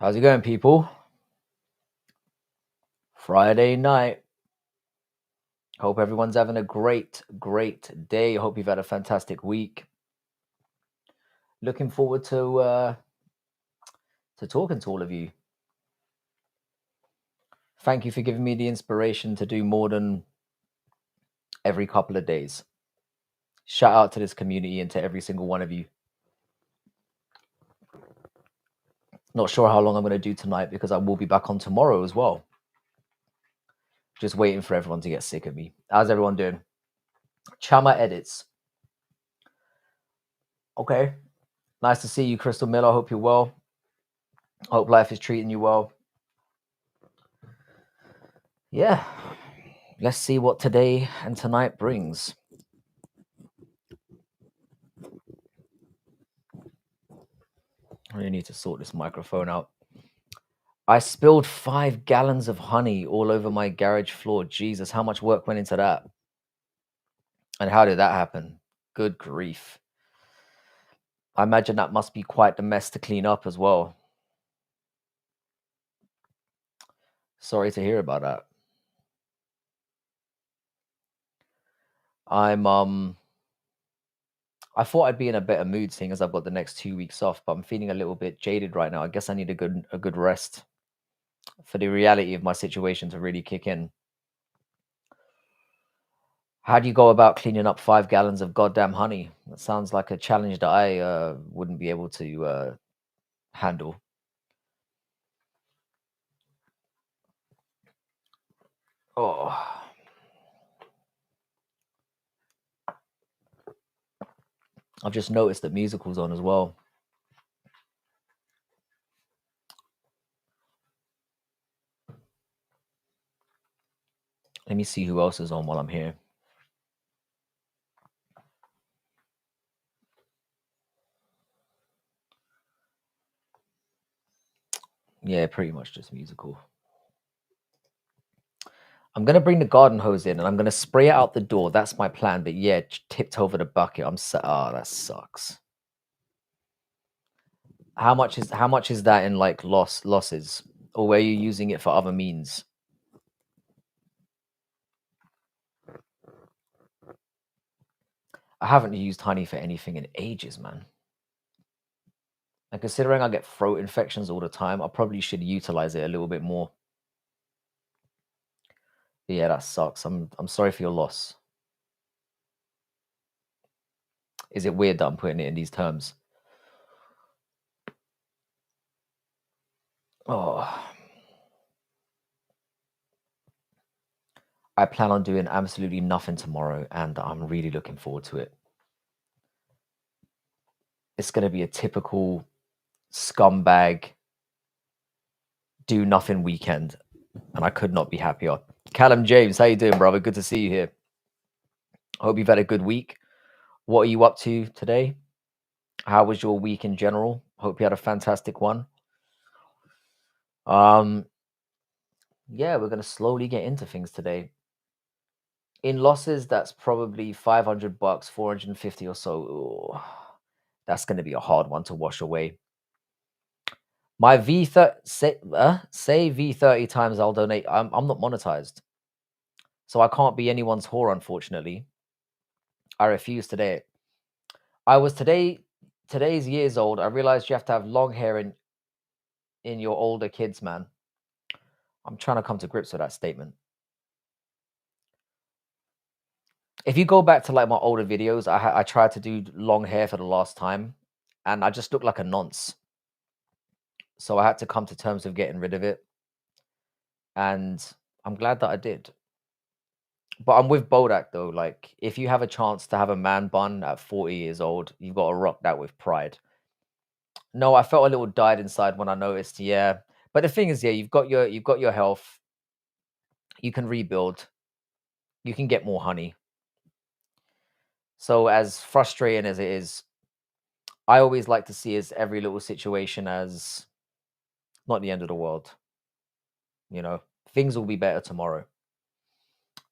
How's it going, people? Friday night. Hope everyone's having a great day. Hope you've had a fantastic week. Looking forward to talking to all of you. Thank you for giving me the inspiration to do more than every couple of days. Shout out to this community and to every single one of you. Not sure how long I'm going to do tonight because I will be back on tomorrow as well. Just waiting for everyone to get sick of me. How's everyone doing? Chama edits. Okay. Nice to see you, Crystal Miller. Hope you're well. Hope life is treating you well. Yeah. Let's see what today and tonight brings. I really need to sort this microphone out. I spilled 5 gallons of honey all over my garage floor. Jesus, how much work went into that? And how did that happen? Good grief. I imagine that must be quite the mess to clean up as well. Sorry to hear about that. I thought I'd be in a better mood seeing as I've got the next 2 weeks off, but I'm feeling a little bit jaded right now. I guess I need a good rest for the reality of my situation to really kick in. How do you go about cleaning up 5 gallons of goddamn honey? That sounds like a challenge that I wouldn't be able to handle. Oh. I've just noticed that musical's on as well. Let me see who else is on while I'm here. Yeah, pretty much just musical. I'm going to bring the garden hose in and I'm going to spray it out the door. That's my plan. But yeah, tipped over the bucket. That sucks. How much is that in like losses? Or were you using it for other means? I haven't used honey for anything in ages, man. And considering I get throat infections all the time, I probably should utilize it a little bit more. Yeah, that sucks. I'm sorry for your loss. Is it weird that I'm putting it in these terms? Oh. I plan on doing absolutely nothing tomorrow, and I'm really looking forward to it. It's going to be a typical scumbag do nothing weekend, and I could not be happier. Callum James, how you doing, brother? Good to see you here. Hope you've had a good week. What are you up to today? How was your week in general? Hope you had a fantastic one. Yeah, we're going to slowly get into things today. In losses, that's probably $500, 450 or so. Ooh, that's going to be a hard one to wash away. My say V30 times I'll donate. I'm not monetized, so I can't be anyone's whore, unfortunately. I refuse today. I was today's years old. I realized you have to have long hair in your older kids, man. I'm trying to come to grips with that statement. If you go back to like my older videos, I tried to do long hair for the last time, and I just looked like a nonce. So I had to come to terms with getting rid of it, and I'm glad that I did. But I'm with Bodak though. Like, if you have a chance to have a man bun at 40 years old, you've got to rock that with pride. No, I felt a little dyed inside when I noticed. Yeah, but the thing is, yeah, you've got your health. You can rebuild. You can get more honey. So as frustrating as it is, I always like to see as every little situation as not the end of the world. You know, things will be better tomorrow.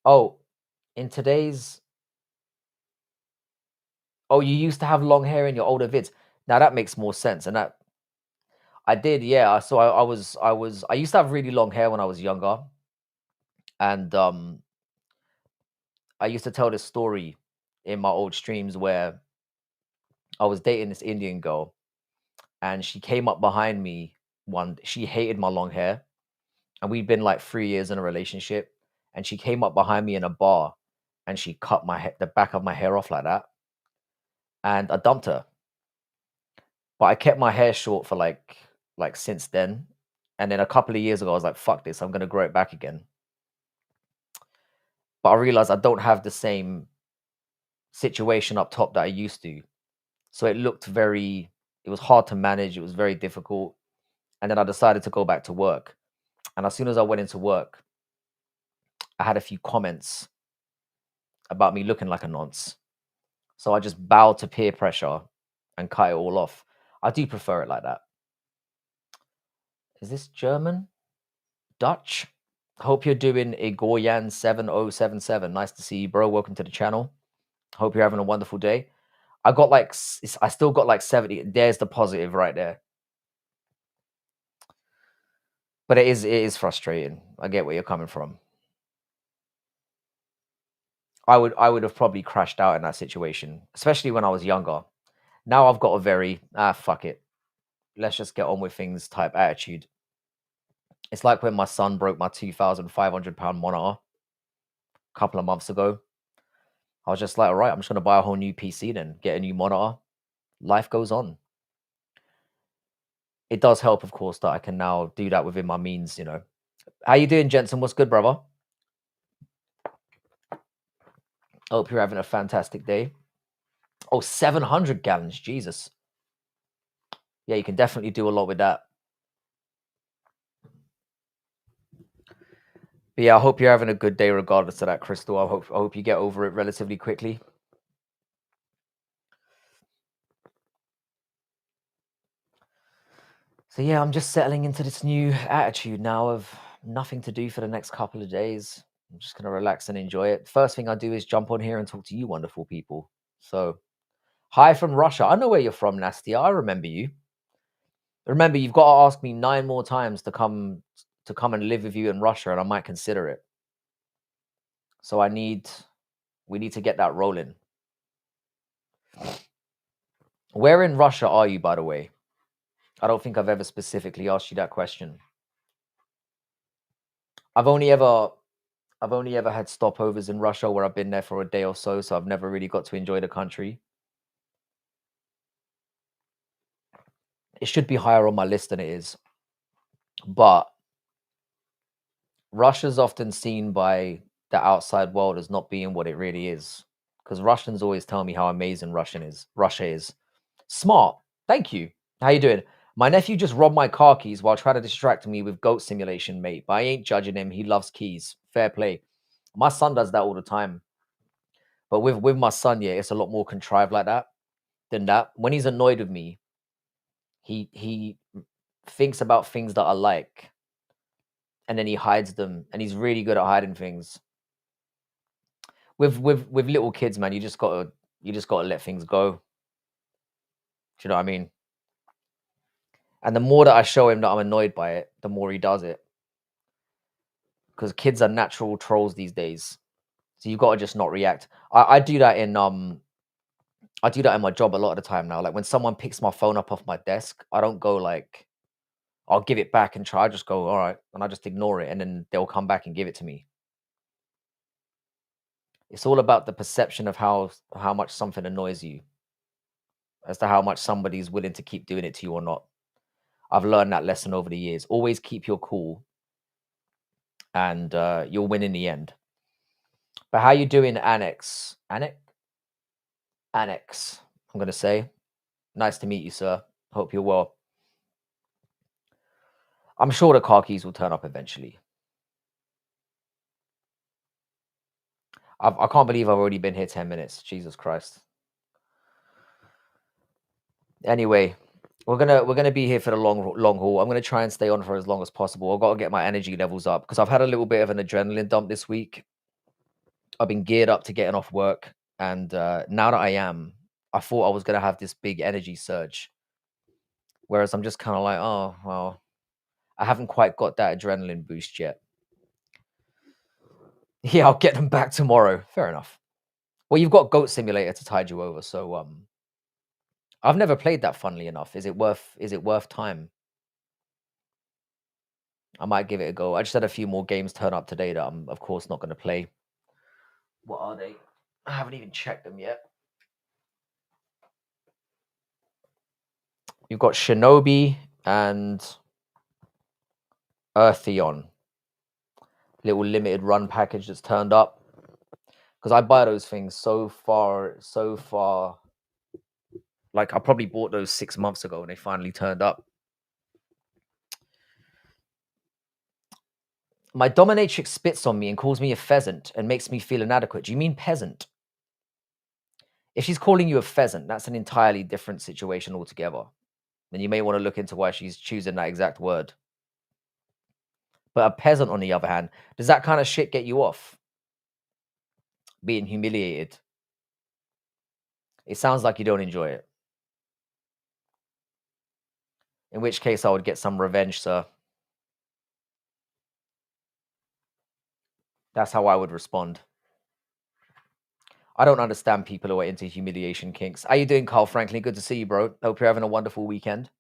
Oh, in today's Oh, you used to have long hair in your older vids. Now that makes more sense. And that I did, yeah. So I used to have really long hair when I was younger, and I used to tell this story in my old streams where I was dating this Indian girl, and she came up behind me one. She hated my long hair, and we'd been like 3 years in a relationship, and she came up behind me in a bar, and she cut the back of my hair off like that, and I dumped her. But I kept my hair short for like since then, and then a couple of years ago, I was like, "Fuck this! I'm gonna grow it back again." But I realized I don't have the same situation up top that I used to. So it was hard to manage. It was very difficult. And then I decided to go back to work. And as soon as I went into work, I had a few comments about me looking like a nonce. So I just bowed to peer pressure and cut it all off. I do prefer it like that. Is this German? Dutch? Hope you're doing a Goyan 7077. Nice to see you, bro. Welcome to the channel. Hope you're having a wonderful day. I still got like 70. There's the positive right there. But it is frustrating. I get where you're coming from. I would have probably crashed out in that situation, especially when I was younger. Now I've got a very fuck it. Let's just get on with things type attitude. It's like when my son broke my 2,500 pound monitor a couple of months ago. I was just like, all right, I'm just gonna buy a whole new PC then, get a new monitor. Life goes on. It does help, of course, that I can now do that within my means, you know. How you doing, Jensen? What's good, brother? Hope you're having a fantastic day. Oh, 700 gallons. Jesus. Yeah, you can definitely do a lot with that. But yeah, I hope you're having a good day regardless of that, Crystal. I hope you get over it relatively quickly. So yeah, I'm just settling into this new attitude now of nothing to do for the next couple of days. I'm just gonna relax and enjoy it. First thing I do is jump on here and talk to you wonderful people. So hi from Russia. I know where you're from, Nastia. I remember you. Remember, you've got to ask me 9 more times to come and live with you in Russia, and I might consider it. So we need to get that rolling. Where in Russia are you, by the way? I don't think I've ever specifically asked you that question. I've only ever had stopovers in Russia where I've been there for a day or so, so I've never really got to enjoy the country. It should be higher on my list than it is. But Russia's often seen by the outside world as not being what it really is. Because Russians always tell me how amazing Russia is. Smart. Thank you. How you doing? My nephew just robbed my car keys while trying to distract me with goat simulation, mate. But I ain't judging him. He loves keys. Fair play. My son does that all the time. But with my son, yeah, it's a lot more contrived like that than that. When he's annoyed with me, he thinks about things that I like, and then he hides them, and he's really good at hiding things. With little kids, man, you just gotta let things go. Do you know what I mean? And the more that I show him that I'm annoyed by it, the more he does it. Because kids are natural trolls these days. So you've got to just not react. I do that in my job a lot of the time now. Like when someone picks my phone up off my desk, I don't go like, I'll give it back and try. I just go, all right, and I just ignore it, and then they'll come back and give it to me. It's all about the perception of how much something annoys you, as to how much somebody's willing to keep doing it to you or not. I've learned that lesson over the years. Always keep your cool, and you'll win in the end. But how you doing, Annex? Annex. I'm gonna say, nice to meet you, sir. Hope you're well. I'm sure the car keys will turn up eventually. I can't believe I've already been here 10 minutes. Jesus Christ. Anyway, we're gonna be here for the long haul. I'm gonna try and stay on for as long as possible. I've got to get my energy levels up because I've had a little bit of an adrenaline dump this week. I've been geared up to getting off work, and now that I thought I was gonna have this big energy surge. Whereas I'm just kind of like, oh, well, I haven't quite got that adrenaline boost yet. Yeah, I'll get them back tomorrow. Fair enough. Well, you've got Goat Simulator to tide you over, so I've never played that. Funnily enough, is it worth time? I might give it a go. I just had a few more games turn up today that I'm, of course, not going to play. What are they? I haven't even checked them yet. You've got Shinobi and Eartheon. Little limited run package that's turned up. Because I buy those things so far. Like, I probably bought those 6 months ago and they finally turned up. My dominatrix spits on me and calls me a pheasant and makes me feel inadequate. Do you mean peasant? If she's calling you a pheasant, that's an entirely different situation altogether. Then you may want to look into why she's choosing that exact word. But a peasant, on the other hand, does that kind of shit get you off? Being humiliated. It sounds like you don't enjoy it. In which case, I would get some revenge, sir. That's how I would respond. I don't understand people who are into humiliation kinks. How you doing, Carl Franklin? Good to see you, bro. Hope you're having a wonderful weekend.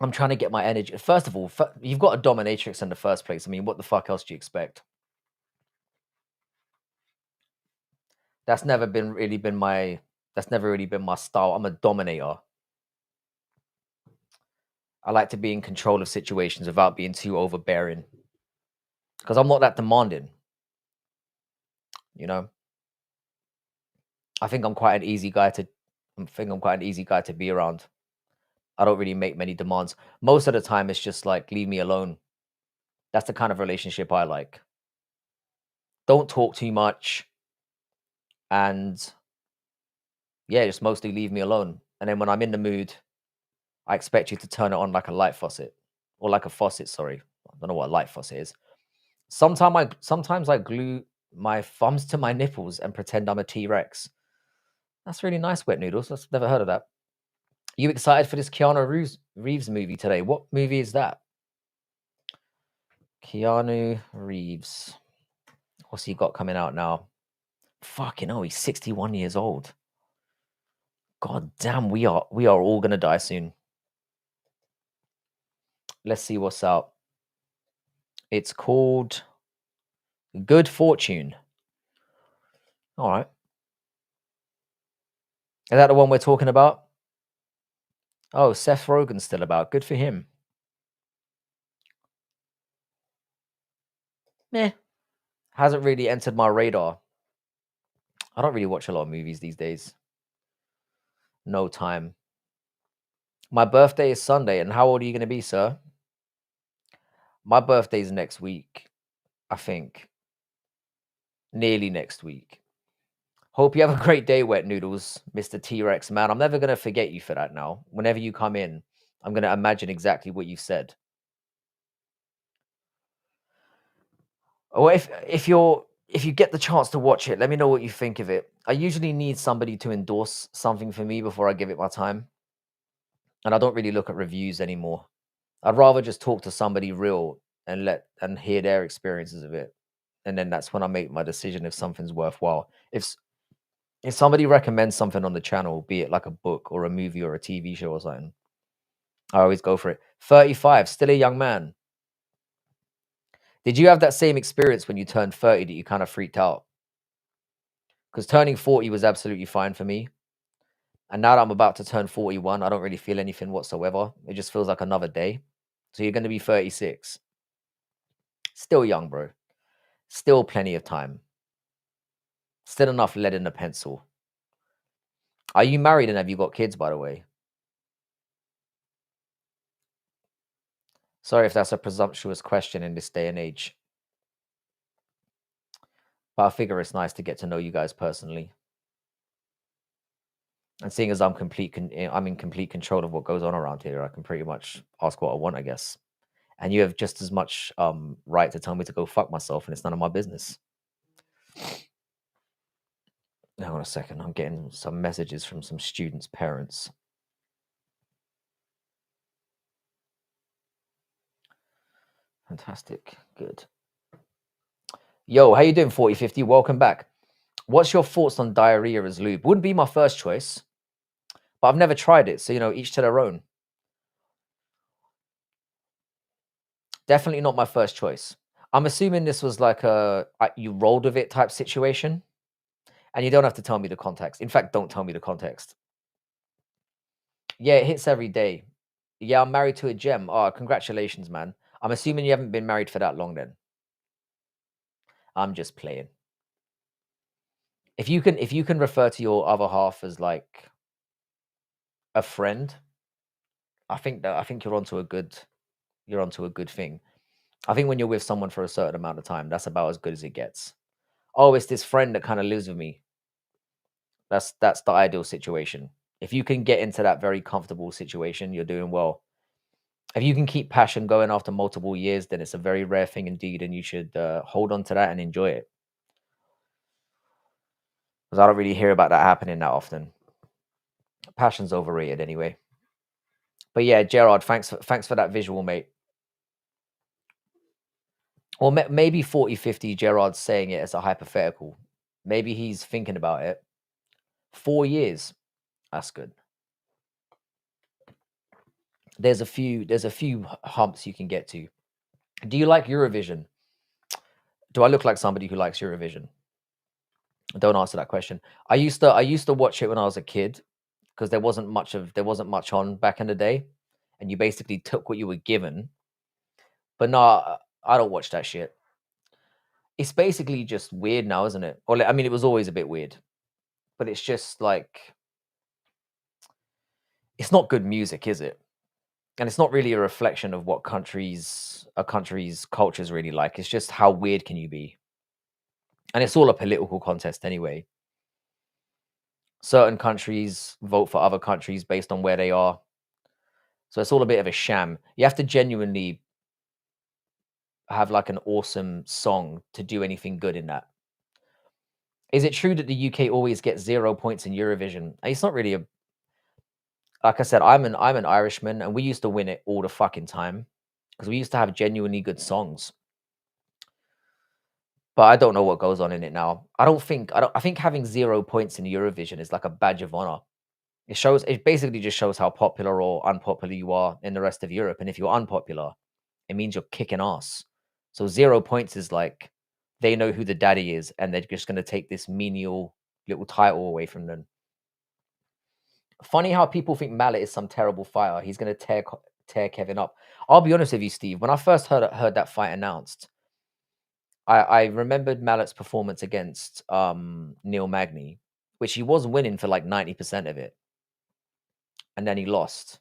I'm trying to get my energy. First of all, you've got a dominatrix in the first place. I mean, what the fuck else do you expect? That's never really been my style. I'm a dominator. I like to be in control of situations without being too overbearing. Because I'm not that demanding. You know? I think I'm quite an easy guy to be around. I don't really make many demands. Most of the time it's just like, leave me alone. That's the kind of relationship I like. Don't talk too much. And yeah, just mostly leave me alone. And then when I'm in the mood, I expect you to turn it on like a light faucet. Or like a faucet, sorry. I don't know what a light faucet is. Sometimes I glue my thumbs to my nipples and pretend I'm a T-Rex. That's really nice, Wet Noodles. I've never heard of that. You excited for this Keanu Reeves movie today? What movie is that? Keanu Reeves. What's he got coming out now? Fucking hell, he's 61 years old. God damn, we are all gonna die soon. Let's see what's out. It's called Good Fortune. All right. Is that the one we're talking about? Oh, Seth Rogen's still about. Good for him. Meh. Hasn't really entered my radar. I don't really watch a lot of movies these days. No time. My birthday is Sunday, and how old are you going to be, sir? My birthday's next week, I think. Nearly next week. Hope you have a great day, Wet Noodles, Mr. T-Rex, man. I'm never going to forget you for that now. Whenever you come in, I'm going to imagine exactly what you said. Or if you get the chance to watch it, let me know what you think of it. I usually need somebody to endorse something for me before I give it my time. And I don't really look at reviews anymore. I'd rather just talk to somebody real and hear their experiences of it. And then that's when I make my decision if something's worthwhile. If somebody recommends something on the channel, be it like a book or a movie or a TV show or something, I always go for it. 35, still a young man. Did you have that same experience when you turned 30 that you kind of freaked out? Because turning 40 was absolutely fine for me. And now that I'm about to turn 41, I don't really feel anything whatsoever. It just feels like another day. So you're going to be 36. Still young, bro. Still plenty of time. Still enough lead in the pencil. Are you married and have you got kids, by the way? Sorry if that's a presumptuous question in this day and age. But I figure it's nice to get to know you guys personally. And seeing as I'm in complete control of what goes on around here, I can pretty much ask what I want, I guess. And you have just as much right to tell me to go fuck myself, and it's none of my business. Hang on a second. I'm getting some messages from some students' parents. Fantastic. Good. Yo, how you doing, 4050? Welcome back. What's your thoughts on diarrhea as lube? Wouldn't be my first choice, but I've never tried it. So, each to their own. Definitely not my first choice. I'm assuming this was like you rolled with it type situation, and you don't have to tell me the context. In fact, don't tell me the context. Yeah, it hits every day. Yeah, I'm married to a gem. Oh, congratulations, man. I'm assuming you haven't been married for that long then. I'm just playing. If you can refer to your other half as like a friend, I think you're onto a good thing. I think when you're with someone for a certain amount of time, that's about as good as it gets. Oh, it's this friend that kind of lives with me. That's the ideal situation. If you can get into that very comfortable situation, you're doing well. If you can keep passion going after multiple years, then it's a very rare thing indeed, and you should hold on to that and enjoy it. Because I don't really hear about that happening that often. Passion's overrated anyway. But yeah, Gerard, thanks for that visual, mate. Or maybe 4050 Gerard's saying it as a hypothetical. Maybe he's thinking about it. 4 years. That's good. There's a few humps you can get to. Do you like Eurovision? Do I look like somebody who likes Eurovision? Don't answer that question. I used to watch it when I was a kid because there wasn't much on back in the day, and you basically took what you were given. But no, I don't watch that shit. It's basically just weird now, isn't it? Or I mean, it was always a bit weird, but it's just like it's not good music, is it? And it's not really a reflection of what a country's culture is really like. It's just how weird can you be? And it's all a political contest anyway. Certain countries vote for other countries based on where they are. So it's all a bit of a sham. You have to genuinely have like an awesome song to do anything good in that. Is it true that the UK always gets 0 points in Eurovision? It's not really a like I said, I'm an Irishman and we used to win it all the fucking time because we used to have genuinely good songs. But I don't know what goes on in it now. I think having 0 points in Eurovision is like a badge of honor. It basically just shows how popular or unpopular you are in the rest of Europe. And if you're unpopular, it means you're kicking ass. So 0 points is like they know who the daddy is, and they're just gonna take this menial little title away from them. Funny how people think Mallet is some terrible fighter. He's gonna tear Kevin up. I'll be honest with you, Steve. When I first heard that fight announced, I remembered Mallet's performance against Neil Magny, which he was winning for like 90% of it, and then he lost,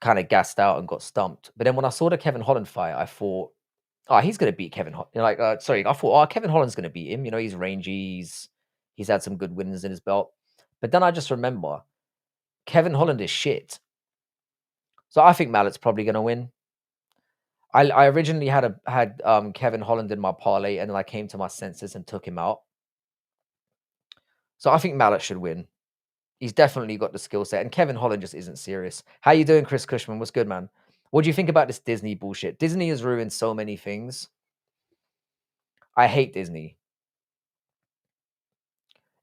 kind of gassed out and got stumped. But then when I saw the Kevin Holland fight, I thought, oh, he's gonna beat Kevin. Sorry, I thought, oh, Kevin Holland's gonna beat him. He's rangy. He's had some good wins in his belt. But then I just remember Kevin Holland is shit. So I think Mallet's probably gonna win. I originally had Kevin Holland in my parlay, and then I came to my senses and took him out. So I think Mallet should win. He's definitely got the skill set, and Kevin Holland just isn't serious. How you doing, Chris Cushman? What's good, man? What do you think about this Disney bullshit? Disney has ruined so many things. I hate Disney.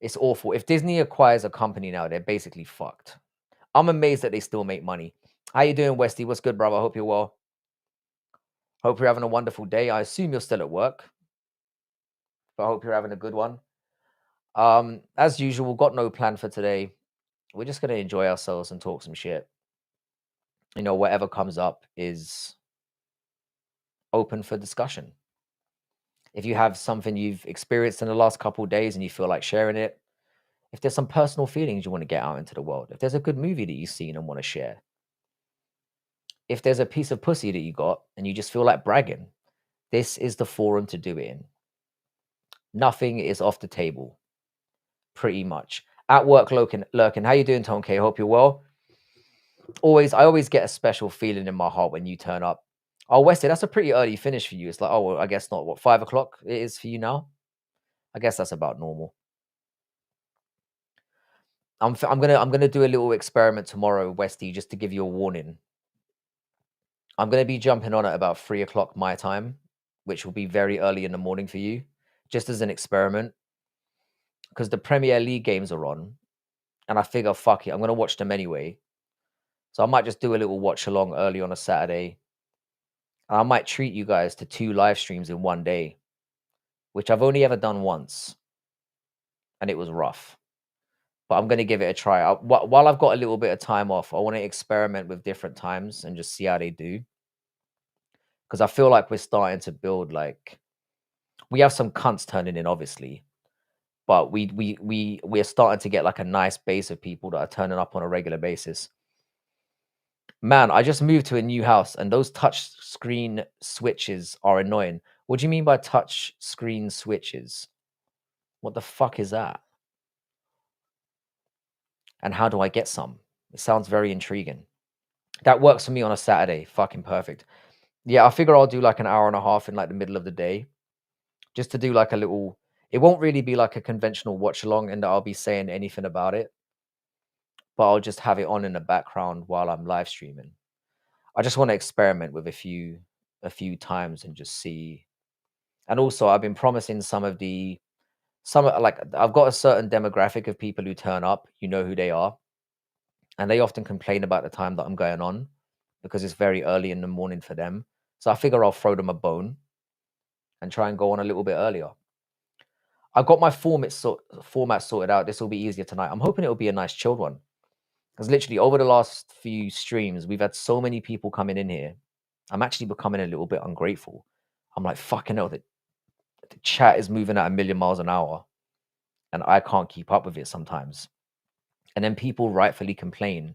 It's awful. If Disney acquires a company now, they're basically fucked. I'm amazed that they still make money. How you doing, Westy? What's good, brother? Hope you're well. Hope you're having a wonderful day. I assume you're still at work, but I hope you're having a good one. As usual, got no plan for today. We're just gonna enjoy ourselves and talk some shit. Whatever comes up is open for discussion. If you have something you've experienced in the last couple of days and you feel like sharing it, if there's some personal feelings you want to get out into the world, if there's a good movie that you've seen and want to share, if there's a piece of pussy that you got and you just feel like bragging, this is the forum to do it in. Nothing is off the table, pretty much. At work, lurking. How you doing, Tom K? Hope you're well. I always get a special feeling in my heart when you turn up. Oh, Wesley, that's a pretty early finish for you. It's like, oh, well, I guess not. What, 5 o'clock it is for you now? I guess that's about normal. I'm gonna do a little experiment tomorrow, Westy, just to give you a warning. I'm going to be jumping on at about 3 o'clock my time, which will be very early in the morning for you, just as an experiment, because the Premier League games are on, and I figure, fuck it, I'm going to watch them anyway. So I might just do a little watch along early on a Saturday. And I might treat you guys to 2 live streams in one day, which I've only ever done once, and it was rough. But I'm going to give it a try. While I've got a little bit of time off, I want to experiment with different times and just see how they do. Because I feel like we're starting to build, like, we have some cunts turning in, obviously, but we're starting to get like a nice base of people that are turning up on a regular basis. Man, I just moved to a new house and those touch screen switches are annoying. What do you mean by touch screen switches? What the fuck is that? And how do I get some? It sounds very intriguing. That works for me on a Saturday. Fucking perfect. Yeah, I figure I'll do like an hour and a half in like the middle of the day just to do like a little. It won't really be like a conventional watch along and that I'll be saying anything about it, but I'll just have it on in the background while I'm live streaming. I just want to experiment with a few times and just see. And also, I've been promising like I've got a certain demographic of people who turn up. You know who they are, and they often complain about the time that I'm going on because it's very early in the morning for them. So I figure I'll throw them a bone and try and go on a little bit earlier. I got my format sorted out. This will be easier tonight. I'm hoping it'll be a nice chilled one. Because literally over the last few streams, we've had so many people coming in here. I'm actually becoming a little bit ungrateful. I'm like, fucking hell, the chat is moving at a million miles an hour and I can't keep up with it sometimes. And then people rightfully complain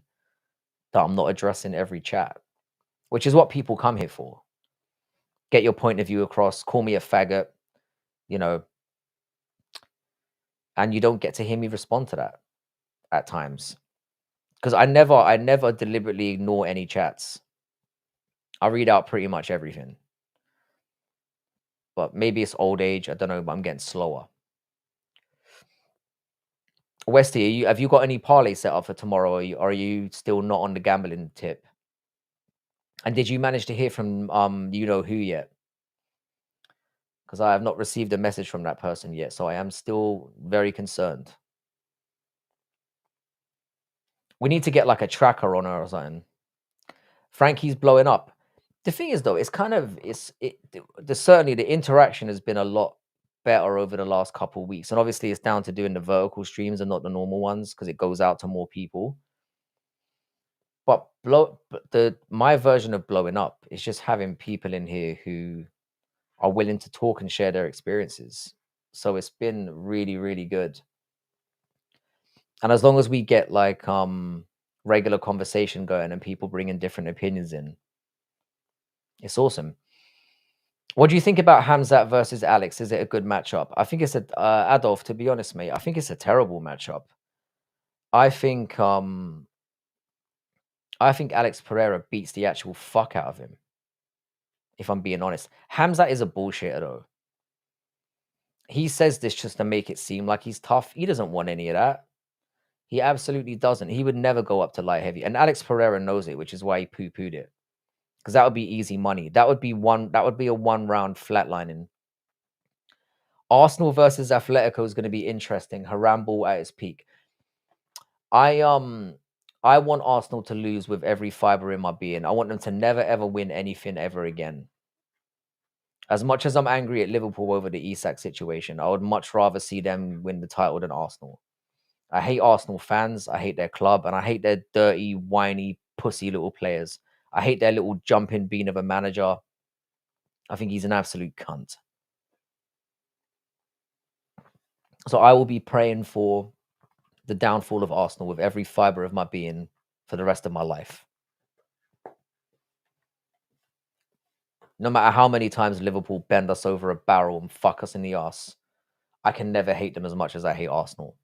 that I'm not addressing every chat, which is what people come here for. Get your point of view across, call me a faggot, you know, and you don't get to hear me respond to that at times. Because I never deliberately ignore any chats. I read out pretty much everything. But maybe it's old age. I don't know, but I'm getting slower. Westy, have you got any parlay set up for tomorrow? Or are you still not on the gambling tip? And did you manage to hear from you know who yet? Because I have not received a message from that person yet, so I am still very concerned. We need to get like a tracker on her or something. Frankie's blowing up. The thing is, though, it's kind of certainly the interaction has been a lot better over the last couple of weeks, and obviously it's down to doing the vertical streams and not the normal ones because it goes out to more people. But my version of blowing up is just having people in here who are willing to talk and share their experiences. So it's been really, really good. And as long as we get like regular conversation going and people bringing different opinions in, it's awesome. What do you think about Hamzat versus Alex? Is it a good matchup? I think it's Adolf, to be honest, mate. I think it's a terrible matchup. I think Alex Pereira beats the actual fuck out of him. If I'm being honest, Hamzat is a bullshitter though. He says this just to make it seem like he's tough. He doesn't want any of that. He absolutely doesn't. He would never go up to light heavy, and Alex Pereira knows it, which is why he poo-pooed it. Because that would be easy money. That would be a 1-round flatlining. Arsenal versus Atletico is going to be interesting. Harambe at its peak. I want Arsenal to lose with every fiber in my being. I want them to never ever win anything ever again. As much as I'm angry at Liverpool over the Isak situation, I would much rather see them win the title than Arsenal. I hate Arsenal fans. I hate their club, and I hate their dirty, whiny, pussy little players. I hate their little jumping bean of a manager. I think he's an absolute cunt. So I will be praying for the downfall of Arsenal with every fiber of my being for the rest of my life. No matter how many times Liverpool bend us over a barrel and fuck us in the ass, I can never hate them as much as I hate Arsenal.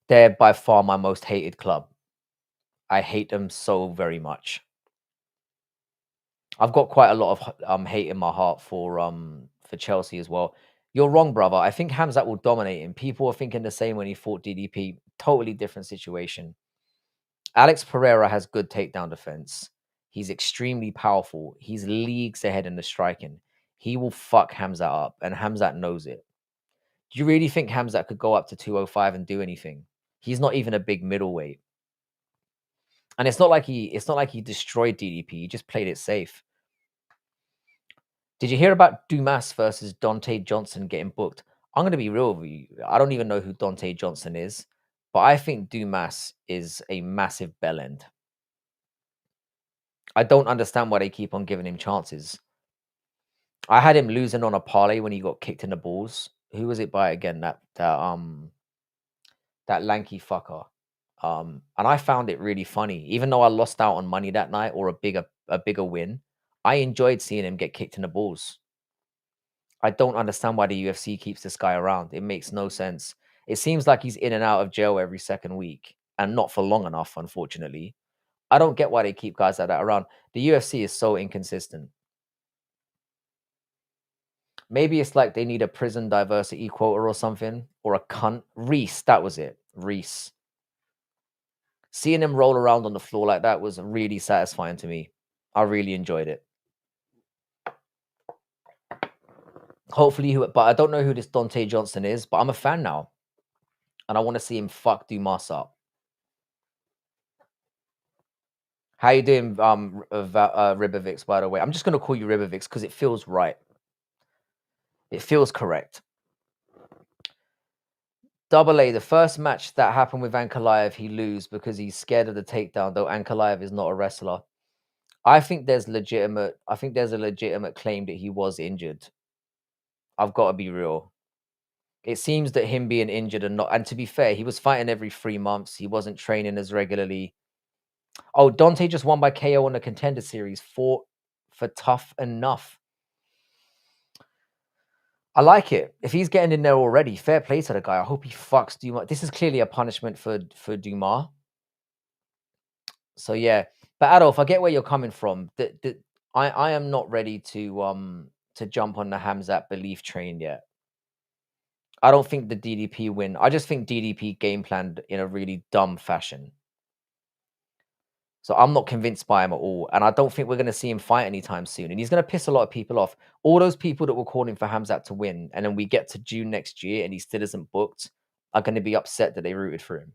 They're by far my most hated club. I hate them so very much. I've got quite a lot of hate in my heart for Chelsea as well. You're wrong, brother. I think Hamzat will dominate him. People are thinking the same when he fought DDP. Totally different situation. Alex Pereira has good takedown defense. He's extremely powerful. He's leagues ahead in the striking. He will fuck Hamzat up, and Hamzat knows it. Do you really think Hamzat could go up to 205 and do anything? He's not even a big middleweight. And it's not like he destroyed DDP. He just played it safe. Did you hear about Dumas versus Dante Johnson getting booked? I'm going to be real with you. I don't even know who Dante Johnson is, but I think Dumas is a massive bellend. I don't understand why they keep on giving him chances. I had him losing on a parlay when he got kicked in the balls. Who was it by again? That lanky fucker. And I found it really funny. Even though I lost out on money that night or a bigger win, I enjoyed seeing him get kicked in the balls. I don't understand why the UFC keeps this guy around. It makes no sense. It seems like he's in and out of jail every second week, and not for long enough, unfortunately. I don't get why they keep guys like that around. The UFC is so inconsistent. Maybe it's like they need a prison diversity quota or something, or a cunt. Reese, that was it. Reese. Seeing him roll around on the floor like that was really satisfying to me. I really enjoyed it. Hopefully, but I don't know who this Dante Johnson is, but I'm a fan now. And I want to see him fuck Dumas up. How you doing, Ribovix, by the way? I'm just going to call you Ribovix because it feels right. It feels correct. Double A, the first match that happened with Ankalaev, he lose because he's scared of the takedown, though Ankalaev is not a wrestler. I think there's a legitimate claim that he was injured. I've got to be real. It seems that him being injured and to be fair, he was fighting every 3 months. He wasn't training as regularly. Oh, Dante just won by KO on the Contender Series. Fought for Tough Enough. I like it. If he's getting in there already, fair play to the guy. I hope he fucks Dumas. This is clearly a punishment for Dumas. So yeah, but Adolf, I get where you're coming from. I am not ready to jump on the Hamzat belief train yet. I don't think the DDP win. I just think DDP game planned in a really dumb fashion. So I'm not convinced by him at all. And I don't think we're going to see him fight anytime soon. And he's going to piss a lot of people off. All those people that were calling for Hamzat to win, and then we get to June next year and he still isn't booked, are going to be upset that they rooted for him.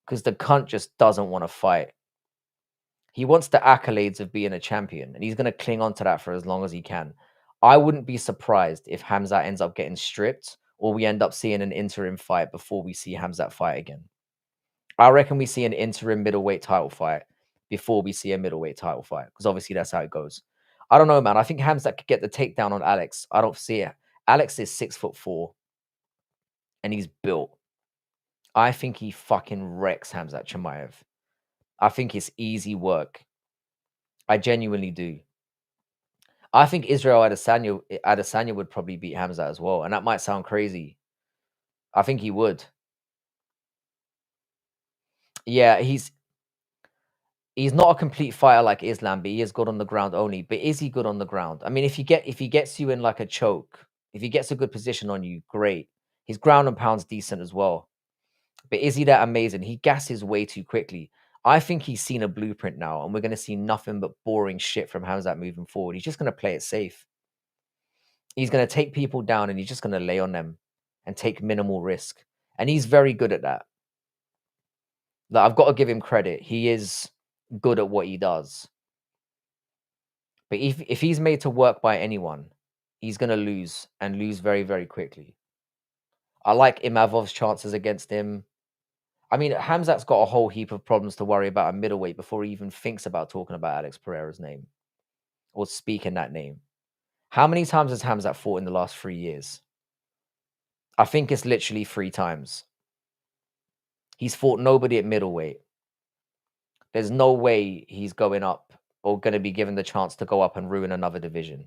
Because the cunt just doesn't want to fight. He wants the accolades of being a champion, and he's going to cling on to that for as long as he can. I wouldn't be surprised if Hamzat ends up getting stripped, or we end up seeing an interim fight before we see Hamzat fight again. I reckon we see an interim middleweight title fight before we see a middleweight title fight, because obviously that's how it goes. I don't know, man. I think Hamzat could get the takedown on Alex. I don't see it. Alex is 6'4", and he's built. I think he fucking wrecks Hamzat Chimaev. I think it's easy work. I genuinely do. I think Israel Adesanya would probably beat Hamzat as well, and that might sound crazy. I think he would. Yeah, he's not a complete fighter like Islam, but he is good on the ground only. But is he good on the ground? I mean, if he gets you in like a choke, if he gets a good position on you, great. His ground and pound's decent as well. But is he that amazing? He gasses way too quickly. I think he's seen a blueprint now, and we're going to see nothing but boring shit from Hamzat moving forward. He's just going to play it safe. He's going to take people down, and he's just going to lay on them and take minimal risk. And he's very good at that. Like, I've got to give him credit. He is good at what he does. But if he's made to work by anyone, he's going to lose and lose very, very quickly. I like Imavov's chances against him. I mean, Hamzat's got a whole heap of problems to worry about a middleweight before he even thinks about talking about Alex Pereira's name or speaking that name. How many times has Hamzat fought in the last 3 years? I think it's literally 3 times. He's fought nobody at middleweight. There's no way he's going up or going to be given the chance to go up and ruin another division.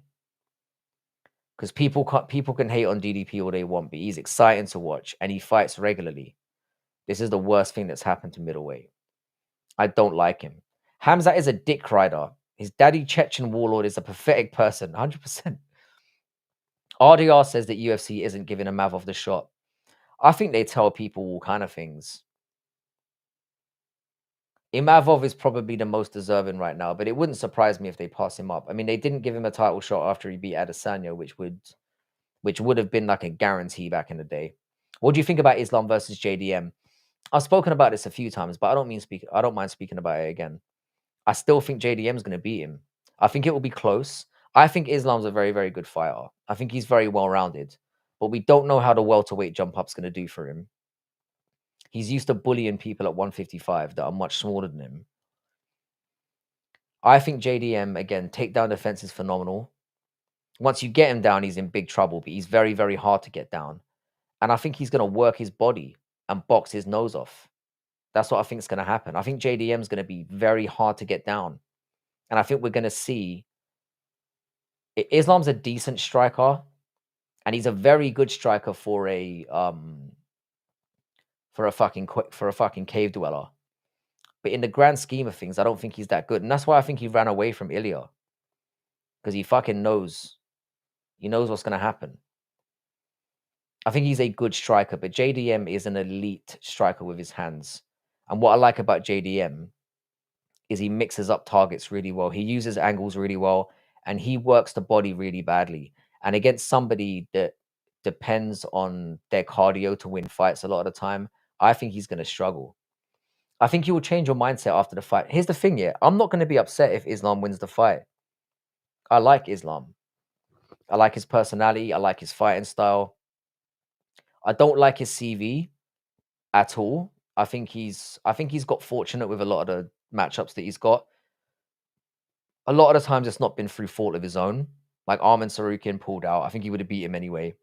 Because people can hate on DDP all they want, but he's exciting to watch and he fights regularly. This is the worst thing that's happened to middleweight. I don't like him. Hamzat is a dick rider. His daddy Chechen warlord is a pathetic person, 100%. RDR says that UFC isn't giving Imavov the shot. I think they tell people all kind of things. Imavov is probably the most deserving right now, but it wouldn't surprise me if they pass him up. I mean, they didn't give him a title shot after he beat Adesanya, which would have been like a guarantee back in the day. What do you think about Islam versus JDM? I've spoken about this a few times, but I don't mind speaking about it again. I still think JDM is going to beat him. I think it will be close. I think Islam's a very, very good fighter. I think he's very well rounded, but we don't know how the welterweight jump up's going to do for him. He's used to bullying people at 155 that are much smaller than him. I think JDM, again, takedown defense is phenomenal. Once you get him down, he's in big trouble, but he's very, very hard to get down. And I think he's going to work his body and box his nose off. That's what I think is going to happen. I think JDM is going to be very hard to get down. And I think we're going to see Islam's a decent striker, and he's a very good striker for a fucking cave dweller. But in the grand scheme of things, I don't think he's that good. And that's why I think he ran away from Ilya. Because he fucking knows. He knows what's going to happen. I think he's a good striker, but JDM is an elite striker with his hands. And what I like about JDM is he mixes up targets really well. He uses angles really well, and he works the body really badly. And against somebody that depends on their cardio to win fights a lot of the time, I think he's going to struggle. I think you will change your mindset after the fight. Here's the thing, yeah. I'm not going to be upset if Islam wins the fight. I like Islam. I like his personality. I like his fighting style. I don't like his CV at all. I think he's got fortunate with a lot of the matchups that he's got. A lot of the times it's not been through fault of his own. Like Arman Sarukian pulled out. I think he would have beat him anyway.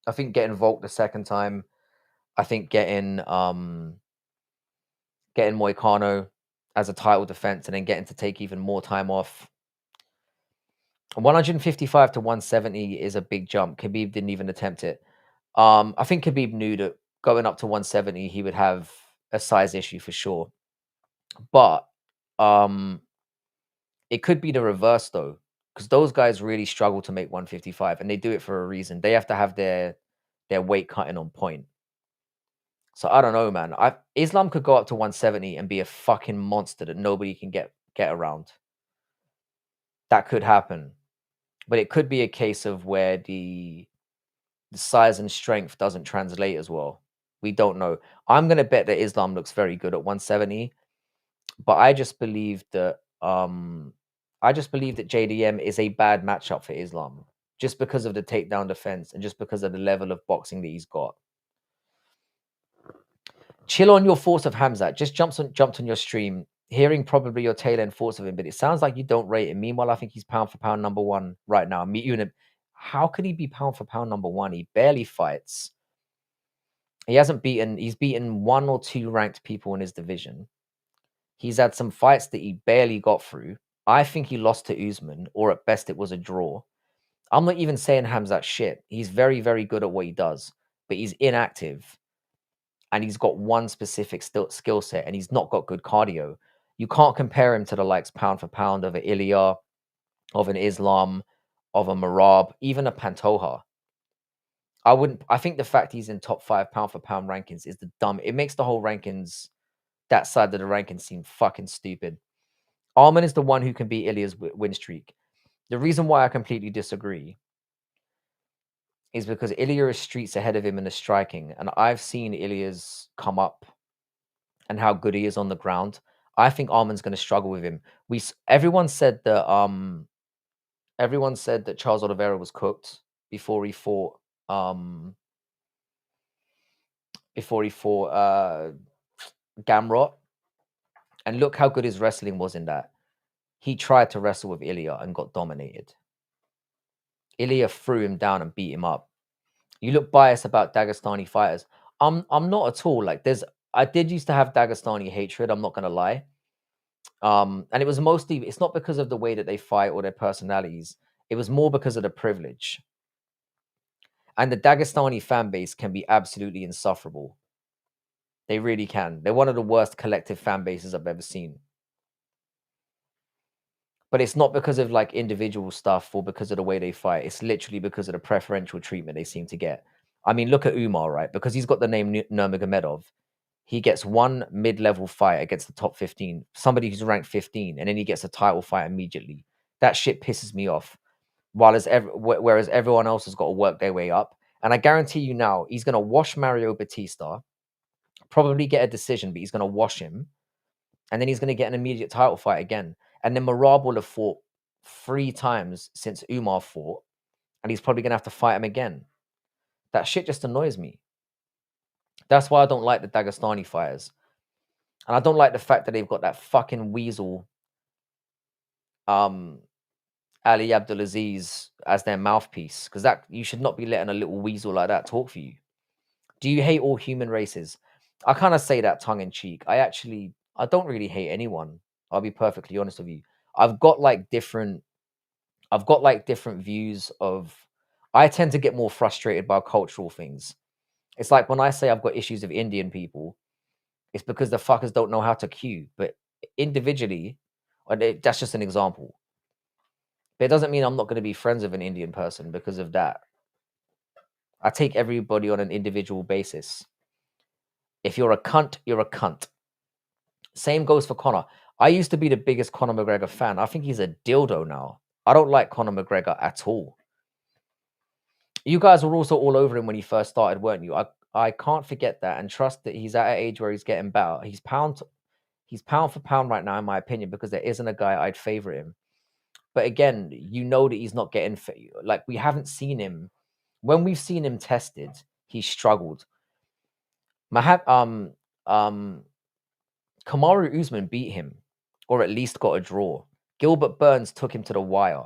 I think getting Volk the second time. I think getting Moicano as a title defense and then getting to take even more time off. 155 to 170 is a big jump. Khabib didn't even attempt it. I think Khabib knew that going up to 170, he would have a size issue for sure. But it could be the reverse though, because those guys really struggle to make 155, and they do it for a reason. They have to have their weight cutting on point. So I don't know, man. Islam could go up to 170 and be a fucking monster that nobody can get around. That could happen. But it could be a case of where the size and strength doesn't translate as well. We don't know. I'm going to bet that Islam looks very good at 170, but I just believe that JDM is a bad matchup for Islam just because of the takedown defense and just because of the level of boxing that he's got. Chill on your thoughts of Hamzat. Just jumped on your stream, hearing probably your tail end thoughts of him, but it sounds like you don't rate him. Meanwhile, I think he's pound for pound number one right now. How could he be pound for pound number one? He barely fights. He's beaten one or two ranked people in his division. He's had some fights that he barely got through. I think he lost to Usman, or at best it was a draw. I'm not even saying Hamzat's shit. He's very, very good at what he does, but he's inactive. And he's got one specific skill set, and he's not got good cardio. You can't compare him to the likes pound for pound of an Ilya, of an Islam, of a Marab, even a Pantoja. I think the fact he's in top 5 pound for pound rankings is it makes the whole rankings, that side of the rankings, seem fucking stupid. Arman is the one who can beat Ilya's win streak. The reason why I completely disagree is because Ilya is streets ahead of him in the striking, and I've seen Ilya's come up and how good he is on the ground. I think Arman's going to struggle with him. Everyone said that Charles Oliveira was cooked before he fought Gamrot, and look how good his wrestling was in that. He tried to wrestle with Ilya and got dominated. Ilya threw him down and beat him up. You look biased about Dagestani fighters. I'm not at all. Like I did used to have Dagestani hatred, I'm not gonna lie. And it was mostly, it's not because of the way that they fight or their personalities. It was more because of the privilege. And the Dagestani fan base can be absolutely insufferable. They really can. They're one of the worst collective fan bases I've ever seen. But it's not because of like individual stuff or because of the way they fight. It's literally because of the preferential treatment they seem to get. I mean, look at Umar, right? Because he's got the name Nurmagomedov. he gets one mid-level fight against the top 15, somebody who's ranked 15, and then he gets a title fight immediately. That shit pisses me off. Whereas everyone else has got to work their way up. And I guarantee you now, he's going to wash Mario Batista, probably get a decision, but he's going to wash him. And then he's going to get an immediate title fight again. And then Marab will have fought 3 times since Umar fought, and he's probably going to have to fight him again. That shit just annoys me. That's why I don't like the Dagestani fighters. And I don't like the fact that they've got that fucking weasel, Ali Abdulaziz, as their mouthpiece. Because that you should not be letting a little weasel like that talk for you. Do you hate all human races? I kind of say that tongue in cheek. I don't really hate anyone. I'll be perfectly honest with you. I've got different views of. I tend to get more frustrated by cultural things. It's like when I say I've got issues with Indian people, it's because the fuckers don't know how to queue. But individually, that's just an example. But it doesn't mean I'm not going to be friends with an Indian person because of that. I take everybody on an individual basis. If you're a cunt, you're a cunt. Same goes for Conor. I used to be the biggest Conor McGregor fan. I think he's a dildo now. I don't like Conor McGregor at all. You guys were also all over him when he first started, weren't you? I can't forget that, and trust that he's at an age where he's getting better. He's pound for pound right now, in my opinion, because there isn't a guy I'd favorite him. But again, you know that he's not getting like we haven't seen him. When we've seen him tested, he's struggled. Kamaru Usman beat him, or at least got a draw. Gilbert Burns took him to the wire.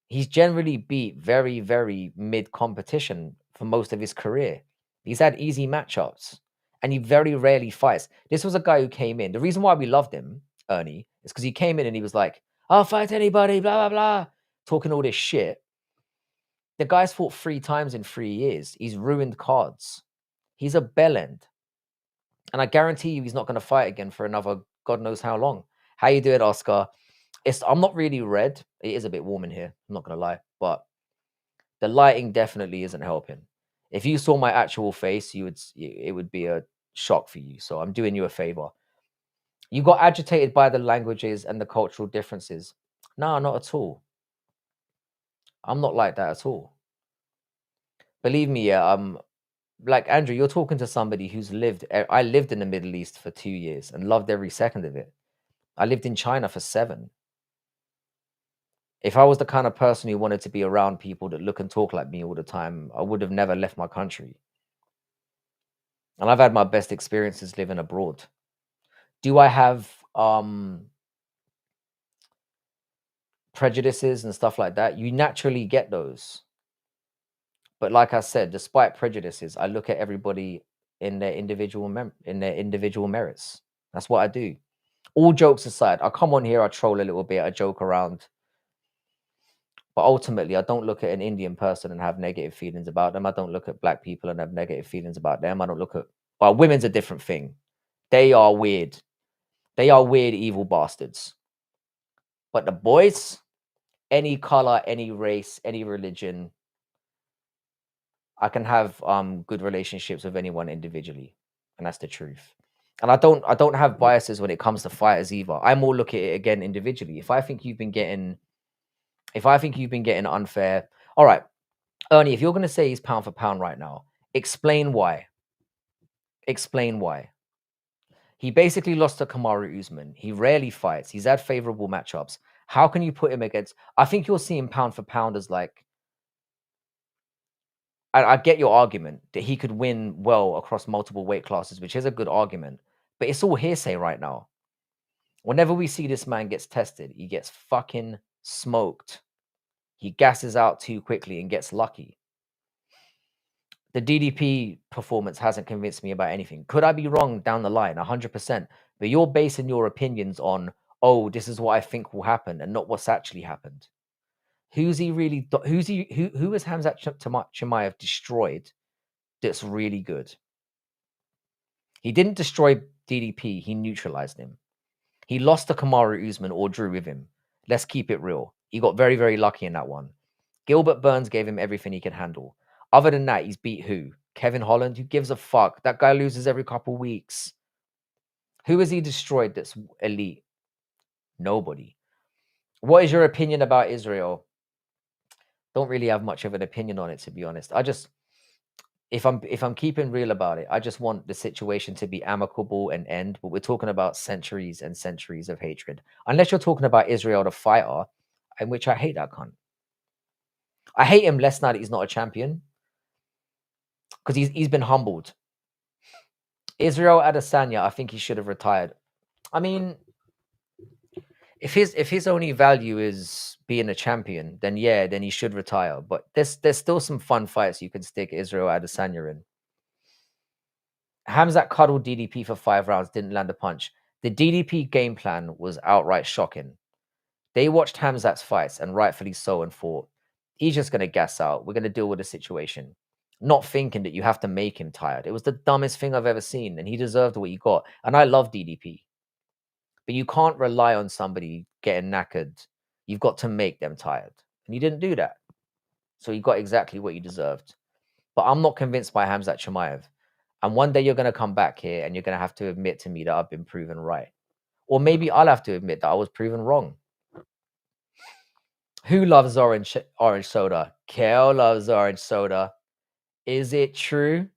He's generally beat very, very mid-competition for most of his career. He's had easy matchups, and he very rarely fights. This was a guy who came in. The reason why we loved him, Ernie, is because he came in and he was like, I'll fight anybody, blah, blah, blah, talking all this shit. The guy's fought 3 times in 3 years. He's ruined cards. He's a bellend. And I guarantee you he's not going to fight again for another God knows how long. How you doing, Oscar? I'm not really red. It is a bit warm in here. I'm not going to lie. But the lighting definitely isn't helping. If you saw my actual face, it would be a shock for you. So I'm doing you a favor. You got agitated by the languages and the cultural differences. No, not at all. I'm not like that at all. Believe me, yeah, like Andrew, you're talking to somebody who's I lived in the Middle East for 2 years and loved every second of it. I lived in China for 7. If I was the kind of person who wanted to be around people that look and talk like me all the time, I would have never left my country. And I've had my best experiences living abroad. Do I have prejudices and stuff like that? You naturally get those. But like I said, despite prejudices, I look at everybody in their individual merits. That's what I do. All jokes aside, I come on here, I troll a little bit, I joke around. But ultimately, I don't look at an Indian person and have negative feelings about them. I don't look at black people and have negative feelings about them. I don't look at... Well, women's a different thing. They are weird. They are weird, evil bastards. But the boys, any color, any race, any religion, I can have good relationships with anyone individually. And that's the truth. And I don't have biases when it comes to fighters either. I more look at it again individually. If I think you've been getting unfair, all right, Ernie, if you're going to say he's pound for pound right now, explain why. Explain why. He basically lost to Kamaru Usman. He rarely fights. He's had favorable matchups. How can you put him against... I think you're seeing pound for pound as like... I get your argument that he could win well across multiple weight classes, which is a good argument. But it's all hearsay right now. Whenever we see this man gets tested, he gets fucking smoked. He gasses out too quickly and gets lucky. The DDP performance hasn't convinced me about anything. Could I be wrong down the line? 100%. But you're basing your opinions on, oh, this is what I think will happen and not what's actually happened. Who has Hamzat Chimaev destroyed that's really good? He didn't destroy DDP. He neutralized him. He lost to Kamaru Usman or drew with him. Let's keep it real. He got very, very lucky in that one. Gilbert Burns gave him everything he could handle. Other than that, he's beat who? Kevin Holland, who gives a fuck? That guy loses every couple weeks. Who has he destroyed that's elite? Nobody. What is your opinion about Israel? Don't really have much of an opinion on it, to be honest. If I'm keeping real about it, I just want the situation to be amicable and end. But we're talking about centuries and centuries of hatred. Unless you're talking about Israel the fighter, in which I hate that cunt. I hate him less now that he's not a champion because he's been humbled. Israel Adesanya, I think he should have retired. I mean, if his only value is being a champion, then yeah, then he should retire. But there's still some fun fights you can stick Israel Adesanya in. Hamzat cuddled DDP for 5 rounds, didn't land a punch. The DDP game plan was outright shocking. They watched Hamzat's fights, and rightfully so, and thought, he's just going to gas out. We're going to deal with the situation. Not thinking that you have to make him tired. It was the dumbest thing I've ever seen, and he deserved what he got. And I love DDP. But you can't rely on somebody getting knackered. You've got to make them tired. And he didn't do that. So he got exactly what he deserved. But I'm not convinced by Hamzat Chimaev. And one day you're going to come back here and you're going to have to admit to me that I've been proven right. Or maybe I'll have to admit that I was proven wrong. Who loves orange soda? Kel loves orange soda. Is it true?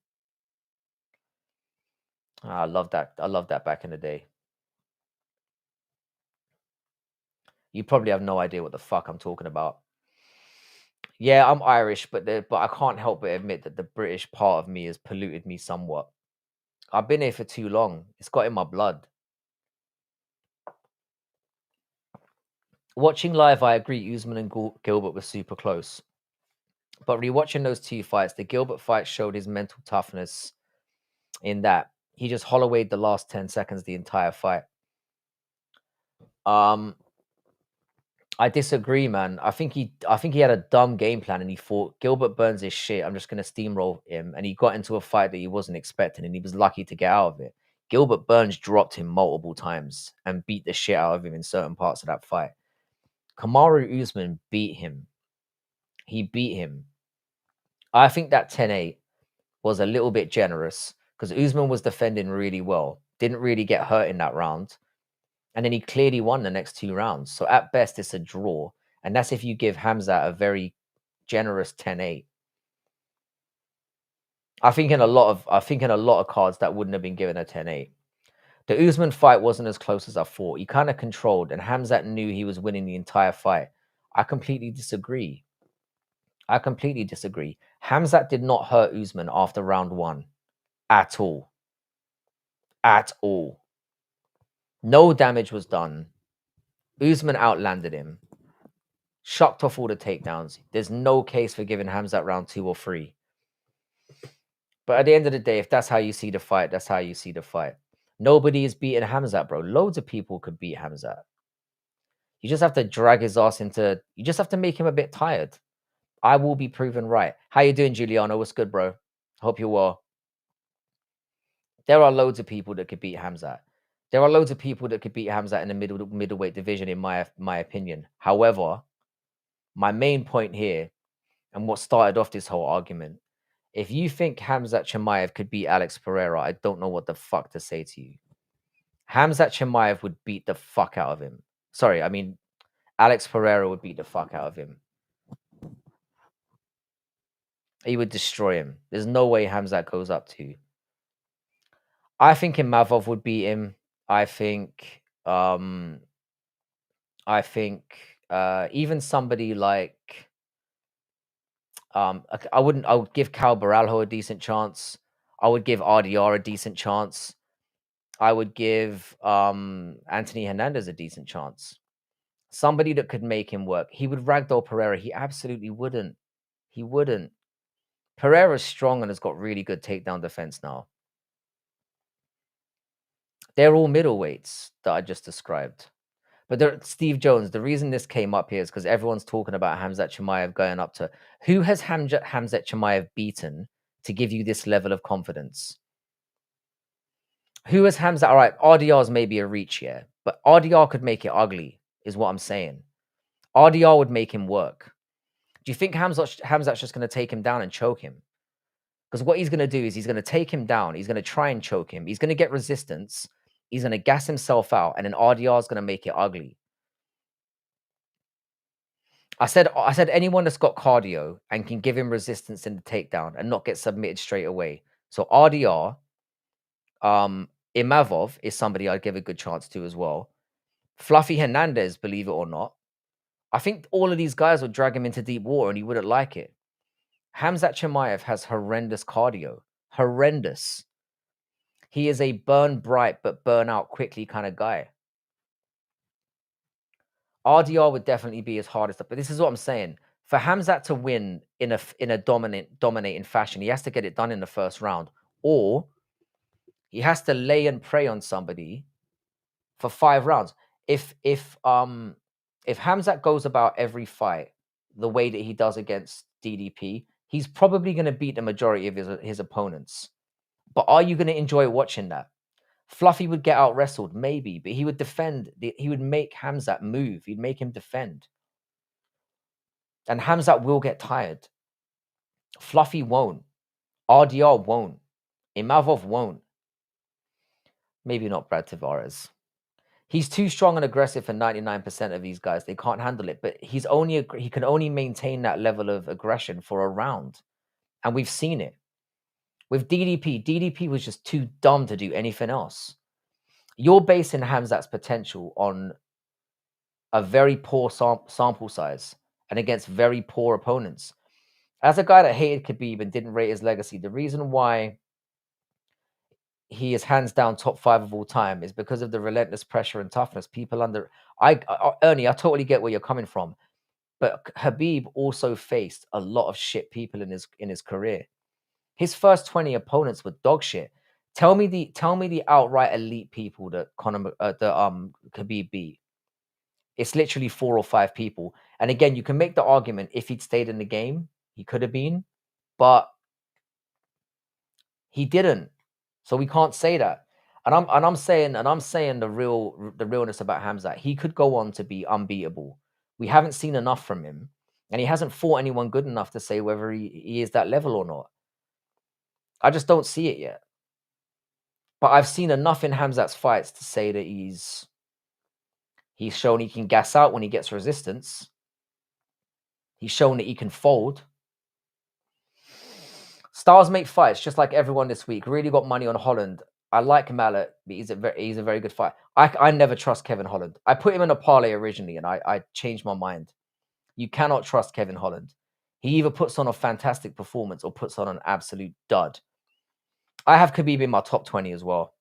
I love that. I love that back in the day. You probably have no idea what the fuck I'm talking about. Yeah, I'm Irish, but I can't help but admit that the British part of me has polluted me somewhat. I've been here for too long. It's got in my blood. Watching live, I agree, Usman and Gilbert were super close. But rewatching those two fights, the Gilbert fight showed his mental toughness in that he just hollowayed the last 10 seconds the entire fight. I disagree, man. I think he had a dumb game plan and he thought Gilbert Burns is shit. I'm just gonna steamroll him. And he got into a fight that he wasn't expecting and he was lucky to get out of it. Gilbert Burns dropped him multiple times and beat the shit out of him in certain parts of that fight. Kamaru Usman beat him. He beat him. I think that 10-8 was a little bit generous because Usman was defending really well. Didn't really get hurt in that round. And then he clearly won the next 2 rounds. So at best, it's a draw. And that's if you give Hamzat a very generous 10-8. I think in a lot of cards that wouldn't have been given a 10-8. The Usman fight wasn't as close as I thought. He kind of controlled, and Hamzat knew he was winning the entire fight. I completely disagree. Hamzat did not hurt Usman after round 1 at all. At all. No damage was done. Usman outlanded him. Shucked off all the takedowns. There's no case for giving Hamzat round 2 or 3. But at the end of the day, if that's how you see the fight, that's how you see the fight. Nobody is beating Hamzat, bro. Loads of people could beat Hamzat. You just have to drag his ass into... You just have to make him a bit tired. I will be proven right. How you doing, Giuliano? What's good, bro? Hope you're well. There are loads of people that could beat Hamzat. There are loads of people that could beat Hamzat in the middleweight division, in my opinion. However, my main point here, and what started off this whole argument, if you think Hamzat Chimaev could beat Alex Pereira, I don't know what the fuck to say to you. Hamzat Chimaev would beat the fuck out of him. Sorry, I mean, Alex Pereira would beat the fuck out of him. He would destroy him. There's no way Hamzat goes up to. I think Imavov would beat him. I think even somebody like I would give Cal Baralho a decent chance. I would give RDR a decent chance. I would give Anthony Hernandez a decent chance. Somebody that could make him work. He would ragdoll Pereira. He absolutely wouldn't. He wouldn't. Pereira's strong and has got really good takedown defense now. They're all middleweights that I just described. But Steve Jones, the reason this came up here is because everyone's talking about Hamzat Chimaev going up to... Who has Hamzat Chimaev beaten to give you this level of confidence? Who has Hamzat... All right, RDR's maybe a reach, yeah. But RDR could make it ugly, is what I'm saying. RDR would make him work. Do you think Hamzat's just going to take him down and choke him? Because what he's going to do is he's going to take him down. He's going to try and choke him. He's going to get resistance. He's going to gas himself out. And then RDR is going to make it ugly. I said anyone that's got cardio and can give him resistance in the takedown and not get submitted straight away. So RDR, Imavov is somebody I'd give a good chance to as well. Fluffy Hernandez, believe it or not. I think all of these guys would drag him into deep water and he wouldn't like it. Hamzat Chimaev has horrendous cardio. Horrendous. He is a burn bright but burn out quickly kind of guy. RDR would definitely be his hardest, but this is what I'm saying. For Hamzat to win in a dominating fashion, he has to get it done in the first round, or he has to lay and prey on somebody for 5 rounds. If Hamzat goes about every fight the way that he does against DDP, he's probably going to beat the majority of his opponents. But are you going to enjoy watching that? Fluffy would get out wrestled, maybe, but he would defend. He would make Hamzat move. He'd make him defend. And Hamzat will get tired. Fluffy won't. RDR won't. Imavov won't. Maybe not Brad Tavares. He's too strong and aggressive for 99% of these guys. They can't handle it. But he can only maintain that level of aggression for a round. And we've seen it. With DDP was just too dumb to do anything else. You're basing Hamzat's potential on a very poor sample size and against very poor opponents. As a guy that hated Khabib and didn't rate his legacy, the reason why he is hands down top 5 of all time is because of the relentless pressure and toughness. People Ernie, I totally get where you're coming from, but Khabib also faced a lot of shit people in his career. His first 20 opponents were dog shit. Tell me the outright elite people that Khabib beat. It's literally 4 or 5 people. And again, you can make the argument if he'd stayed in the game, he could have been, but he didn't. So we can't say that. And I'm saying the realness about Hamzat. He could go on to be unbeatable. We haven't seen enough from him, and he hasn't fought anyone good enough to say whether he is that level or not. I just don't see it yet. But I've seen enough in Hamzat's fights to say that he's shown he can gas out when he gets resistance. He's shown that he can fold. Stars make fights, just like everyone this week. Really got money on Holland. I like Mallet, but he's a very good fighter. I never trust Kevin Holland. I put him in a parlay originally, and I changed my mind. You cannot trust Kevin Holland. He either puts on a fantastic performance or puts on an absolute dud. I have Khabib in my top 20 as well.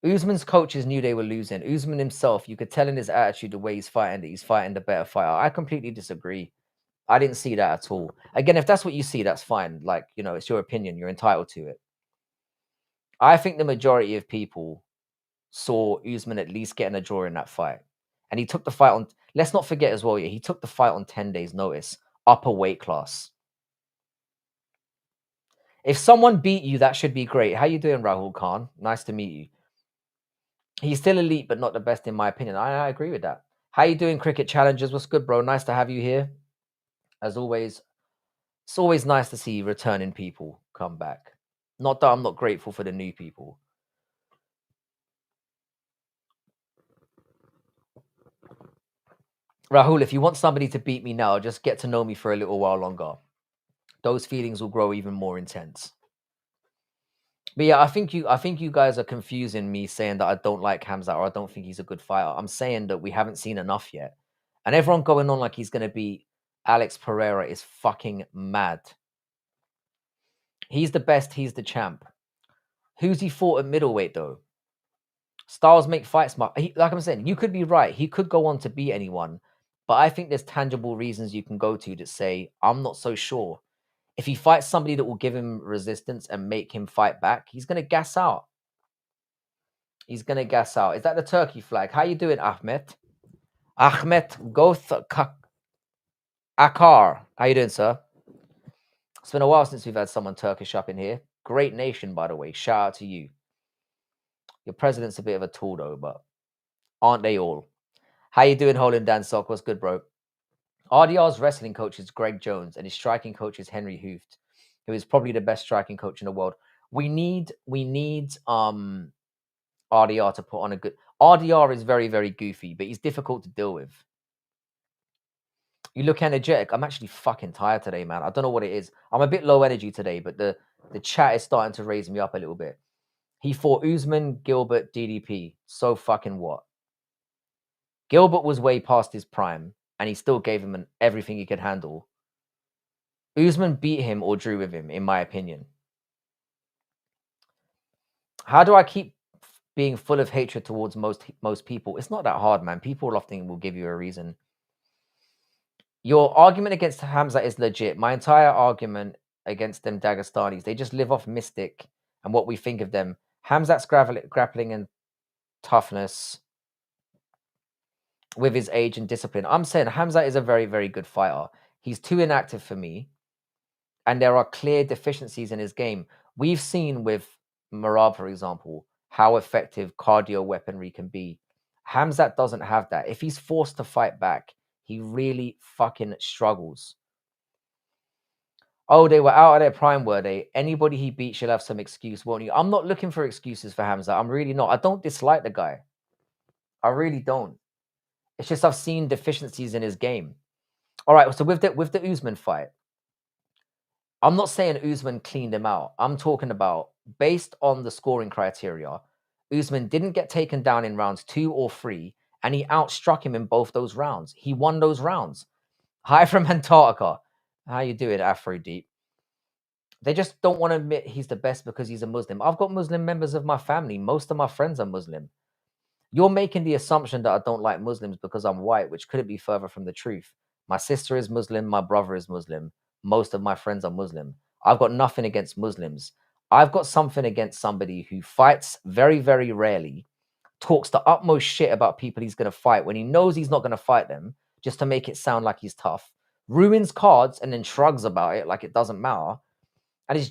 Usman's coaches knew they were losing. Usman himself, you could tell in his attitude, the way he's fighting, that he's fighting the better fighter. I completely disagree. I didn't see that at all. Again, if that's what you see, that's fine. Like, it's your opinion. You're entitled to it. I think the majority of people saw Usman at least getting a draw in that fight. And he took the fight on, let's not forget as well, he took the fight on 10 days notice, upper weight class. If someone beat you, that should be great. How you doing, Rahul Khan? Nice to meet you. He's still elite, but not the best in my opinion. I agree with that. How you doing, Cricket Challengers? What's good, bro? Nice to have you here. As always, it's always nice to see returning people come back. Not that I'm not grateful for the new people. Rahul, if you want somebody to beat me now, just get to know me for a little while longer. Those feelings will grow even more intense. But yeah, I think you guys are confusing me saying that I don't like Hamzat or I don't think he's a good fighter. I'm saying that we haven't seen enough yet. And everyone going on like he's going to beat Alex Pereira is fucking mad. He's the best. He's the champ. Who's he fought at middleweight, though? Styles make fights. Like I'm saying, you could be right. He could go on to beat anyone. But I think there's tangible reasons you can go to that say, I'm not so sure. If he fights somebody that will give him resistance and make him fight back, he's going to gas out. He's going to gas out. Is that the turkey flag? How you doing, Ahmed? Ahmed Goth Akar. How you doing, sir? It's been a while since we've had someone Turkish up in here. Great nation, by the way. Shout out to you. Your president's a bit of a tool, though, but aren't they all? How you doing, Holland Dan Sock? What's good, bro? RDR's wrestling coach is Greg Jones, and his striking coach is Henry Hooft. who is probably the best striking coach in the world. We need RDR to put on a good. RDR is very, very goofy, but he's difficult to deal with. You look energetic. I'm actually fucking tired today, man. I don't know what it is. I'm a bit low energy today, but the chat is starting to raise me up a little bit. He fought Usman, Gilbert, DDP. So fucking what? Gilbert was way past his prime, and he still gave him everything he could handle. Usman beat him or drew with him, in my opinion. How do I keep being full of hatred towards most people? It's not that hard, man. People often will give you a reason. Your argument against Hamza is legit. My entire argument against them Dagestanis, they just live off Mystic and what we think of them. Hamzat's grappling and toughness with his age and discipline. I'm saying Hamzat is a very, very good fighter. He's too inactive for me, and there are clear deficiencies in his game. We've seen with Marab, for example, how effective cardio weaponry can be. Hamzat doesn't have that. If he's forced to fight back, he really fucking struggles. Oh, they were out of their prime, were they? Anybody he beat should have some excuse, won't you? I'm not looking for excuses for Hamzat. I'm really not. I don't dislike the guy. I really don't. It's just I've seen deficiencies in his game. All right, so with the Usman fight, I'm not saying Usman cleaned him out. I'm talking about based on the scoring criteria, Usman didn't get taken down in rounds 2 or 3, and he outstruck him in both those rounds. He won those rounds. Hi from Antarctica. How you doing, Afro Deep? They just don't want to admit he's the best because he's a Muslim. I've got Muslim members of my family. Most of my friends are Muslim. You're making the assumption that I don't like Muslims because I'm white, which couldn't be further from the truth. My sister is Muslim. My brother is Muslim. Most of my friends are Muslim. I've got nothing against Muslims. I've got something against somebody who fights very, very rarely, talks the utmost shit about people he's going to fight when he knows he's not going to fight them, just to make it sound like he's tough, ruins cards and then shrugs about it like it doesn't matter, and is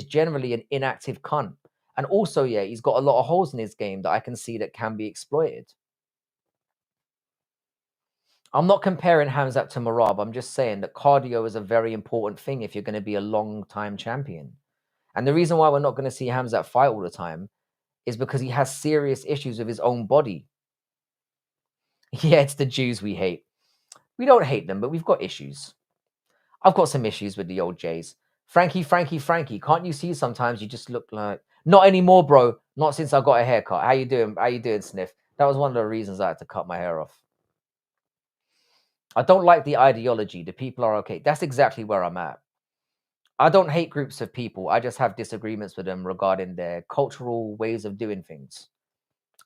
generally an inactive cunt. And also, yeah, he's got a lot of holes in his game that I can see that can be exploited. I'm not comparing Hamzat to Marab. I'm just saying that cardio is a very important thing if you're going to be a long-time champion. And the reason why we're not going to see Hamzat fight all the time is because he has serious issues with his own body. Yeah, it's the Jews we hate. We don't hate them, but we've got issues. I've got some issues with the old Jays. Frankie, can't you see sometimes you just look like... Not anymore, bro. Not since I got a haircut. How you doing? How you doing, Sniff? That was one of the reasons I had to cut my hair off. I don't like the ideology. The people are okay. That's exactly where I'm at. I don't hate groups of people. I just have disagreements with them regarding their cultural ways of doing things.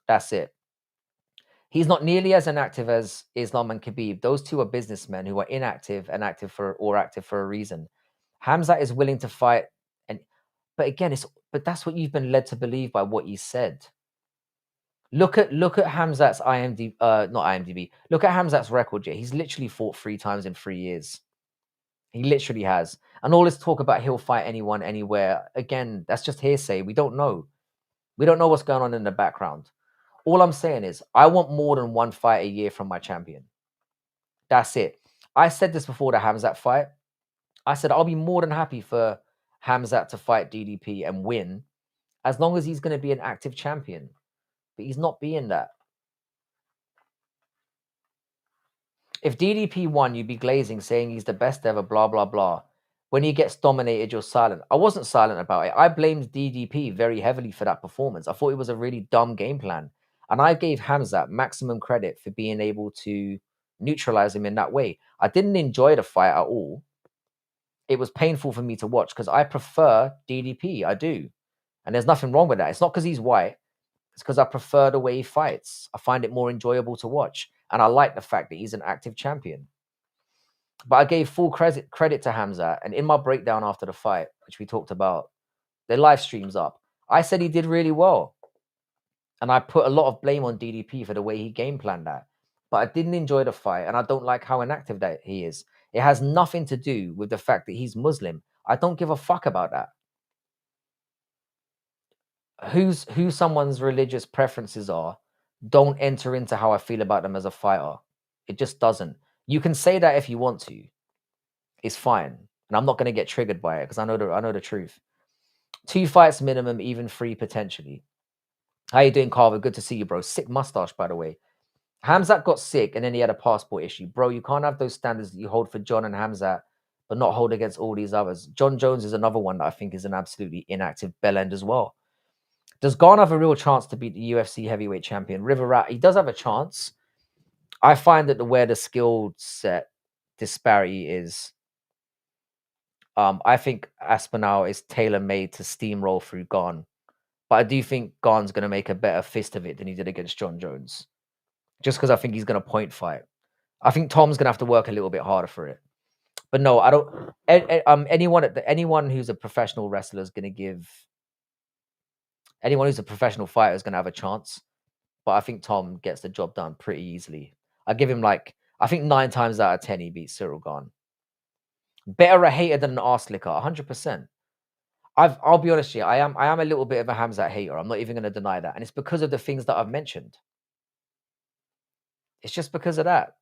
That's it. He's not nearly as inactive as Islam and Khabib. Those two are businessmen who are inactive and active for a reason. Hamzat is willing to fight, but again, that's what you've been led to believe by what he said. Look at Hamzat's IMDb, not IMDb. Look at Hamzat's record. Yeah, he's literally fought 3 times in 3 years. He literally has. And all this talk about he'll fight anyone, anywhere. Again, that's just hearsay. We don't know. We don't know what's going on in the background. All I'm saying is, I want more than 1 fight a year from my champion. That's it. I said this before the Hamzat fight. I said I'll be more than happy for Hamzat to fight DDP and win, as long as he's going to be an active champion. But he's not being that. If DDP won, you'd be glazing, saying he's the best ever, blah, blah, blah. When he gets dominated, you're silent. I wasn't silent about it. I blamed DDP very heavily for that performance. I thought it was a really dumb game plan. And I gave Hamzat maximum credit for being able to neutralize him in that way. I didn't enjoy the fight at all. It was painful for me to watch because I prefer DDP. I do. And there's nothing wrong with that. It's not because he's white. It's because I prefer the way he fights. I find it more enjoyable to watch. And I like the fact that he's an active champion. But I gave full credit to Hamzat. And in my breakdown after the fight, which we talked about, the live stream's up, I said he did really well. And I put a lot of blame on DDP for the way he game planned that. But I didn't enjoy the fight. And I don't like how inactive that he is. It has nothing to do with the fact that he's Muslim. I don't give a fuck about that. Who someone's religious preferences are don't enter into how I feel about them as a fighter. It just doesn't. You can say that if you want to. It's fine. And and I'm not going to get triggered by it because I know the truth. 2 fights minimum, even 3 potentially. How you doing, Carver? Good to see you, bro. Sick mustache, by the way. Hamzat got sick and then he had a passport issue. Bro, you can't have those standards that you hold for John and Hamzat, but not hold against all these others. John Jones is another one that I think is an absolutely inactive bellend as well. Does Garn have a real chance to beat the UFC heavyweight champion? River Rat, he does have a chance. I find that where the skill set disparity is, I think Aspinall is tailor-made to steamroll through Garn. But I do think Garn's going to make a better fist of it than he did against John Jones. Just because I think he's going to point fight. I think Tom's going to have to work a little bit harder for it. But no, I don't. Anyone who's a professional wrestler is going to give. Anyone who's a professional fighter is going to have a chance. But I think Tom gets the job done pretty easily. I give him I think 9 times out of 10 he beats Cyril Gane. Better a hater than an arse licker, 100%. I'll be honest with you, I am a little bit of a Hamzat hater. I'm not even going to deny that. And it's because of the things that I've mentioned. It's just because of that.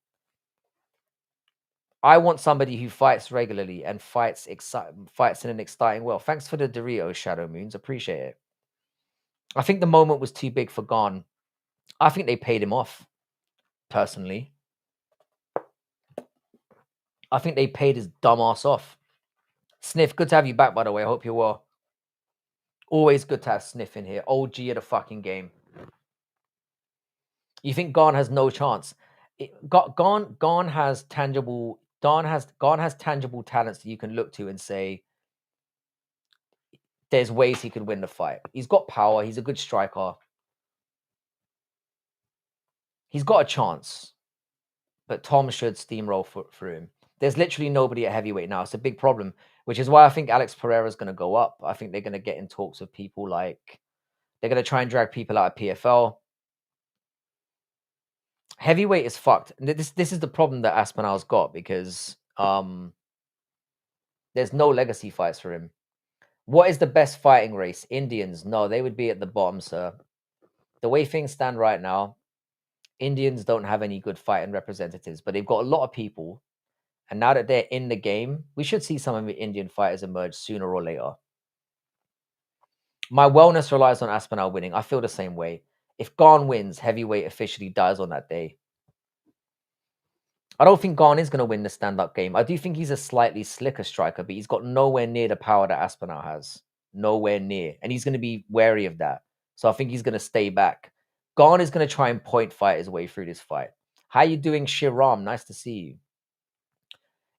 I want somebody who fights regularly and fights in an exciting way. Thanks for the Doritos, Shadow Moons. Appreciate it. I think the moment was too big for Gane. I think they paid him off, personally. I think they paid his dumb ass off. Sniff, good to have you back, by the way. I hope you're well. Always good to have Sniff in here. OG of the fucking game. You think Gane has no chance? Gane has tangible. Gane has tangible talents that you can look to and say, there's ways he could win the fight. He's got power. He's a good striker. He's got a chance. But Tom should steamroll through him. There's literally nobody at heavyweight now. It's a big problem, which is why I think Alex Pereira is going to go up. I think they're going to get in talks with people like... They're going to try and drag people out of PFL. Heavyweight is fucked. This is the problem that Aspinall's got because there's no legacy fights for him. What is the best fighting race? Indians? No, they would be at the bottom, sir. The way things stand right now, Indians don't have any good fighting representatives, but they've got a lot of people. And now that they're in the game, we should see some of the Indian fighters emerge sooner or later. My wellness relies on Aspinall winning. I feel the same way. If Gane wins, heavyweight officially dies on that day. I don't think Gane is going to win the stand-up game. I do think he's a slightly slicker striker, but he's got nowhere near the power that Aspinall has. Nowhere near. And he's going to be wary of that. So I think he's going to stay back. Gane is going to try and point fight his way through this fight. How you doing, Shiram? Nice to see you.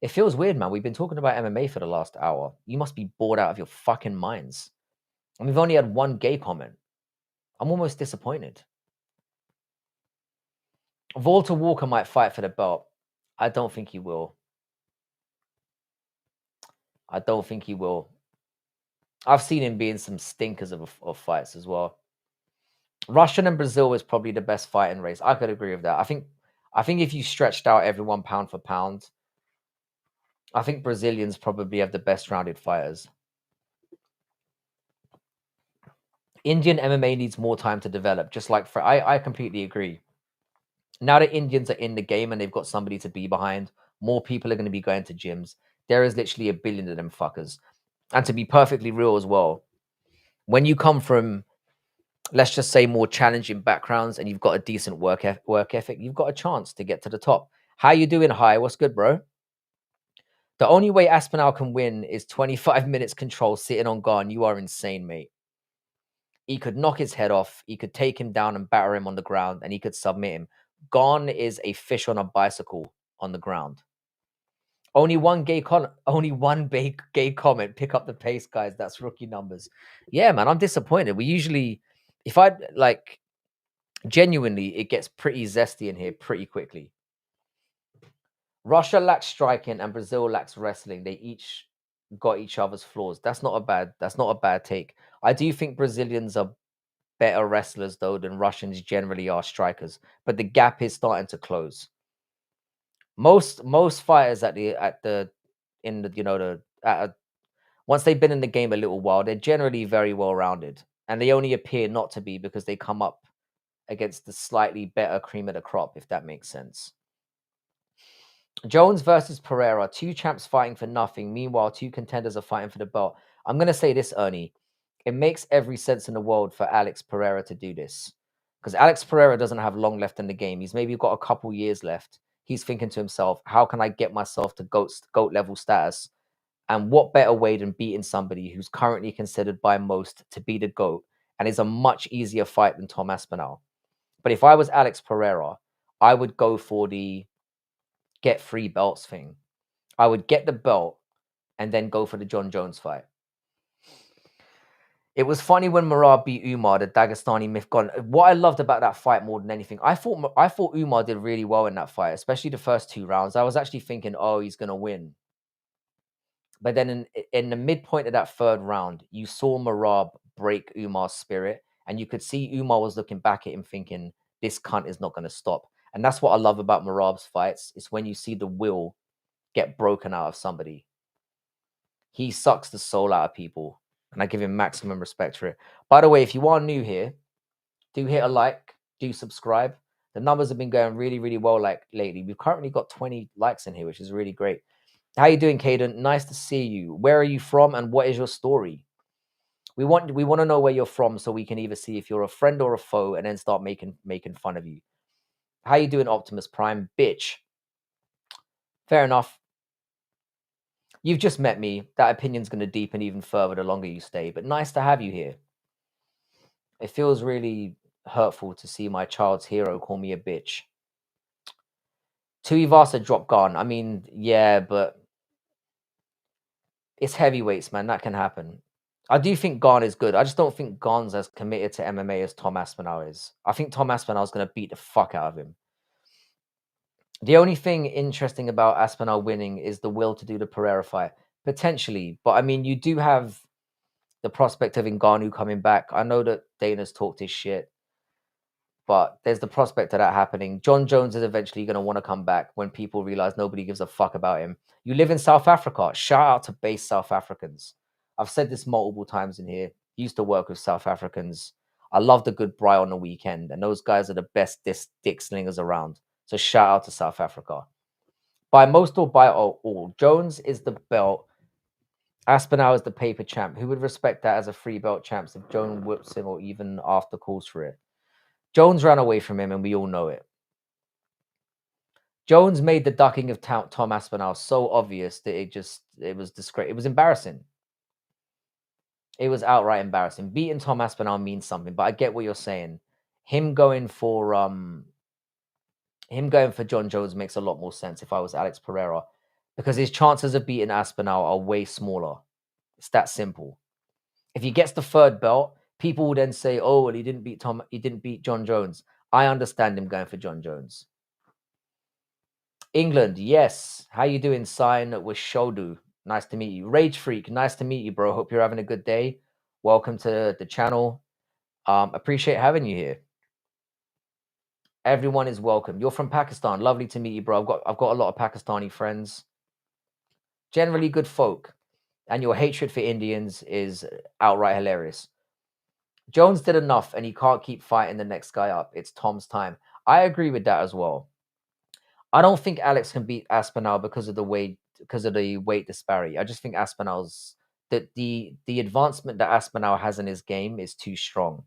It feels weird, man. We've been talking about MMA for the last hour. You must be bored out of your fucking minds. And we've only had one gay comment. I'm almost disappointed. Walter Walker might fight for the belt. I don't think he will. I don't think he will. I've seen him being some stinkers of fights as well. Russian and Brazil is probably the best fighting race. I could agree with that. I think if you stretched out everyone pound for pound, I think Brazilians probably have the best rounded fighters. Indian MMA needs more time to develop, just like I completely agree. Now that Indians are in the game and they've got somebody to be behind, more people are going to be going to gyms. There is literally a billion of them fuckers. And to be perfectly real as well, when you come from, let's just say, more challenging backgrounds and you've got a decent work ethic, you've got a chance to get to the top. How you doing, Hi? What's good, bro? The only way Aspinall can win is 25 minutes control sitting on Gane. You are insane, mate. He could knock his head off. He could take him down and batter him on the ground, and he could submit him. Gane is a fish on a bicycle on the ground. Only one gay comment. Pick up the pace, guys. That's rookie numbers. Yeah, man, I'm disappointed. We usually, if I like, genuinely, it gets pretty zesty in here pretty quickly. Russia lacks striking and Brazil lacks wrestling. They each got each other's flaws. That's not a bad take. I do think Brazilians are better wrestlers though than Russians generally are strikers, but the gap is starting to close. Most fighters once they've been in the game a little while, they're generally very well rounded, and they only appear not to be because they come up against the slightly better cream of the crop, if that makes sense. Jones versus Pereira, two champs fighting for nothing. Meanwhile, two contenders are fighting for the belt. I'm going to say this, Ernie. It makes every sense in the world for Alex Pereira to do this. Because Alex Pereira doesn't have long left in the game. He's maybe got a couple years left. He's thinking to himself, how can I get myself to GOAT level status? And what better way than beating somebody who's currently considered by most to be the GOAT and is a much easier fight than Tom Aspinall. But if I was Alex Pereira, I would go for the get free belts thing. I would get the belt and then go for the John Jones fight. It was funny when Murad beat Umar, the Dagestani myth gone. What I loved about that fight more than anything, I thought Umar did really well in that fight, especially the first 2 rounds. I was actually thinking, oh, he's gonna win. But then in the midpoint of that 3rd round, you saw Murad break Umar's spirit, and you could see Umar was looking back at him thinking, this cunt is not gonna stop. And that's what I love about Murad's fights. It's when you see the will get broken out of somebody. He sucks the soul out of people, and I give him maximum respect for it. By the way, if you are new here, do hit a like, do subscribe. The numbers have been going really, really well lately. We've currently got 20 likes in here, which is really great. How you doing, Caden? Nice to see you. Where are you from, and what is your story? We want to know where you're from so we can either see if you're a friend or a foe, and then start making fun of you. How you doing, Optimus Prime? Bitch. Fair enough. You've just met me. That opinion's going to deepen even further the longer you stay, but nice to have you here. It feels really hurtful to see my child's hero call me a bitch. Tuivasa dropped Gon. I mean, yeah, but it's heavyweights, man. That can happen. I do think Gon is good. I just don't think Gon's as committed to MMA as Tom Aspinall is. I think Tom Aspinall is going to beat the fuck out of him. The only thing interesting about Aspinall winning is the will to do the Pereira fight. Potentially. But I mean, you do have the prospect of Ngannou coming back. I know that Dana's talked his shit, but there's the prospect of that happening. John Jones is eventually going to want to come back when people realize nobody gives a fuck about him. You live in South Africa. Shout out to base South Africans. I've said this multiple times in here. Used to work with South Africans. I love the good braai on the weekend, and those guys are the best dick slingers around. So shout out to South Africa. By most or by all, Jones is the belt. Aspinall is the paper champ. Who would respect that as a free belt champ if Jones whips him or even after calls for it? Jones ran away from him, and we all know it. Jones made the ducking of Tom Aspinall so obvious that it was disgrace. It was embarrassing. It was outright embarrassing. Beating Tom Aspinall means something, but I get what you're saying. Him going for John Jones makes a lot more sense if I was Alex Pereira, because his chances of beating Aspinall are way smaller. It's that simple. If he gets the 3rd belt, people will then say, "Oh, well, he didn't beat John Jones." I understand him going for John Jones. England, yes. How you doing, Sign with Shodu? Nice to meet you. Rage Freak, nice to meet you, bro. Hope you're having a good day. Welcome to the channel. Appreciate having you here. Everyone is welcome. You're from Pakistan. Lovely to meet you, bro. I've got a lot of Pakistani friends. Generally good folk. And your hatred for Indians is outright hilarious. Jones did enough, and he can't keep fighting the next guy up. It's Tom's time. I agree with that as well. I don't think Alex can beat Aspinall because of the weight disparity. I just think Aspinall's the advancement that Aspinall has in his game is too strong.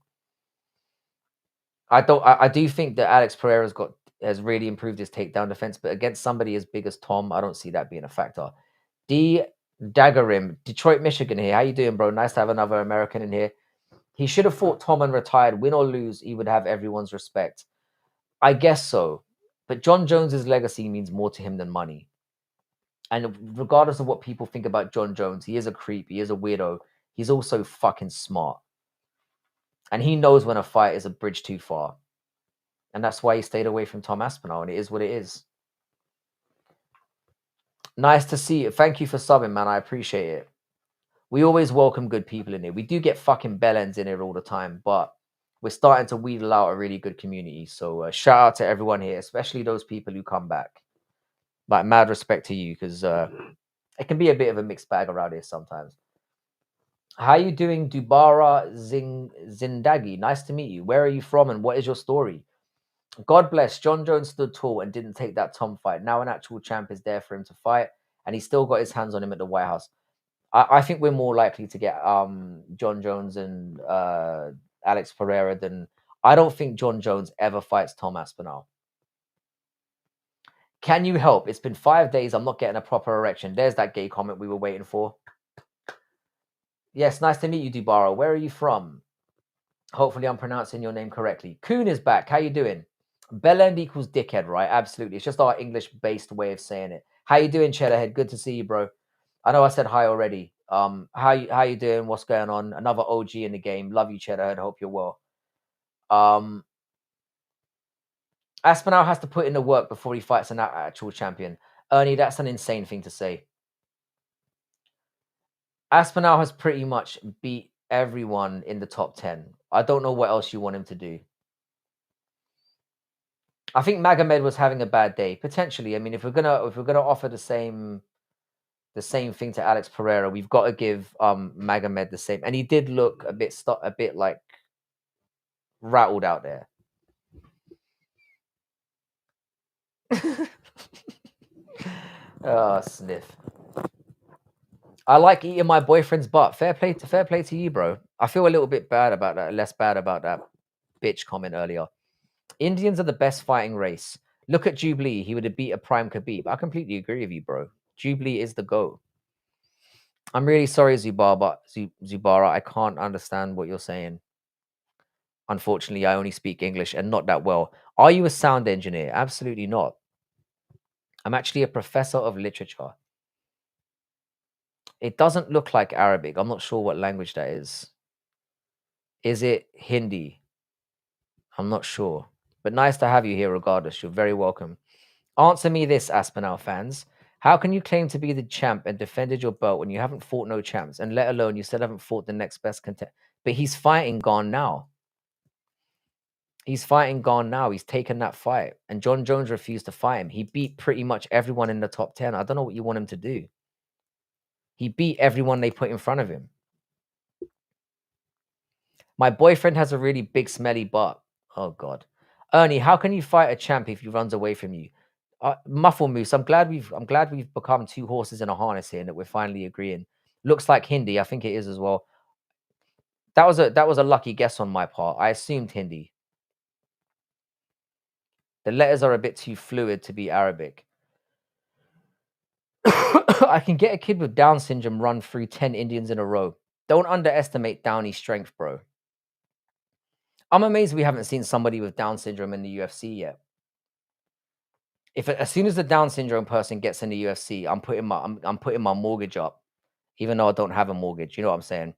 I do think that Alex Pereira has really improved his takedown defense, but against somebody as big as Tom, I don't see that being a factor. D Daggerim, Detroit, Michigan here. How you doing, bro? Nice to have another American in here. He should have fought Tom and retired. Win or lose, he would have everyone's respect. I guess so. But John Jones's legacy means more to him than money. And regardless of what people think about John Jones, he is a creep. He is a weirdo. He's also fucking smart. And he knows when a fight is a bridge too far. And that's why he stayed away from Tom Aspinall. And it is what it is. Nice to see you. Thank you for subbing, man. I appreciate it. We always welcome good people in here. We do get fucking bellends in here all the time, but we're starting to wheedle out a really good community. So shout out to everyone here, especially those people who come back. Like, mad respect to you, because it can be a bit of a mixed bag around here sometimes. How you doing, Dubara Zindagi? Nice to meet you. Where are you from, and what is your story? God bless. John Jones stood tall and didn't take that Tom fight. Now an actual champ is there for him to fight, and he still got his hands on him at the White House. I think we're more likely to get John Jones and Alex Pereira than. I don't think John Jones ever fights Tom Aspinall. Can you help? It's been 5 days. I'm not getting a proper erection. There's that gay comment we were waiting for. Yes, nice to meet you, Dubara. Where are you from? Hopefully I'm pronouncing your name correctly. Kuhn is back. How you doing? Bellend equals dickhead, right? Absolutely. It's just our English-based way of saying it. How you doing, Cheddarhead? Good to see you, bro. I know I said hi already. How you doing? What's going on? Another OG in the game. Love you, Cheddarhead. Hope you're well. Aspinall has to put in the work before he fights an actual champion. Ernie, that's an insane thing to say. Aspinall has pretty much beat everyone in the top 10. I don't know what else you want him to do. I think Magomed was having a bad day, potentially. I mean, if we're gonna offer the same thing to Alex Pereira, we've got to give Magomed the same. And he did look a bit like rattled out there. Oh, sniff. I like eating my boyfriend's butt. Fair play to you, bro. I feel a little bit bad about that, less bad about that bitch comment earlier. Indians are the best fighting race. Look at Jubilee. He would have beat a prime Khabib. I completely agree with you, bro. Jubilee is the GOAT. I'm really sorry, Zubara. I can't understand what you're saying. Unfortunately, I only speak English and not that well. Are you a sound engineer? Absolutely not. I'm actually a professor of literature. It doesn't look like Arabic. I'm not sure what language that is. Is it Hindi? I'm not sure. But nice to have you here regardless. You're very welcome. Answer me this, Aspinall fans. How can you claim to be the champ and defended your belt when you haven't fought no champs, and let alone you still haven't fought the next best contender? But he's fighting Gone now. He's fighting Gone now. He's taken that fight. And John Jones refused to fight him. He beat pretty much everyone in the top 10. I don't know what you want him to do. He beat everyone they put in front of him. My boyfriend has a really big smelly butt. Oh God. Ernie, how can you fight a champ if he runs away from you? Muffle Moose, I'm glad we've become two horses in a harness here and that we're finally agreeing. Looks like Hindi. I think it is as well. That was a lucky guess on my part. I assumed Hindi. The letters are a bit too fluid to be Arabic. I can get a kid with Down syndrome run through 10 Indians in a row. Don't underestimate Downey's strength, bro. I'm amazed we haven't seen somebody with Down syndrome in the UFC yet. As soon as the Down syndrome person gets in the UFC, I'm putting my mortgage up, even though I don't have a mortgage. You know what I'm saying?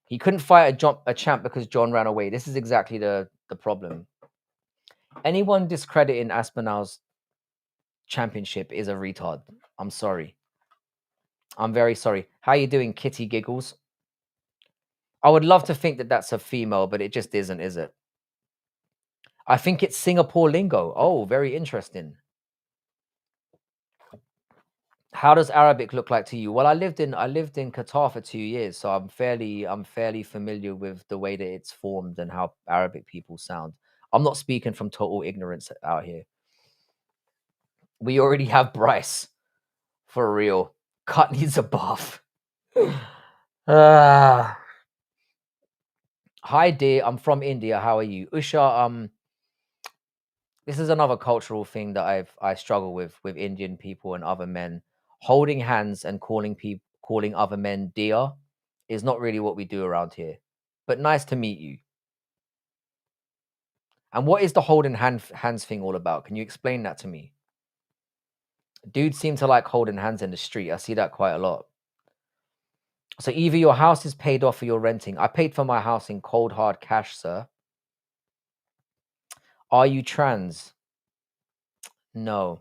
He couldn't fight a champ because John ran away. This is exactly the problem. Anyone discrediting Aspinall's championship is a retard. I'm sorry. I'm very sorry. How you doing, Kitty Giggles? I would love to think that that's a female, but it just isn't, is it? I think it's Singapore lingo. Oh, very interesting. How does Arabic look like to you? Well, I lived in Qatar for 2 years, so I'm fairly familiar with the way that it's formed and how Arabic people sound. I'm not speaking from total ignorance out here. We already have Bryce. For real. Cut needs a buff. Hi dear, I'm from India. How are you? Usha, this is another cultural thing that I struggle with Indian people and other men. Holding hands and calling other men dear is not really what we do around here. But nice to meet you. And what is the holding hands thing all about? Can you explain that to me? Dudes seem to like holding hands in the street. I see that quite a lot. So either your house is paid off or you're renting. I paid for my house in cold hard cash, sir. Are you trans? No.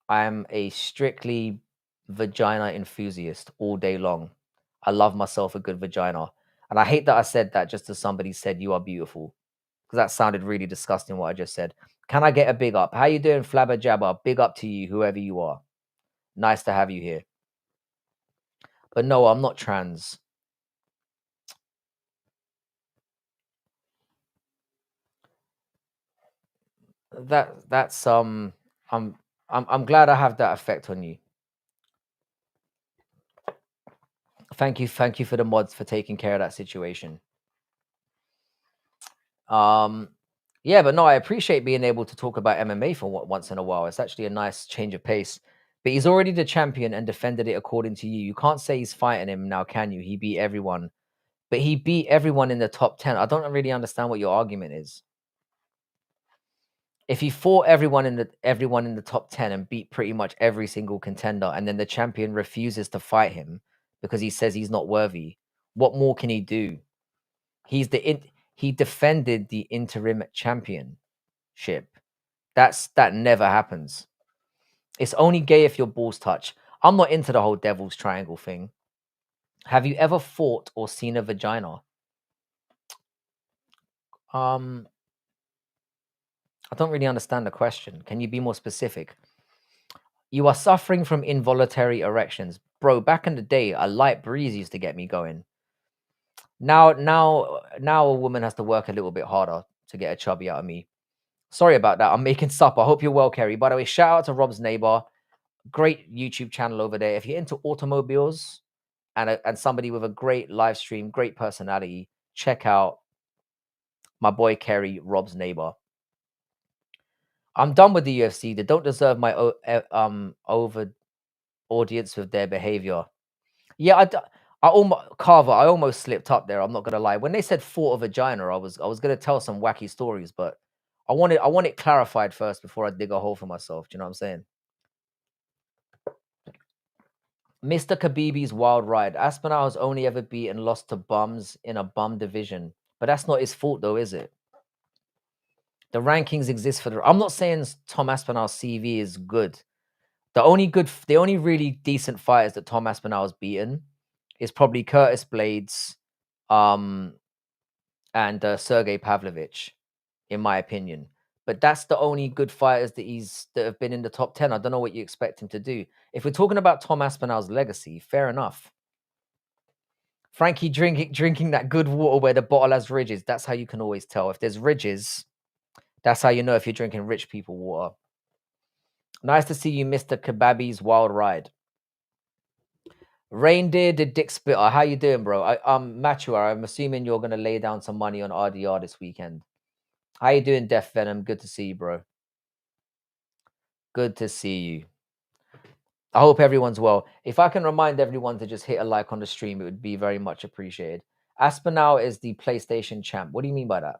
I'm a strictly vagina enthusiast all day long. I love myself a good vagina. And I hate that I said that just as somebody said you are beautiful. Because that sounded really disgusting what I just said. Can I get a big up? How you doing, Flabber Jabber? Big up to you, whoever you are. Nice to have you here. But no, I'm not trans. that's I'm glad I have that effect on you. Thank you for the mods for taking care of that situation. Yeah, but no, I appreciate being able to talk about MMA for once in a while. It's actually a nice change of pace. But he's already the champion and defended it according to you. You can't say he's fighting him now, can you? He beat everyone. But he beat everyone in the top 10. I don't really understand what your argument is. If he fought everyone in the top 10 and beat pretty much every single contender, and then the champion refuses to fight him because he says he's not worthy, what more can he do? He defended the interim championship. That never happens. It's only gay if your balls touch. I'm not into the whole devil's triangle thing. Have you ever fought or seen a vagina? I don't really understand the question. Can you be more specific? You are suffering from involuntary erections. Bro, back in the day, a light breeze used to get me going. Now a woman has to work a little bit harder to get a chubby out of me. Sorry about that. I'm making supper. I hope you're well, Kerry. By the way, shout out to Rob's neighbor. Great YouTube channel over there. If you're into automobiles and somebody with a great live stream, great personality, check out my boy Kerry, Rob's neighbor. I'm done with the UFC. They don't deserve my over audience with their behavior. Yeah, I almost Carver. I almost slipped up there. I'm not gonna lie. When they said fought a vagina, I was gonna tell some wacky stories, but I want it clarified first before I dig a hole for myself. Do you know what I'm saying? Mr. Khabibi's wild ride. Aspinall has only ever beaten lost to bums in a bum division, but that's not his fault, though, is it? The rankings exist for the. I'm not saying Tom Aspinall's CV is good. The only really decent fighters that Tom Aspinall has beaten is probably Curtis Blades, and Sergey Pavlovich, in my opinion. But that's the only good fighters that have been in the top 10. I don't know what you expect him to do. If we're talking about Tom Aspinall's legacy, fair enough. Frankie drinking that good water where the bottle has ridges. That's how you can always tell. If there's ridges, that's how you know if you're drinking rich people water. Nice to see you, Mr. Kebabi's wild ride. Reindeer the Dick Spitter. How you doing, bro? Matua, I'm assuming you're gonna lay down some money on RDR this weekend. How you doing, Death Venom? Good to see you, bro. Good to see you. I hope everyone's well. If I can remind everyone to just hit a like on the stream, it would be very much appreciated. Aspinall is the PlayStation champ. What do you mean by that?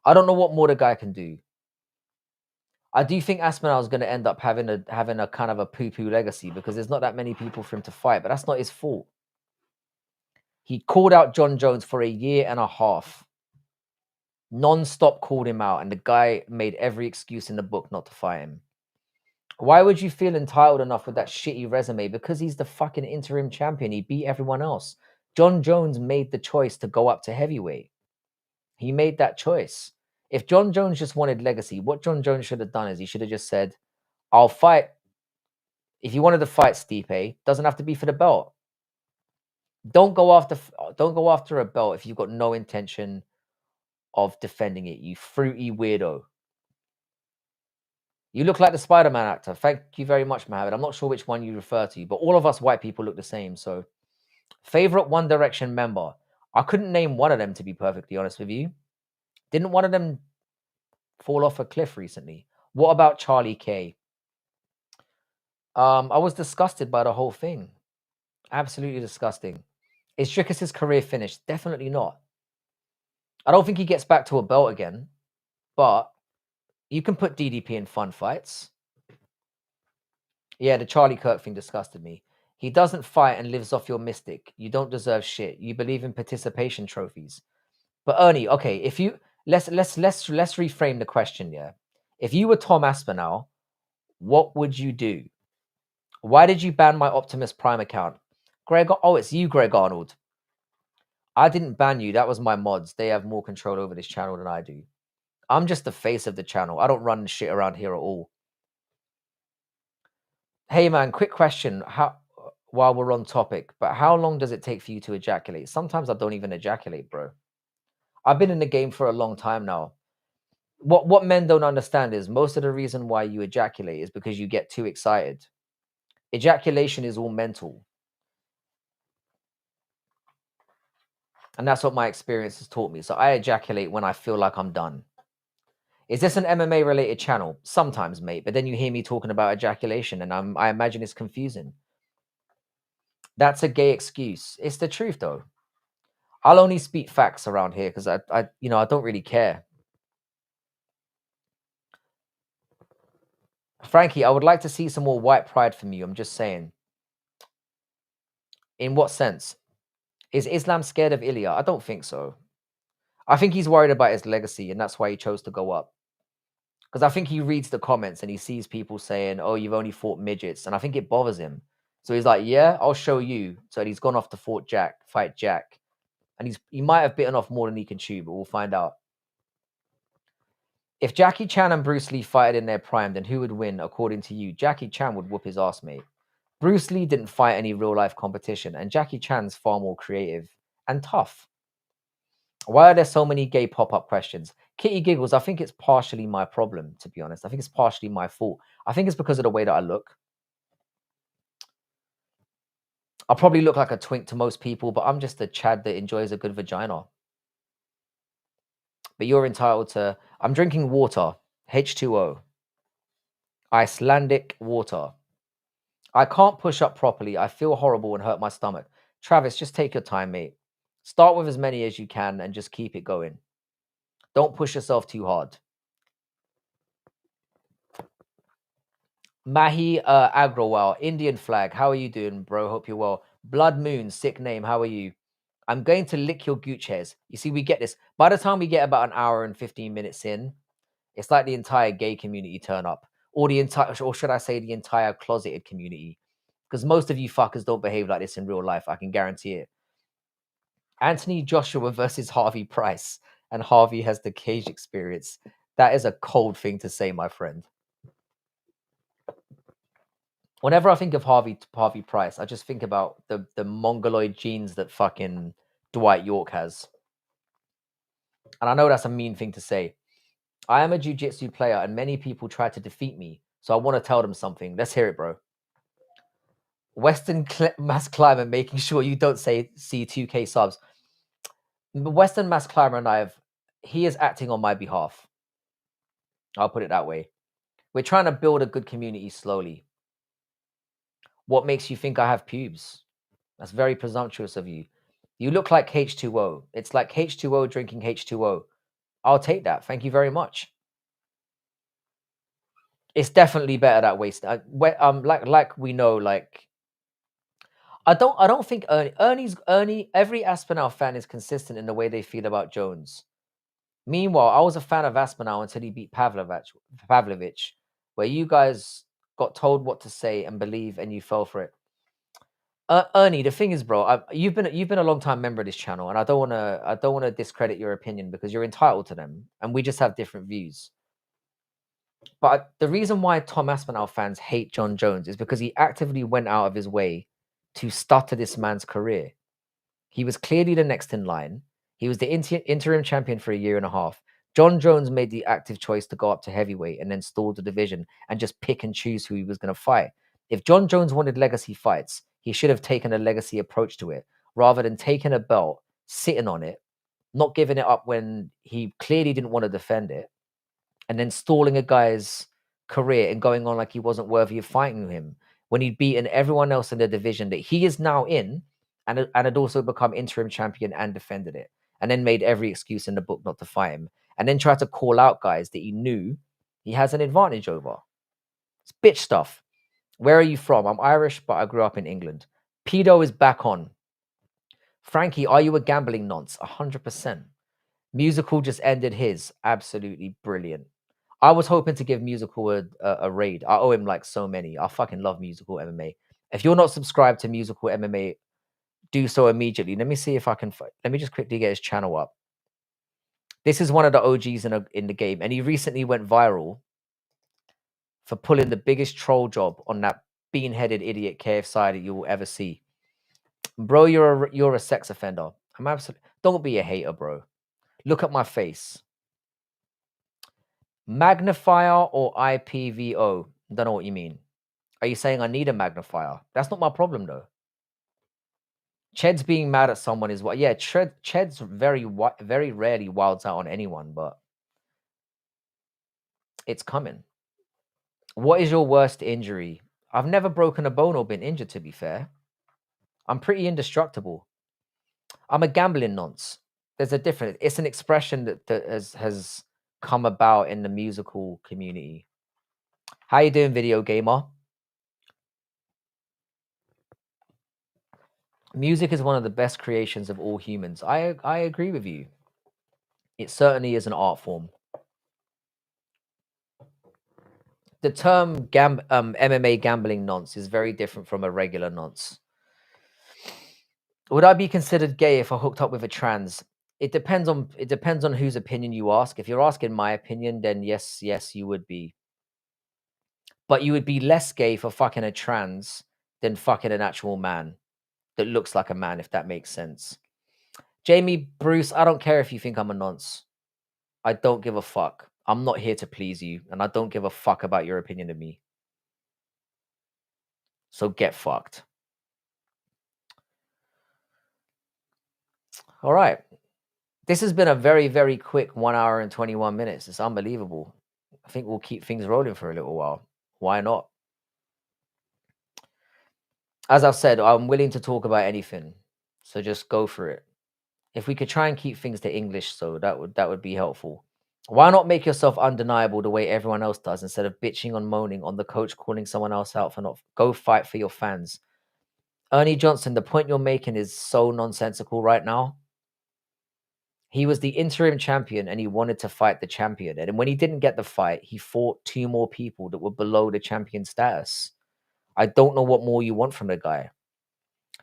I don't know what more the guy can do. I do think Aspinall is going to end up having a kind of a poo-poo legacy because there's not that many people for him to fight, but that's not his fault. He called out John Jones for a year and a half. Non-stop called him out, and the guy made every excuse in the book not to fight him. Why would you feel entitled enough with that shitty resume? Because he's the fucking interim champion. He beat everyone else. John Jones made the choice to go up to heavyweight. He made that choice. If John Jones just wanted legacy, what John Jones should have done is he should have just said, I'll fight. If you wanted to fight Stipe, doesn't have to be for the belt. Don't go after a belt if you've got no intention of defending it, you fruity weirdo. You look like the Spider-Man actor. Thank you very much, Mohammed. I'm not sure which one you refer to, but all of us white people look the same. So, favorite One Direction member? I couldn't name one of them, to be perfectly honest with you. Didn't one of them fall off a cliff recently? What about Charlie K? I was disgusted by the whole thing. Absolutely disgusting. Is Dricus's career finished? Definitely not. I don't think he gets back to a belt again, but you can put DDP in fun fights. Yeah, the Charlie Kirk thing disgusted me. He doesn't fight and lives off your mystic. You don't deserve shit. You believe in participation trophies. But Ernie, okay, if you let's reframe the question, yeah. If you were Tom Aspinall, what would you do? Why did you ban my Optimus Prime account? Greg, oh, it's you, Greg Arnold. I didn't ban you. That was my mods. They have more control over this channel than I do. I'm just the face of the channel. I don't run shit around here at all. Hey man, quick question. While we're on topic, but how long does it take for you to ejaculate? Sometimes I don't even ejaculate, bro. I've been in the game for a long time now. What men don't understand is most of the reason why you ejaculate is because you get too excited. Ejaculation is all mental. And that's what my experience has taught me. So I ejaculate when I feel like I'm done. Is this an MMA related channel? Sometimes, mate. But then you hear me talking about ejaculation, and I imagine it's confusing. That's a gay excuse. It's the truth, though. I'll only speak facts around here because I don't really care. Frankie, I would like to see some more white pride from you. I'm just saying. In what sense? Is Islam scared of Ilya? I don't think so. I think he's worried about his legacy, and that's why he chose to go up. Because I think he reads the comments and he sees people saying, "Oh, you've only fought midgets," and I think it bothers him. So he's like, "Yeah, I'll show you." So he's gone off to fight Jack, and he might have bitten off more than he can chew, but we'll find out. If Jackie Chan and Bruce Lee fighted in their prime, then who would win? According to you, Jackie Chan would whoop his ass, mate. Bruce Lee didn't fight any real life competition, and Jackie Chan's far more creative and tough. Why are there so many gay pop-up questions? Kitty giggles. I think it's partially my problem, to be honest. I think it's partially my fault. I think it's because of the way that I look. I probably look like a twink to most people, but I'm just a Chad that enjoys a good vagina. But you're entitled to. I'm drinking water, H2O, Icelandic water. I can't push up properly. I feel horrible and hurt my stomach. Travis, just take your time, mate. Start with as many as you can and just keep it going. Don't push yourself too hard. Mahi Agrawal, Indian flag. How are you doing, bro? Hope you're well. Blood Moon, sick name. How are you? I'm going to lick your gooch hairs. You see, we get this. By the time we get about an hour and 15 minutes in, it's like the entire gay community turn up. Or or should I say the entire closeted community. Because most of you fuckers don't behave like this in real life. I can guarantee it. Anthony Joshua versus Harvey Price. And Harvey has the cage experience. That is a cold thing to say, my friend. Whenever I think of Harvey Price, I just think about the mongoloid genes that fucking Dwight York has. And I know that's a mean thing to say. I am a jiu-jitsu player and many people try to defeat me. So I want to tell them something. Let's hear it, bro. Western Mass Climber making sure you don't see 2K subs. Western Mass Climber and he is acting on my behalf. I'll put it that way. We're trying to build a good community slowly. What makes you think I have pubes? That's very presumptuous of you. You look like H2O. It's like H2O drinking H2O. I'll take that. Thank you very much. It's definitely better that way. Like we know, like I don't think Ernie. Every Aspinall fan is consistent in the way they feel about Jones. Meanwhile, I was a fan of Aspinall until he beat Pavlovich, where you guys got told what to say and believe, and you fell for it. Ernie, the thing is, bro, you've been a long time member of this channel, and I don't wanna discredit your opinion because you're entitled to them, and we just have different views. But the reason why Tom Aspinall fans hate John Jones is because he actively went out of his way to stutter this man's career. He was clearly the next in line. He was the interim champion for a year and a half. John Jones made the active choice to go up to heavyweight and then stall the division and just pick and choose who he was going to fight. If John Jones wanted legacy fights, he should have taken a legacy approach to it rather than taking a belt, sitting on it, not giving it up when he clearly didn't want to defend it, and then stalling a guy's career and going on like he wasn't worthy of fighting him when he'd beaten everyone else in the division that he is now in and had also become interim champion and defended it, and then made every excuse in the book not to fight him, and then tried to call out guys that he knew he has an advantage over. It's bitch stuff. Where are you from? I'm Irish, but I grew up in England. Pedo is back on. Frankie, are you a gambling nonce? 100%. Musical just ended his. Absolutely brilliant. I was hoping to give Musical a raid. I owe him like so many. I fucking love Musical MMA. If you're not subscribed to Musical MMA, do so immediately. Let me see if I can. Let me just quickly get his channel up. This is one of the OGs in the game, and he recently went viral for pulling the biggest troll job on that bean-headed idiot KFC that you will ever see. Bro, you're a sex offender. I'm absolutely. Don't be a hater, bro. Look at my face. Magnifier or IPVO? Don't know what you mean. Are you saying I need a magnifier? That's not my problem though. Ched's being mad at someone is what? Yeah, Ched's very rarely wilds out on anyone, but it's coming. What is your worst injury? I've never broken a bone or been injured, to be fair. I'm pretty indestructible. I'm a gambling nonce. There's a difference. It's an expression that has come about in the musical community. How you doing, video gamer? Music is one of the best creations of all humans. I agree with you. It certainly is an art form. The term MMA gambling nonce is very different from a regular nonce. Would I be considered gay if I hooked up with a trans? It depends on whose opinion you ask. If you're asking my opinion, then yes, you would be. But you would be less gay for fucking a trans than fucking an actual man that looks like a man, if that makes sense. Jamie Bruce, I don't care if you think I'm a nonce. I don't give a fuck. I'm not here to please you, and I don't give a fuck about your opinion of me. So get fucked. All right. This has been a very, very quick 1 hour and 21 minutes. It's unbelievable. I think we'll keep things rolling for a little while. Why not? As I've said, I'm willing to talk about anything. So just go for it. If we could try and keep things to English, so that would be helpful. Why not make yourself undeniable the way everyone else does instead of bitching and moaning on the coach calling someone else out for not go fight for your fans? Ernie Johnson, the point you're making is so nonsensical right now. He was the interim champion and he wanted to fight the champion. And when he didn't get the fight, he fought two more people that were below the champion status. I don't know what more you want from the guy.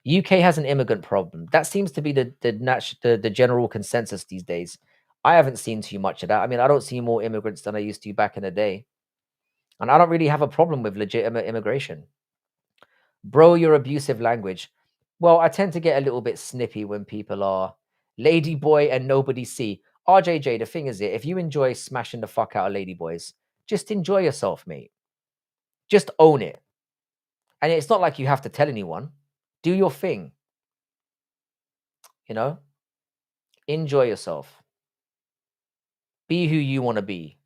UK has an immigrant problem. That seems to be the general consensus these days. I haven't seen too much of that. I mean, I don't see more immigrants than I used to back in the day. And I don't really have a problem with legitimate immigration. Bro, your abusive language. Well, I tend to get a little bit snippy when people are lady boy and nobody see. RJJ, the thing is, if you enjoy smashing the fuck out of lady boys, just enjoy yourself, mate. Just own it. And it's not like you have to tell anyone. Do your thing. You know? Enjoy yourself. Be who you want to be.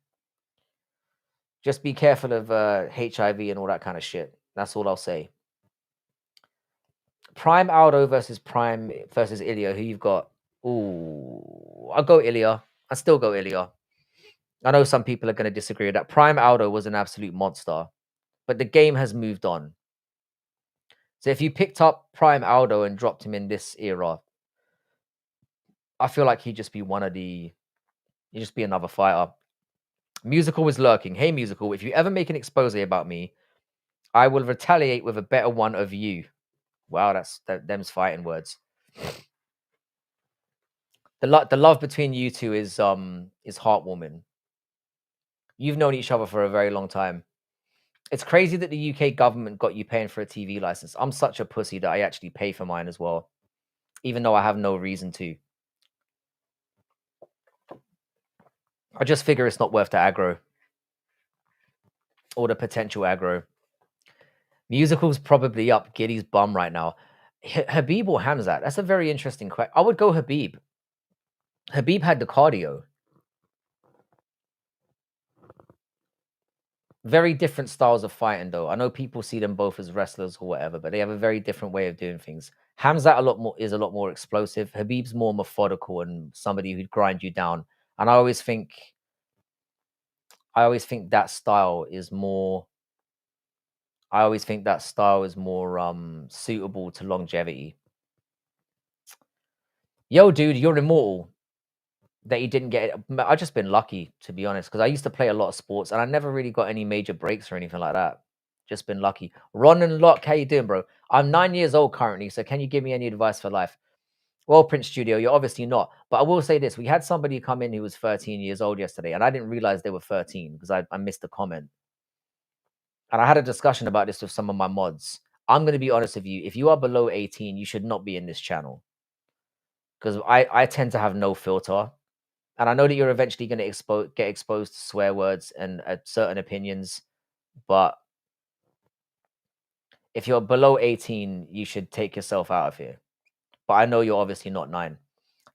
Just be careful of HIV and all that kind of shit. That's all I'll say. Prime Aldo versus Ilya. Who you've got? Ooh, I'll go Ilya. I still go Ilya. I know some people are going to disagree with that. Prime Aldo was an absolute monster, but the game has moved on. So if you picked up Prime Aldo and dropped him in this era, I feel like he'd just be he'd just be another fighter. Musical was lurking. Hey, Musical, if you ever make an expose about me, I will retaliate with a better one of you. Wow, them's fighting words. The love between you two is heartwarming. You've known each other for a very long time. It's crazy that the UK government got you paying for a TV license. I'm such a pussy that I actually pay for mine as well, even though I have no reason to. I just figure it's not worth the aggro or the potential aggro. Musical's probably up Giddy's bum right now. Habib or Hamzat? That's a very interesting question. I would go Habib. Habib had the cardio. Very different styles of fighting, though. I know people see them both as wrestlers or whatever, but they have a very different way of doing things. Hamzat is a lot more explosive. Habib's more methodical and somebody who'd grind you down. And I always think that style is more. I always think that style is more suitable to longevity. Yo, dude, you're immortal. That you didn't get it. I've just been lucky, to be honest, because I used to play a lot of sports and I never really got any major breaks or anything like that. Just been lucky. Ron and Locke, how you doing, bro? I'm 9 years old currently, so can you give me any advice for life? Well, Prince Studio, you're obviously not. But I will say this. We had somebody come in who was 13 years old yesterday, and I didn't realize they were 13 because I missed a comment. And I had a discussion about this with some of my mods. I'm going to be honest with you. If you are below 18, you should not be in this channel. Because I tend to have no filter. And I know that you're eventually going to get exposed to swear words and certain opinions, but if you're below 18, you should take yourself out of here. But I know you're obviously not 9.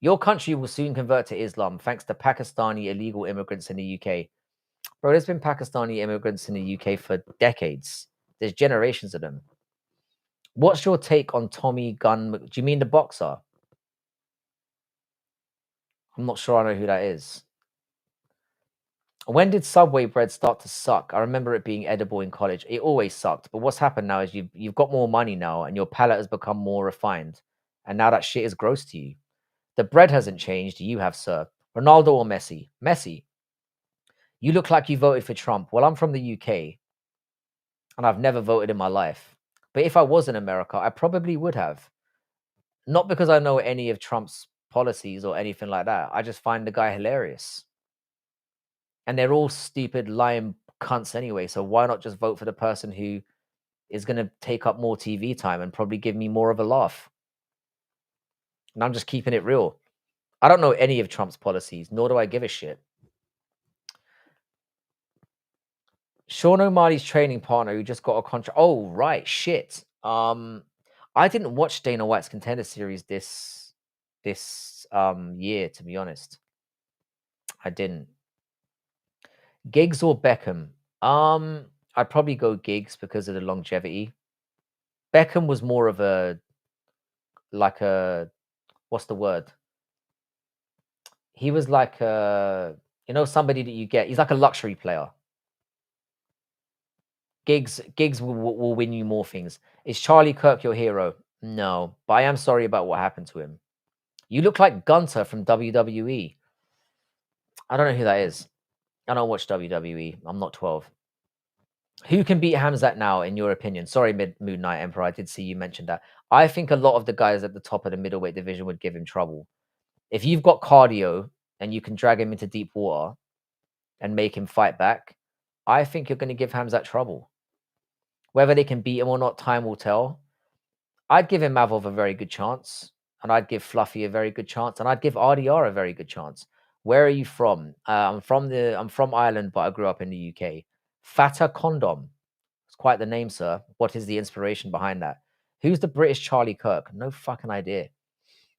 Your country will soon convert to Islam thanks to Pakistani illegal immigrants in the UK. Bro, there's been Pakistani immigrants in the UK for decades. There's generations of them. What's your take on Tommy Gunn? Do you mean the boxer? I'm not sure I know who that is. When did Subway bread start to suck? I remember it being edible in college. It always sucked. But what's happened now is you've got more money now and your palate has become more refined. And now that shit is gross to you. The bread hasn't changed. You have, sir. Ronaldo or Messi? Messi. You look like you voted for Trump. Well, I'm from the UK and I've never voted in my life. But if I was in America, I probably would have. Not because I know any of Trump's policies or anything like that. I just find the guy hilarious. And they're all stupid, lying cunts anyway. So why not just vote for the person who is going to take up more TV time and probably give me more of a laugh? And I'm just keeping it real. I don't know any of Trump's policies, nor do I give a shit. Sean O'Malley's training partner who just got a contract. Oh, right. Shit. I didn't watch Dana White's Contender Series this year, to be honest. I didn't. Giggs or Beckham? I'd probably go Giggs because of the longevity. Beckham was more of what's the word? He was like somebody that you get. He's like a luxury player. Giggs will win you more things. Is Charlie Kirk your hero? No, but I am sorry about what happened to him. You look like Gunter from WWE. I don't know who that is. I don't watch WWE. I'm not 12. Who can beat Hamzat now, in your opinion? Sorry, Moon Knight Emperor. I did see you mention that. I think a lot of the guys at the top of the middleweight division would give him trouble. If you've got cardio and you can drag him into deep water and make him fight back, I think you're going to give Hamzat trouble. Whether they can beat him or not, time will tell. I'd give Imavov a very good chance, and I'd give Fluffy a very good chance, and I'd give RDR a very good chance. Where are you from? I'm from Ireland, but I grew up in the UK. Fata Condom. It's quite the name, sir. What is the inspiration behind that? Who's the British Charlie Kirk? No fucking idea.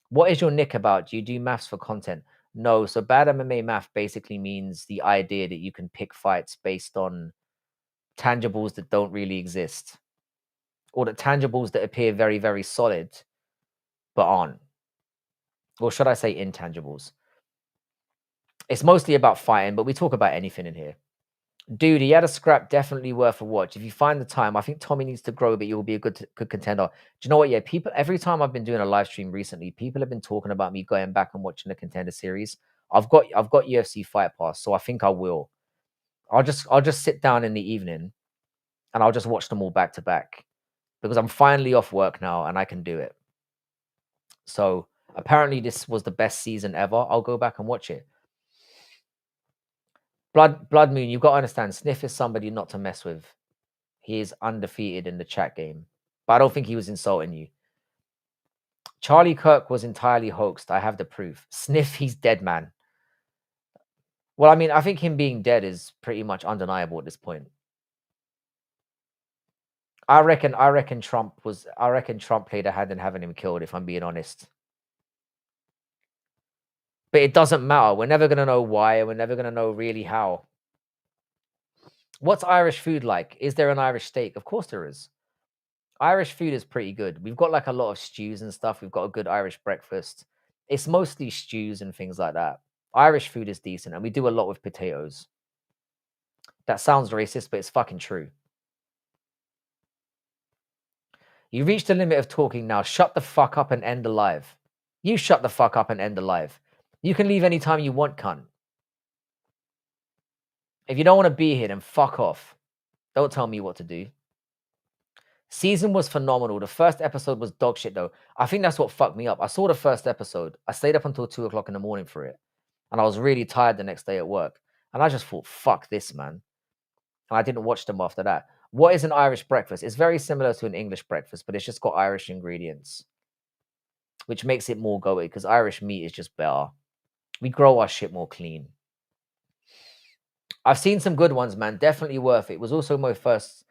What is your nick about? Do you do maths for content? No. So bad MMA math basically means the idea that you can pick fights based on tangibles that don't really exist, or the tangibles that appear very, very solid, but aren't. Or should I say intangibles? It's mostly about fighting, but we talk about anything in here. Dude, he had a scrap, definitely worth a watch. If you find the time, I think Tommy needs to grow, but you'll be a good contender. Do you know what? Yeah, people, every time I've been doing a live stream recently, people have been talking about me going back and watching the Contender Series. I've got UFC Fight Pass, so I think I will. I'll just sit down in the evening and I'll just watch them all back to back because I'm finally off work now and I can do it. So apparently this was the best season ever. I'll go back and watch it. Blood Moon, you've got to understand, Sniff is somebody not to mess with. He is undefeated in the chat game. But I don't think he was insulting you. Charlie Kirk was entirely hoaxed. I have the proof. Sniff, he's dead, man. Well, I mean, I think him being dead is pretty much undeniable at this point. I reckon Trump played a hand in having him killed, if I'm being honest. But it doesn't matter. We're never going to know why, and we're never going to know really how. What's Irish food like? Is there an Irish steak? Of course there is. Irish food is pretty good. We've got like a lot of stews and stuff. We've got a good Irish breakfast. It's mostly stews and things like that. Irish food is decent, and we do a lot with potatoes. That sounds racist, but it's fucking true. You reached the limit of talking now. Shut the fuck up and end the live. You shut the fuck up and end the live. You can leave anytime you want, cunt. If you don't want to be here, then fuck off. Don't tell me what to do. Season was phenomenal. The first episode was dog shit, though. I think that's what fucked me up. I saw the first episode. I stayed up until 2 o'clock in the morning for it. And I was really tired the next day at work. And I just thought, fuck this, man. And I didn't watch them after that. What is an Irish breakfast? It's very similar to an English breakfast, but it's just got Irish ingredients, which makes it more goaty because Irish meat is just better. We grow our shit more clean. I've seen some good ones, man. Definitely worth it. It was also my first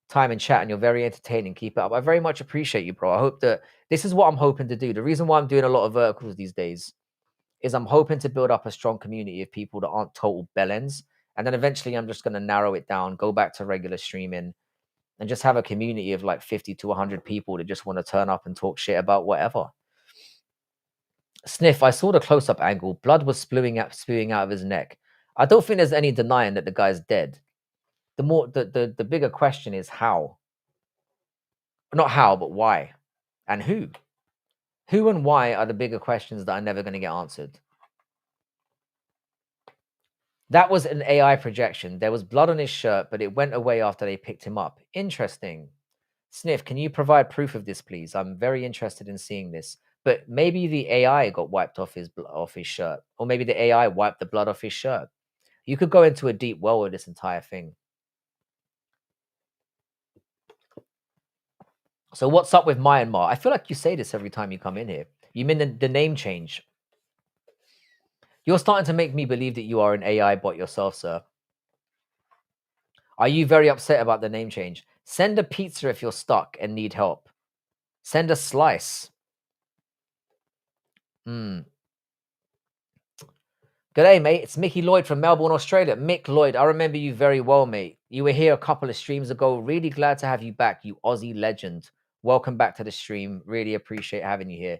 time in chat, and you're very entertaining. Keep it up. I very much appreciate you, bro. I hope that this is what I'm hoping to do. The reason why I'm doing a lot of verticals these days is I'm hoping to build up a strong community of people that aren't total bellends. And then eventually I'm just going to narrow it down, go back to regular streaming, and just have a community of like 50 to 100 people that just want to turn up and talk shit about whatever. Sniff, I saw the close-up angle. Blood was spewing out of his neck. I don't think there's any denying that the guy's dead. The bigger question is how. Not how, but why. And who. Who and why are the bigger questions that are never going to get answered. That was an AI projection. There was blood on his shirt, but it went away after they picked him up. Interesting. Sniff, can you provide proof of this, please? I'm very interested in seeing this. But maybe the AI got wiped off his shirt, or maybe the AI wiped the blood off his shirt. You could go into a deep well with this entire thing. So what's up with Myanmar? I feel like you say this every time you come in here. You mean the name change? You're starting to make me believe that you are an AI bot yourself, sir. Are you very upset about the name change? Send a pizza if you're stuck and need help. Send a slice. G'day, mate. It's Mickey Lloyd from Melbourne, Australia. Mick Lloyd, I remember you very well, mate. You were here a couple of streams ago. Really glad to have you back, you Aussie legend. Welcome back to the stream. Really appreciate having you here.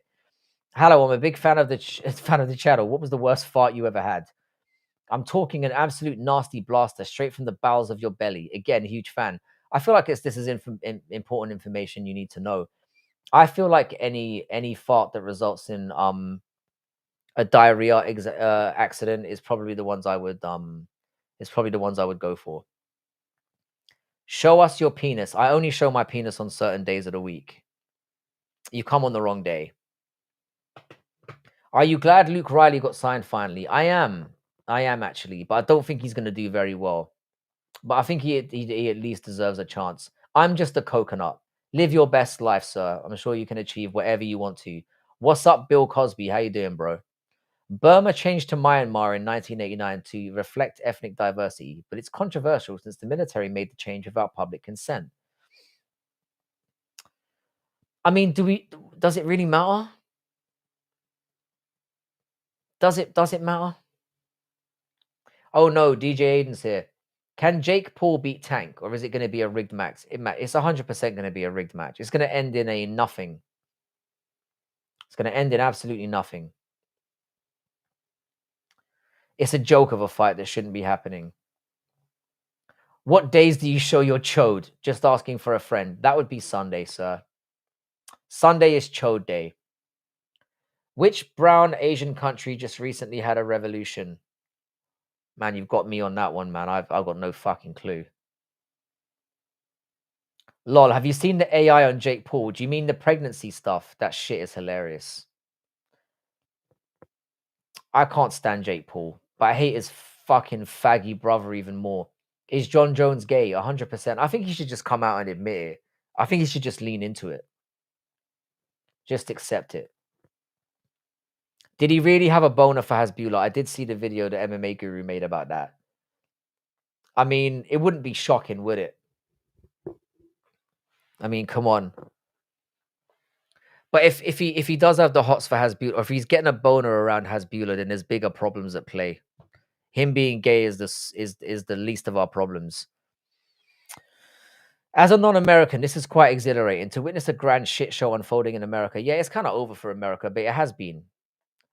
Hello, I'm a big fan of the channel. What was the worst fart you ever had? I'm talking an absolute nasty blaster straight from the bowels of your belly. Again, huge fan. I feel like this is important information you need to know. I feel like any fart that results in a diarrhea accident is probably the ones I would go for. Show us your penis. I only show my penis on certain days of the week. You come on the wrong day. Are you glad Luke Riley got signed finally? I am actually, but I don't think he's going to do very well. But I think he at least deserves a chance. I'm just a coconut. Live your best life, sir. I'm sure you can achieve whatever you want to. What's up, Bill Cosby? How you doing, bro? Burma changed to Myanmar in 1989 to reflect ethnic diversity, but it's controversial since the military made the change without public consent. I mean, does it really matter? Does it matter? Oh no, DJ Aiden's here. Can Jake Paul beat Tank, or is it going to be a rigged match? It's 100% going to be a rigged match. It's going to end in a nothing. It's going to end in absolutely nothing. It's a joke of a fight that shouldn't be happening. What days do you show your chode? Just asking for a friend. That would be Sunday, sir. Sunday is chode day. Which brown Asian country just recently had a revolution? Man, you've got me on that one, man. I've got no fucking clue. Lol, have you seen the AI on Jake Paul? Do you mean the pregnancy stuff? That shit is hilarious. I can't stand Jake Paul, but I hate his fucking faggy brother even more. Is John Jones gay? 100%. I think he should just come out and admit it. I think he should just lean into it. Just accept it. Did he really have a boner for Hasbullah? I did see the video the MMA guru made about that. I mean, it wouldn't be shocking, would it? I mean, come on. But if he does have the hots for Hasbullah, or if he's getting a boner around Hasbullah, then there's bigger problems at play. Him being gay is the least of our problems. As a non-American, this is quite exhilarating to witness a grand shit show unfolding in America. Yeah, it's kind of over for America, but it has been.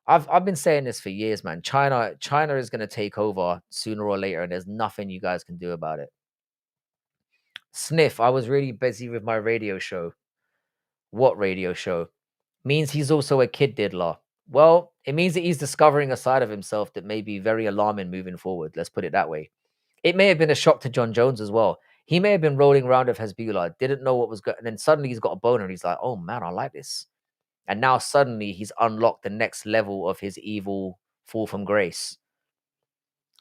I've been saying this for years, man. China is going to take over sooner or later, and there's nothing you guys can do about it. Sniff, I was really busy with my radio show. What radio show? Means he's also a kid diddler. Well, it means that he's discovering a side of himself that may be very alarming moving forward. Let's put it that way. It may have been a shock to John Jones as well. He may have been rolling around with Hezbollah, didn't know what was going, and then suddenly he's got a boner. And he's like, "Oh man, I like this." And now suddenly he's unlocked the next level of his evil fall from grace.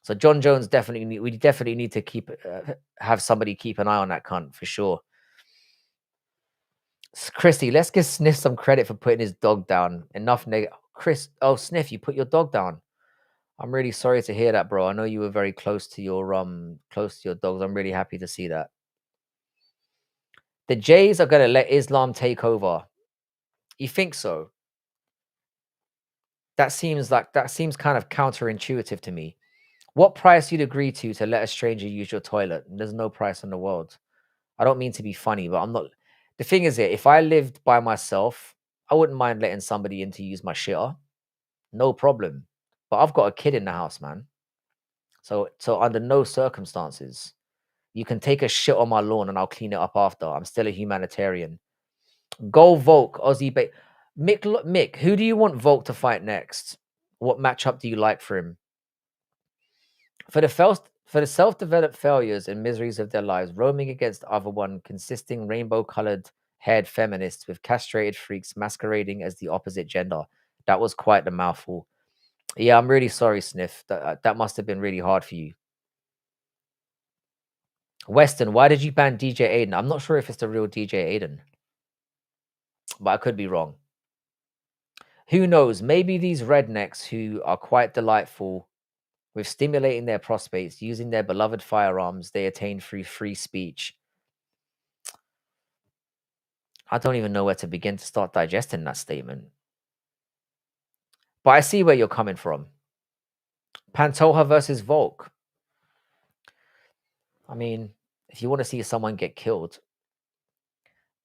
So John Jones we definitely need to have somebody keep an eye on that cunt for sure. Christy, let's give Sniff some credit for putting his dog down. Chris, Sniff, you put your dog down. I'm really sorry to hear that, bro. I know you were very close to your dogs. I'm really happy to see that. The Jays are gonna let Islam take over. You think so? That seems kind of counterintuitive to me. What price you'd agree to let a stranger use your toilet? There's no price in the world. I don't mean to be funny, but I'm not. The thing is, if I lived by myself, I wouldn't mind letting somebody in to use my shitter. No problem. But I've got a kid in the house, man. So under no circumstances, you can take a shit on my lawn and I'll clean it up after. I'm still a humanitarian. Go Volk, Aussie bait. Mick, who do you want Volk to fight next? What matchup do you like for him? For the self-developed failures and miseries of their lives, roaming against other one consisting rainbow-colored haired feminists with castrated freaks masquerading as the opposite gender. That was quite the mouthful. Yeah, I'm really sorry, Sniff. That must have been really hard for you. Weston, why did you ban DJ Aiden? I'm not sure if it's the real DJ Aiden, but I could be wrong. Who knows? Maybe these rednecks who are quite delightful with stimulating their prospects using their beloved firearms they attain through free speech. I don't even know where to begin to start digesting that statement. But I see where you're coming from. Pantoja versus Volk. I mean, if you want to see someone get killed,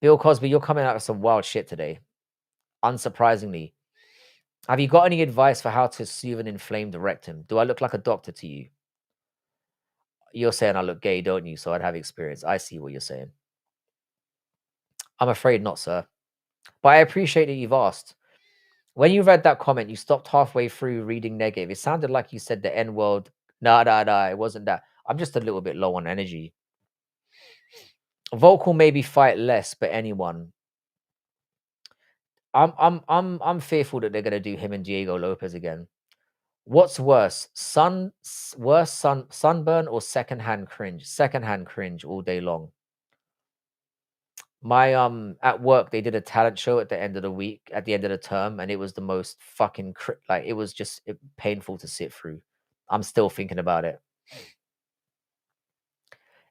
Bill Cosby, you're coming out with some wild shit today. Unsurprisingly. Have you got any advice for how to soothe an inflamed rectum? Do I look like a doctor to you? You're saying I look gay, don't you? So I'd have experience. I see what you're saying. I'm afraid not, sir. But I appreciate that you've asked. When you read that comment, you stopped halfway through reading negative. It sounded like you said the N word. Nah, it wasn't that. I'm just a little bit low on energy. Volk will maybe fight less, but anyone. I'm fearful that they're gonna do him and Diego Lopez again. What's worse, sunburn or secondhand cringe? Secondhand cringe all day long. My at work they did a talent show at the end of the week, at the end of the term, and it was the most fucking like it was just painful to sit through. I'm still thinking about it.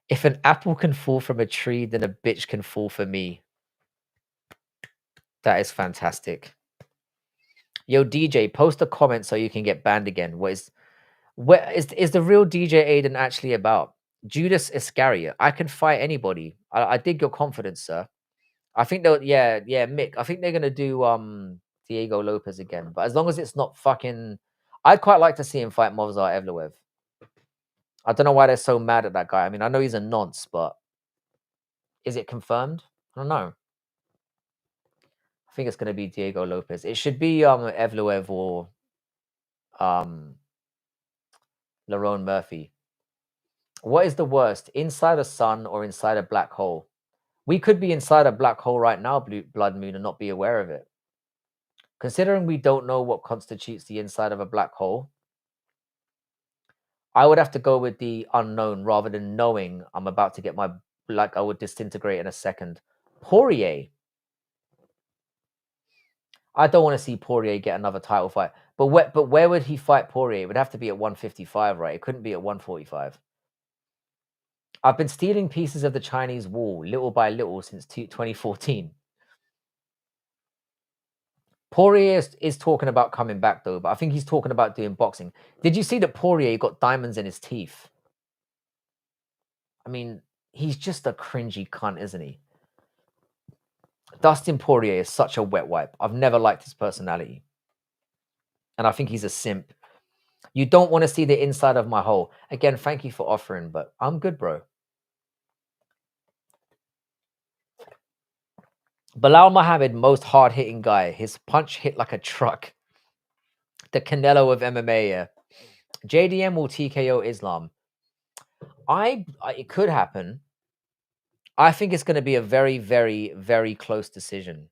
If an apple can fall from a tree, then a bitch can fall for me. That is fantastic. Yo, DJ, post a comment so you can get banned again. Where is the real DJ Aiden actually about? Judas Iscariot. I can fight anybody. I dig your confidence, sir. I think they'll yeah, Mick. I think they're gonna do Diego Lopez again. But as long as it's not fucking I'd quite like to see him fight Movsar Evloev. I don't know why they're so mad at that guy. I mean, I know he's a nonce, but is it confirmed? I don't know. I think it's gonna be Diego Lopez. It should be Evloev or um Lerone Murphy. What is the worst, inside a sun or inside a black hole? We could be inside a black hole right now, Blood Moon, and not be aware of it. Considering we don't know what constitutes the inside of a black hole, I would have to go with the unknown rather than knowing I'm about to get my like I would disintegrate in a second. Poirier. I don't want to see Poirier get another title fight. But where would he fight Poirier? It would have to be at 155, right? It couldn't be at 145. I've been stealing pieces of the Chinese wall little by little since 2014. Poirier is talking about coming back though, but I think he's talking about doing boxing. Did you see that Poirier got diamonds in his teeth? I mean, he's just a cringy cunt, isn't he? Dustin Poirier is such a wet wipe. I've never liked his personality. And I think he's a simp. You don't want to see the inside of my hole. Again, thank you for offering, but I'm good, bro. Bilal Muhammad, most hard-hitting guy. His punch hit like a truck. The Canelo of MMA, yeah. JDM will TKO Islam. It could happen. I think it's going to be a very, very, very close decision.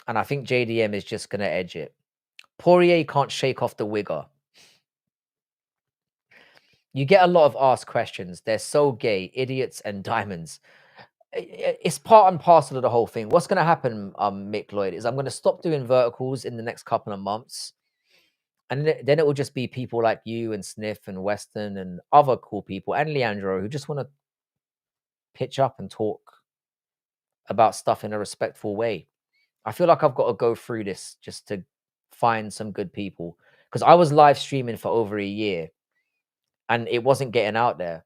And I think JDM is just going to edge it. Poirier can't shake off the wigger. You get a lot of asked questions. They're so gay, idiots and diamonds. It's part and parcel of the whole thing. What's going to happen, Mick Lloyd, is I'm going to stop doing verticals in the next couple of months. And then it will just be people like you and Sniff and Weston and other cool people and Leandro who just want to pitch up and talk about stuff in a respectful way. I feel like I've got to go through this just to find some good people because I was live streaming for over a year and it wasn't getting out there.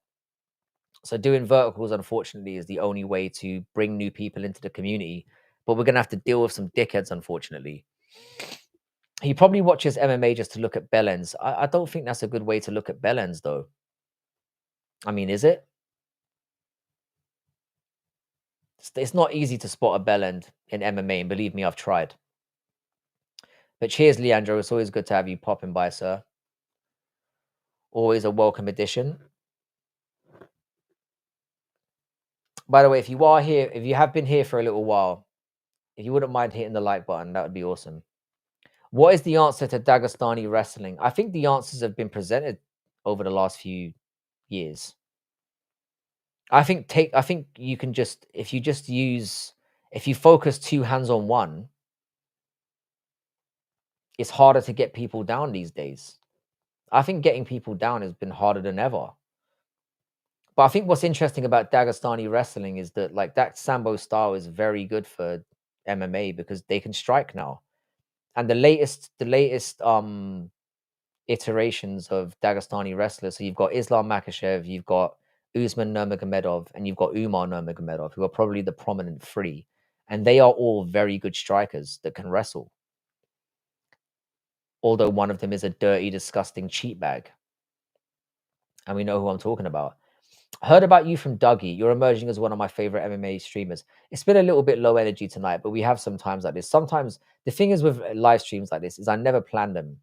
So doing verticals, unfortunately, is the only way to bring new people into the community. But we're gonna have to deal with some dickheads, unfortunately. He probably watches MMA just to look at bellends. I don't think that's a good way to look at bellends, though. I mean, is it? It's not easy to spot a bellend in MMA, and believe me, I've tried. But cheers, Leandro. It's always good to have you popping by, sir. Always a welcome addition. By the way, if you are here, if you have been here for a little while, if you wouldn't mind hitting the like button, that would be awesome. What is the answer to Dagestani wrestling? I think the answers have been presented over the last few years. I think you can just if you focus two hands on one, it's harder to get people down these days. I think getting people down has been harder than ever. But I think what's interesting about Dagestani wrestling is that like that Sambo style is very good for MMA because they can strike now. And the latest iterations of Dagestani wrestlers. So you've got Islam Makhachev, you've got Usman Nurmagomedov, and you've got Umar Nurmagomedov, who are probably the prominent three. And they are all very good strikers that can wrestle. Although one of them is a dirty, disgusting cheat bag. And we know who I'm talking about. Heard about you from Dougie. You're emerging as one of my favorite MMA streamers. It's been a little bit low energy tonight, but we have some times like this. Sometimes the thing is with live streams like this is I never plan them.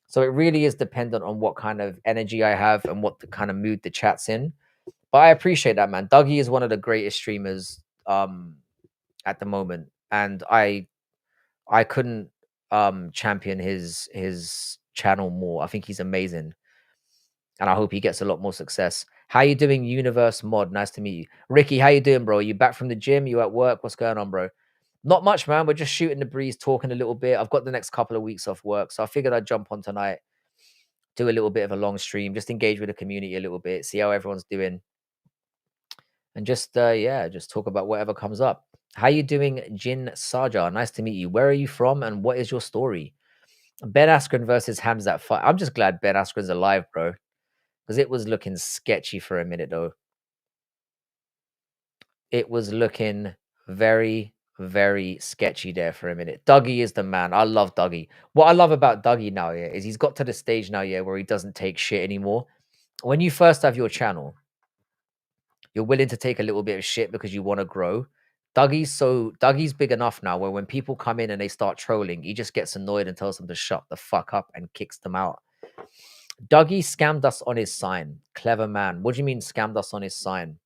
So it really is dependent on what kind of energy I have and what the kind of mood the chat's in. But I appreciate that, man. Dougie is one of the greatest streamers at the moment, and I couldn't champion his channel more. I think he's amazing, and I hope he gets a lot more success. How you doing, Universe Mod? Nice to meet you, Ricky. How you doing, bro? You back from the gym? You at work? What's going on, bro? Not much, man. We're just shooting the breeze, talking a little bit. I've got the next couple of weeks off work, so I figured I'd jump on tonight, do a little bit of a long stream, just engage with the community a little bit, see how everyone's doing, and just yeah, just talk about whatever comes up. How you doing, Jin Saja? Nice to meet you. Where are you from, and what is your story? Ben Askren versus Hamzat fight. I'm just glad Ben Askren's alive, bro, because it was looking sketchy for a minute, though. It was looking very, very sketchy there for a minute. Dougie is the man. I love Dougie. What I love about Dougie now, yeah, is he's got to the stage now, yeah, where he doesn't take shit anymore. When you first have your channel, you're willing to take a little bit of shit because you want to grow. Dougie's big enough now where when people come in and they start trolling, he just gets annoyed and tells them to shut the fuck up and kicks them out. Dougie scammed us on his sign. Clever man. What do you mean scammed us on his sign?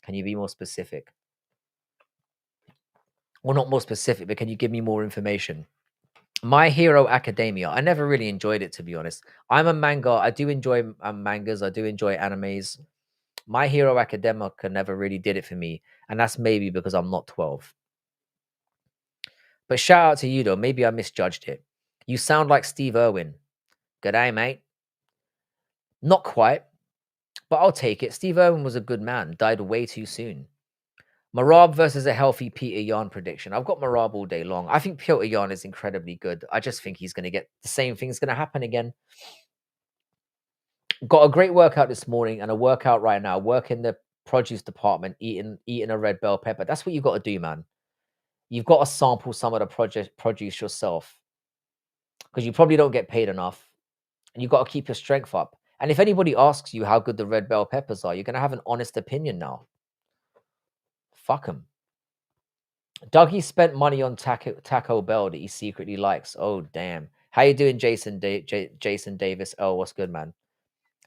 Can you be more specific? Well, not more specific, but can you give me more information? My Hero Academia. I never really enjoyed it, to be honest. I'm a manga. I do enjoy mangas. I do enjoy animes. My Hero Academica never really did it for me, and that's maybe because I'm not 12. But shout out to you, though. Maybe I misjudged it. You sound like Steve Irwin. G'day, mate. Not quite, but I'll take it. Steve Irwin was a good man. Died way too soon. Marab versus a healthy Peter Yan prediction. I've got Marab all day long. I think Peter Yan is incredibly good. I just think he's going to get the same thing's going to happen again. Got a great workout this morning and a workout right now. Work in the produce department, eating a red bell pepper. That's what you got to do, man. You've got to sample some of the produce yourself because you probably don't get paid enough, and you've got to keep your strength up. And if anybody asks you how good the red bell peppers are, you're going to have an honest opinion now. Fuck them. Dougie spent money on Taco Bell that he secretly likes. Oh, damn. How you doing, Jason Jason Davis? Oh, what's good, man?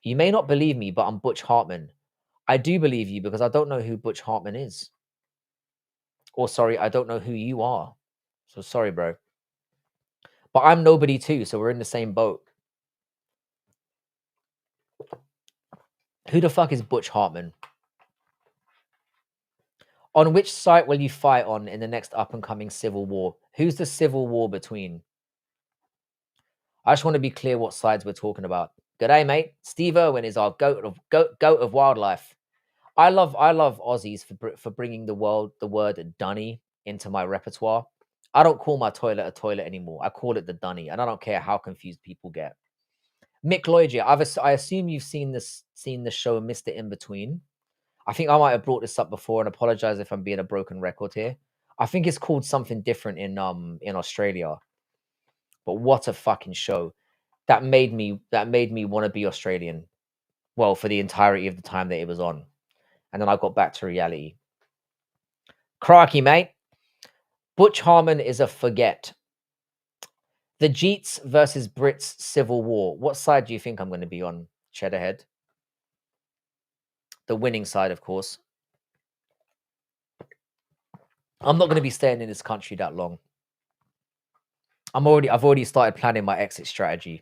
You may not believe me, but I'm Butch Hartman. I do believe you because I don't know who Butch Hartman is. Or sorry, I don't know who you are. So sorry, bro. But I'm nobody too, so we're in the same boat. Who the fuck is Butch Hartman? On which site will you fight on in the next up and coming civil war? Who's the civil war between? I just want to be clear what sides we're talking about. Good day, mate. Steve Irwin is our goat of wildlife. I love Aussies for bringing the word dunny into my repertoire. I don't call my toilet a toilet anymore. I call it the dunny, and I don't care how confused people get. Mick Lloyd, I assume you've seen the show Mr. In Between. I think I might have brought this up before, and apologize if I'm being a broken record here. I think it's called something different in Australia. But what a fucking show. That made me want to be Australian. Well, for the entirety of the time that it was on. And then I got back to reality. Crikey, mate. Butch Harmon is a forget. The Jeets versus Brits civil war. What side do you think I'm going to be on, Cheddarhead? The winning side, of course. I'm not going to be staying in this country that long. I've already started planning my exit strategy.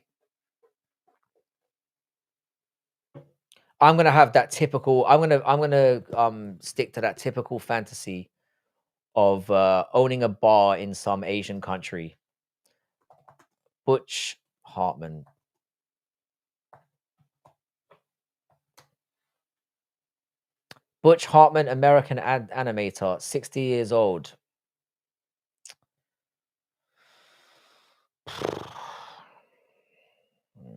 I'm gonna have that typical. I'm gonna stick to that typical fantasy of owning a bar in some Asian country. Butch Hartman. Butch Hartman, American animator, 60 years old.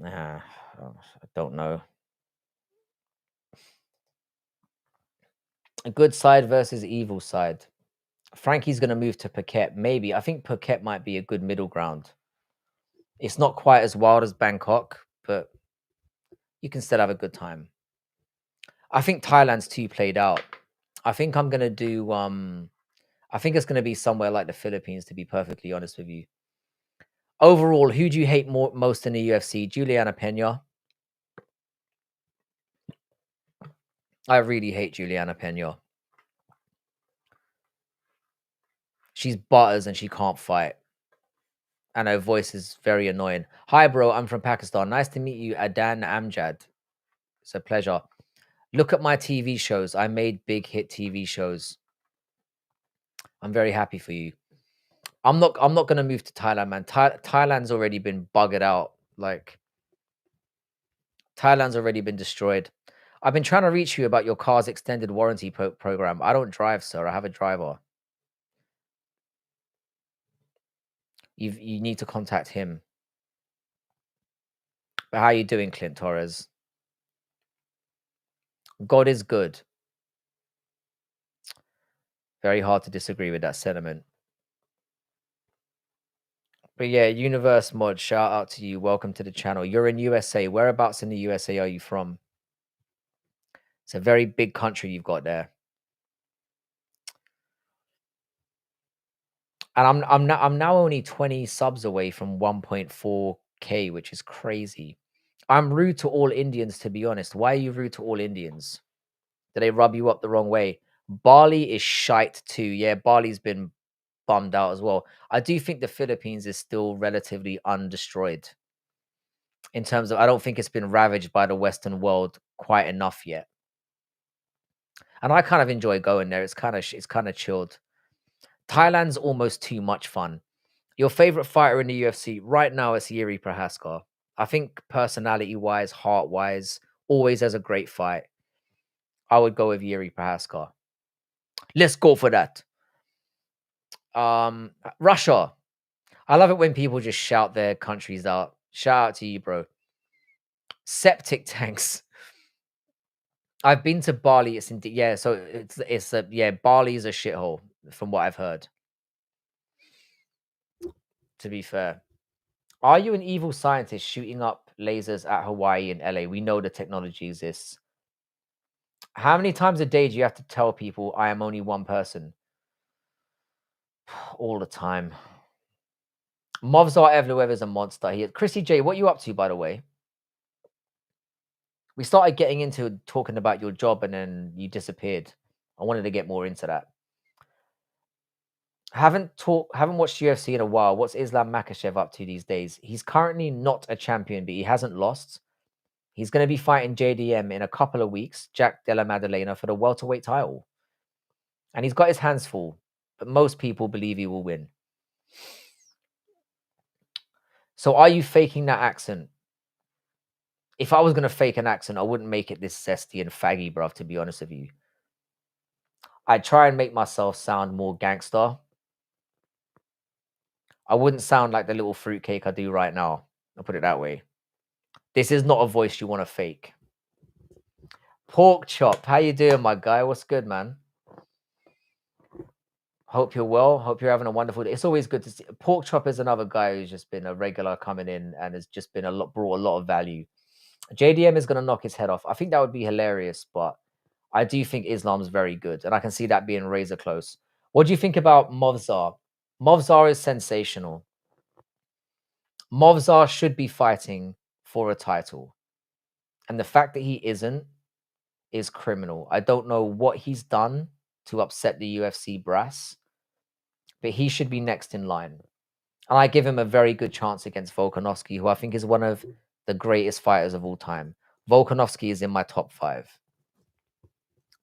Nah, I don't know. A good side versus evil side. Frankie's going to move to Phuket. Maybe. I think Phuket might be a good middle ground. It's not quite as wild as Bangkok, but you can still have a good time. I think Thailand's too played out. I think I'm going to do... I think it's going to be somewhere like the Philippines, to be perfectly honest with you. Overall, who do you hate most in the UFC? Juliana Pena. I really hate Juliana Pena. She's butters and she can't fight. And her voice is very annoying. Hi, bro. I'm from Pakistan. Nice to meet you, Adan Amjad. It's a pleasure. Look at my TV shows. I made big hit TV shows. I'm very happy for you. I'm not gonna move to Thailand, man. Thailand's already been buggered out. Like Thailand's already been destroyed. I've been trying to reach you about your car's extended warranty program. I don't drive, sir. I have a driver. You need to contact him. But how are you doing, Clint Torres? God is good. Very hard to disagree with that sentiment. But yeah, Universe Mod, shout out to you. Welcome to the channel. You're in USA. Whereabouts in the USA are you from? It's a very big country you've got there. And I'm now only 20 subs away from 1.4K, which is crazy. I'm rude to all Indians, to be honest. Why are you rude to all Indians? Do they rub you up the wrong way? Bali is shite too. Yeah, Bali's been bummed out as well. I do think the Philippines is still relatively undestroyed. In terms of, I don't think it's been ravaged by the Western world quite enough yet. And I kind of enjoy going there. It's kind of chilled. Thailand's almost too much fun. Your favorite fighter in the UFC right now is Yuri Prohaska. I think personality-wise, heart-wise, always has a great fight. I would go with Yuri Prohaska. Let's go for that. Russia. I love it when people just shout their countries out. Shout out to you, bro. Septic tanks. I've been to Bali. It's indeed, yeah. So yeah. Bali is a shithole, from what I've heard. To be fair, are you an evil scientist shooting up lasers at Hawaii and LA? We know the technology exists. How many times a day do you have to tell people I am only one person? All the time. Movzar Evloev is a monster. Chrissy J, what you up to, by the way? We started getting into talking about your job and then you disappeared. I wanted to get more into that. Haven't watched UFC in a while. What's Islam Makhachev up to these days? He's currently not a champion, but he hasn't lost. He's going to be fighting JDM in a couple of weeks, Jack Della Maddalena, for the welterweight title. And he's got his hands full, but most people believe he will win. So are you faking that accent? If I was gonna fake an accent, I wouldn't make it this zesty and faggy, bruv, to be honest with you. I'd try and make myself sound more gangster. I wouldn't sound like the little fruitcake I do right now. I'll put it that way. This is not a voice you want to fake. Pork chop, how you doing, my guy? What's good, man? Hope you're well. Hope you're having a wonderful day. It's always good to see. Pork chop is another guy who's just been a regular coming in and has just been brought a lot of value. JDM is gonna knock his head off. I think that would be hilarious, but I do think Islam's very good, and I can see that being razor close. What do you think about Movzar? Movzar is sensational. Movzar should be fighting for a title, and the fact that he isn't is criminal. I don't know what he's done to upset the UFC brass, but he should be next in line. And I give him a very good chance against Volkanovski, who I think is one of the greatest fighters of all time. Volkanovski is in my top five.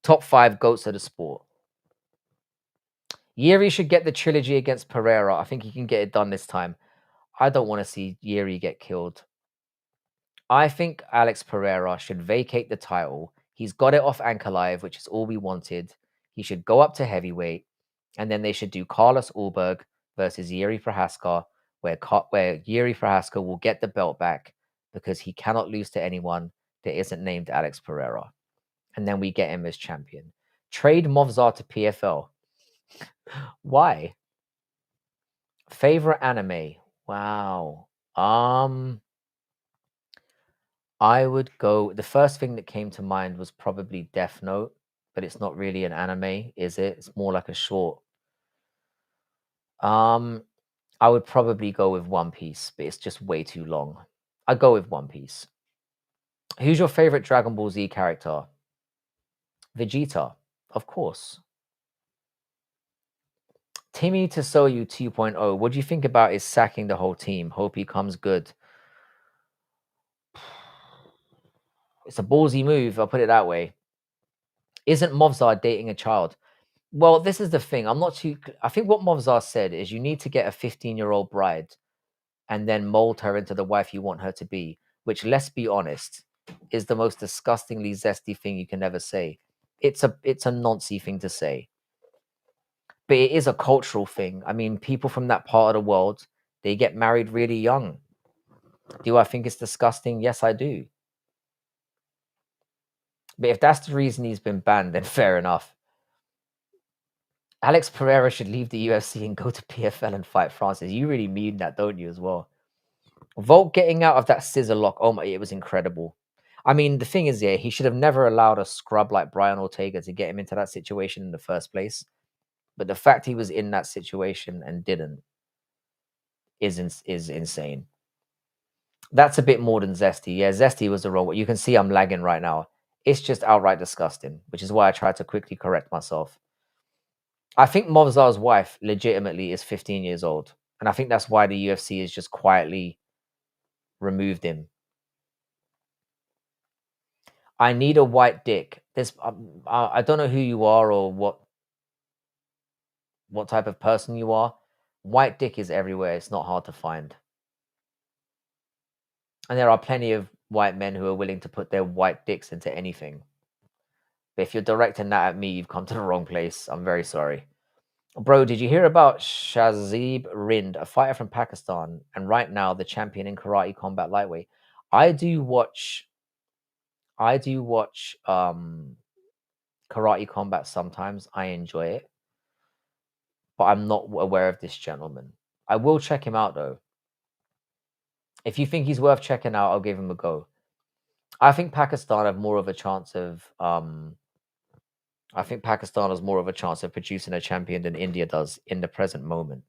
Top five goats of the sport. Yuri should get the trilogy against Pereira. I think he can get it done this time. I don't want to see Yuri get killed. I think Alex Pereira should vacate the title. He's got it off Ankalaev, which is all we wanted. He should go up to heavyweight, and then they should do Carlos Ulberg versus Yuri Prohaska, where Yuri Prohaska will get the belt back because he cannot lose to anyone that isn't named Alex Pereira. And then we get him as champion. Trade Movzar to PFL. Why? Favorite anime? Wow. I would go. The first thing that came to mind was probably Death Note, but it's not really an anime, is it? It's more like a short. Um, I would probably go with One Piece, but it's just way too long. I'd go with One Piece. Who's your favorite Dragon Ball Z character? Vegeta, of course. Timmy Tosoyu 2.0. What do you think about his sacking the whole team? Hope he comes good. It's a ballsy move, I'll put it that way. Isn't Movzar dating a child? Well, this is the thing. I'm not too. I think what Movzar said is you need to get a 15-year-old bride and then mold her into the wife you want her to be, which, let's be honest, is the most disgustingly zesty thing you can ever say. It's a noncy thing to say, but it is a cultural thing. I mean, people from that part of the world, they get married really young. Do I think it's disgusting? Yes, I do. But if that's the reason he's been banned, then fair enough. Alex Pereira should leave the UFC and go to PFL and fight Francis. You really mean that, don't you, as well? Volk getting out of that scissor lock, oh my, it was incredible. I mean, the thing is, yeah, he should have never allowed a scrub like Brian Ortega to get him into that situation in the first place. But the fact he was in that situation and didn't is insane. That's a bit more than Zesty. Yeah, Zesty was the wrong one. You can see I'm lagging right now. It's just outright disgusting, which is why I tried to quickly correct myself. I think Movzar's wife legitimately is 15 years old. And I think that's why the UFC has just quietly removed him. I need a white dick. I don't know who you are or what type of person you are. White dick is everywhere. It's not hard to find. And there are plenty of white men who are willing to put their white dicks into anything. But if you're directing that at me, you've come to the wrong place. I'm very sorry. Bro, did you hear about Shazib Rind, a fighter from Pakistan, and right now the champion in karate combat lightweight? I do watch karate combat sometimes. I enjoy it, but I'm not aware of this gentleman. I will check him out though. If you think he's worth checking out, I'll give him a go. I think Pakistan have more of a chance of I think Pakistan has more of a chance of producing a champion than India does in the present moment,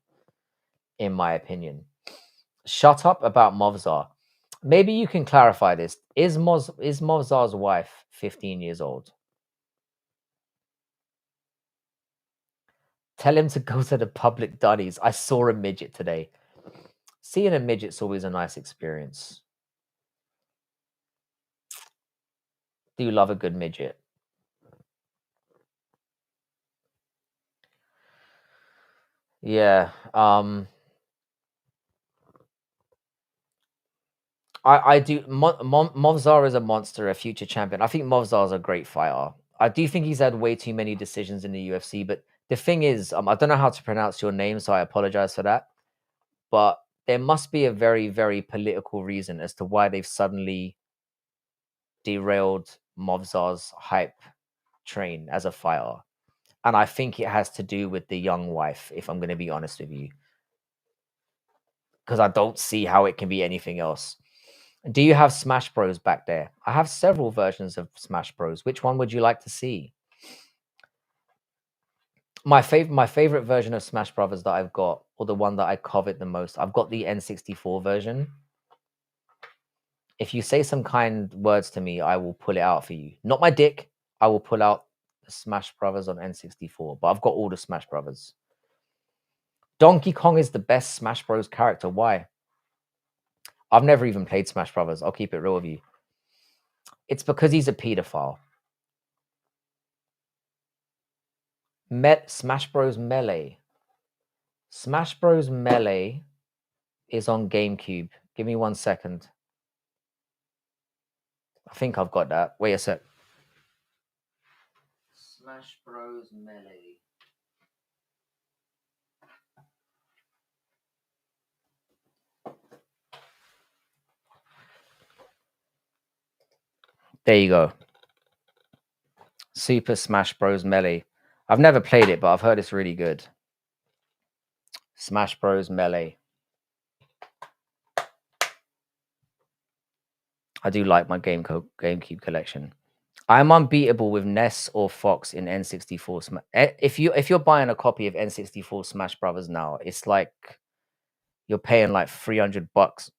in my opinion. Shut up about Movzar. Maybe you can clarify this. Is Movzar's wife 15 years old? Tell him to go to the public dunnies. I saw a midget today. Seeing a midget's always a nice experience. Do you love a good midget? Yeah. I do. Movzar is a monster, a future champion. I think Movzar is a great fighter. I do think he's had way too many decisions in the UFC. But the thing is, I don't know how to pronounce your name, so I apologize for that. But there must be a very, very political reason as to why they've suddenly derailed Movzar's hype train as a fighter. And I think it has to do with the young wife, if I'm going to be honest with you, because I don't see how it can be anything else. Do you have Smash Bros back there? I have several versions of Smash Bros. Which one would you like to see? My favorite version of Smash Brothers that I've got, or the one that I covet the most, I've got the N64 version. If you say some kind words to me, I will pull it out for you. Not my dick. I will pull out the Smash Brothers on N64, but I've got all the Smash Brothers. Donkey Kong is the best Smash Bros character. Why? I've never even played Smash Brothers. I'll keep it real with you. It's because he's a pedophile. Smash Bros Melee. Smash Bros Melee is on GameCube. Give me 1 second. I think I've got that. Wait a sec. Smash Bros Melee. There you go. Super Smash Bros Melee. I've never played it, but I've heard it's really good. Smash Bros Melee. I do like my GameCube collection. I'm unbeatable with Ness or Fox in N64. If you're buying a copy of N64 Smash Brothers now, it's like you're paying like $300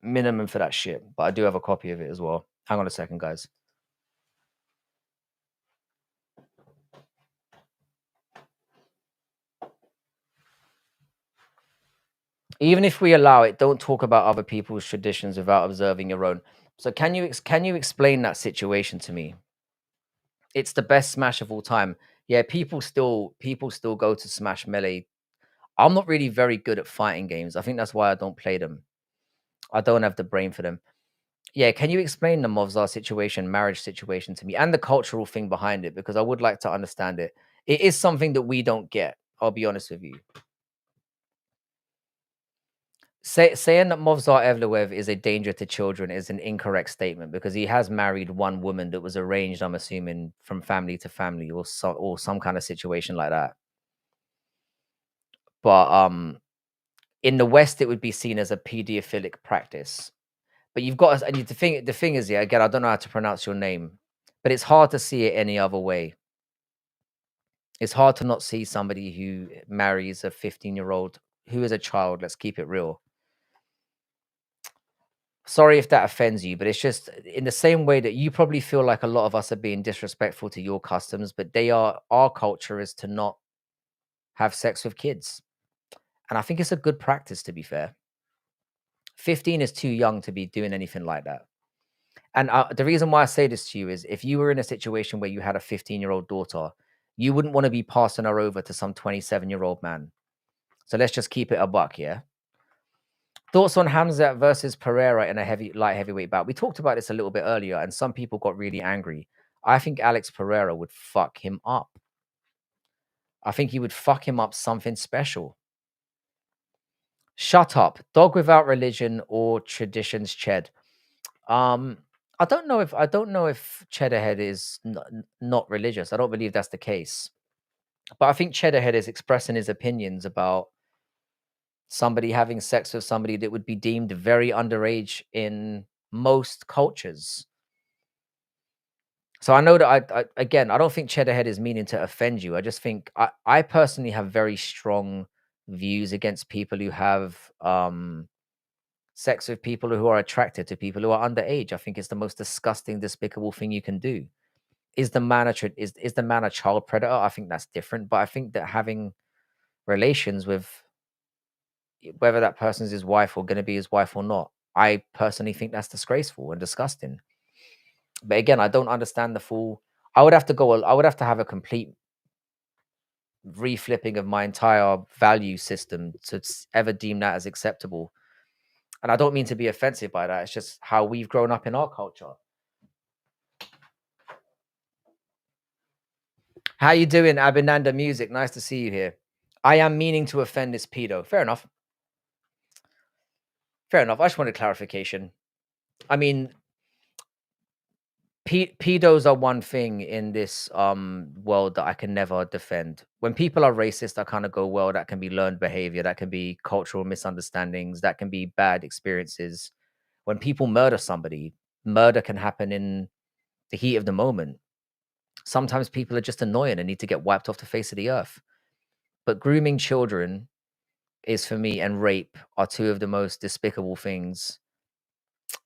minimum for that shit. But I do have a copy of it as well. Hang on a second, guys. Even if we allow it, don't talk about other people's traditions without observing your own. So can you explain that situation to me? It's the best Smash of all time. Yeah, people still go to Smash Melee. I'm not really very good at fighting games. I think that's why I don't play them. I don't have the brain for them. Yeah, can you explain the Movzar situation, marriage situation to me, and the cultural thing behind it? Because I would like to understand it. It is something that we don't get. I'll be honest with you. Saying that Movzar Evloev is a danger to children is an incorrect statement because he has married one woman that was arranged, I'm assuming, from family to family or some kind of situation like that. But in the West, it would be seen as a pedophilic practice. But you've got, and the thing is, yeah, again, I don't know how to pronounce your name, but it's hard to see it any other way. It's hard to not see somebody who marries a 15-year-old who is a child. Let's keep it real. Sorry if that offends you, but it's just in the same way that you probably feel like a lot of us are being disrespectful to your customs, but our culture is to not have sex with kids. And I think it's a good practice, to be fair. 15 is too young to be doing anything like that. And the reason why I say this to you is if you were in a situation where you had a 15-year-old daughter, you wouldn't want to be passing her over to some 27-year-old man. So let's just keep it a buck, yeah? Thoughts on Hamzat versus Pereira in a light heavyweight bout? We talked about this a little bit earlier, and some people got really angry. I think Alex Pereira would fuck him up. I think he would fuck him up something special. Shut up. Dog without religion or traditions, Ched. I don't know if Cheddarhead is not religious. I don't believe that's the case. But I think Cheddarhead is expressing his opinions about somebody having sex with somebody that would be deemed very underage in most cultures. So I know that I don't think Cheddarhead is meaning to offend you. I just think I personally have very strong views against people who have sex with people who are attracted to people who are underage. I think it's the most disgusting, despicable thing you can do. Is the man a child predator? I think that's different. But I think that having relations with whether that person's his wife or going to be his wife or not, I personally think that's disgraceful and disgusting. But again, I don't understand the full. I would have to have a complete reflipping of my entire value system to ever deem that as acceptable. And I don't mean to be offensive by that. It's just how we've grown up in our culture. How you doing, Abinanda Music? Nice to see you here. I am meaning to offend this pedo. Fair enough. Fair enough. I just wanted clarification. I mean, pedos are one thing in this world that I can never defend. When people are racist, I kind of go, well, that can be learned behavior, that can be cultural misunderstandings, that can be bad experiences. When people murder somebody, murder can happen in the heat of the moment. Sometimes people are just annoying and need to get wiped off the face of the earth. But grooming children is, for me, and rape are two of the most despicable things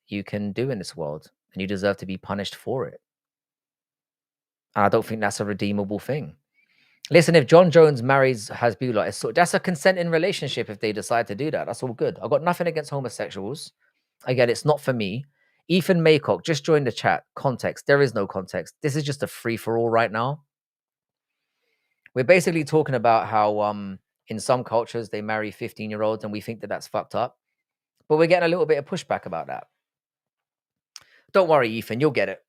you can do in this world, and you deserve to be punished for it. And I don't think that's a redeemable thing. Listen, if John Jones marries Hasbullah, that's a consenting relationship if they decide to do that. That's all good. I've got nothing against homosexuals. Again, it's not for me. Ethan Maycock, just joined the chat. Context. There is no context. This is just a free-for-all right now. We're basically talking about how in some cultures they marry 15-year-olds and we think that that's fucked up. But we're getting a little bit of pushback about that. Don't worry, Ethan, you'll get it.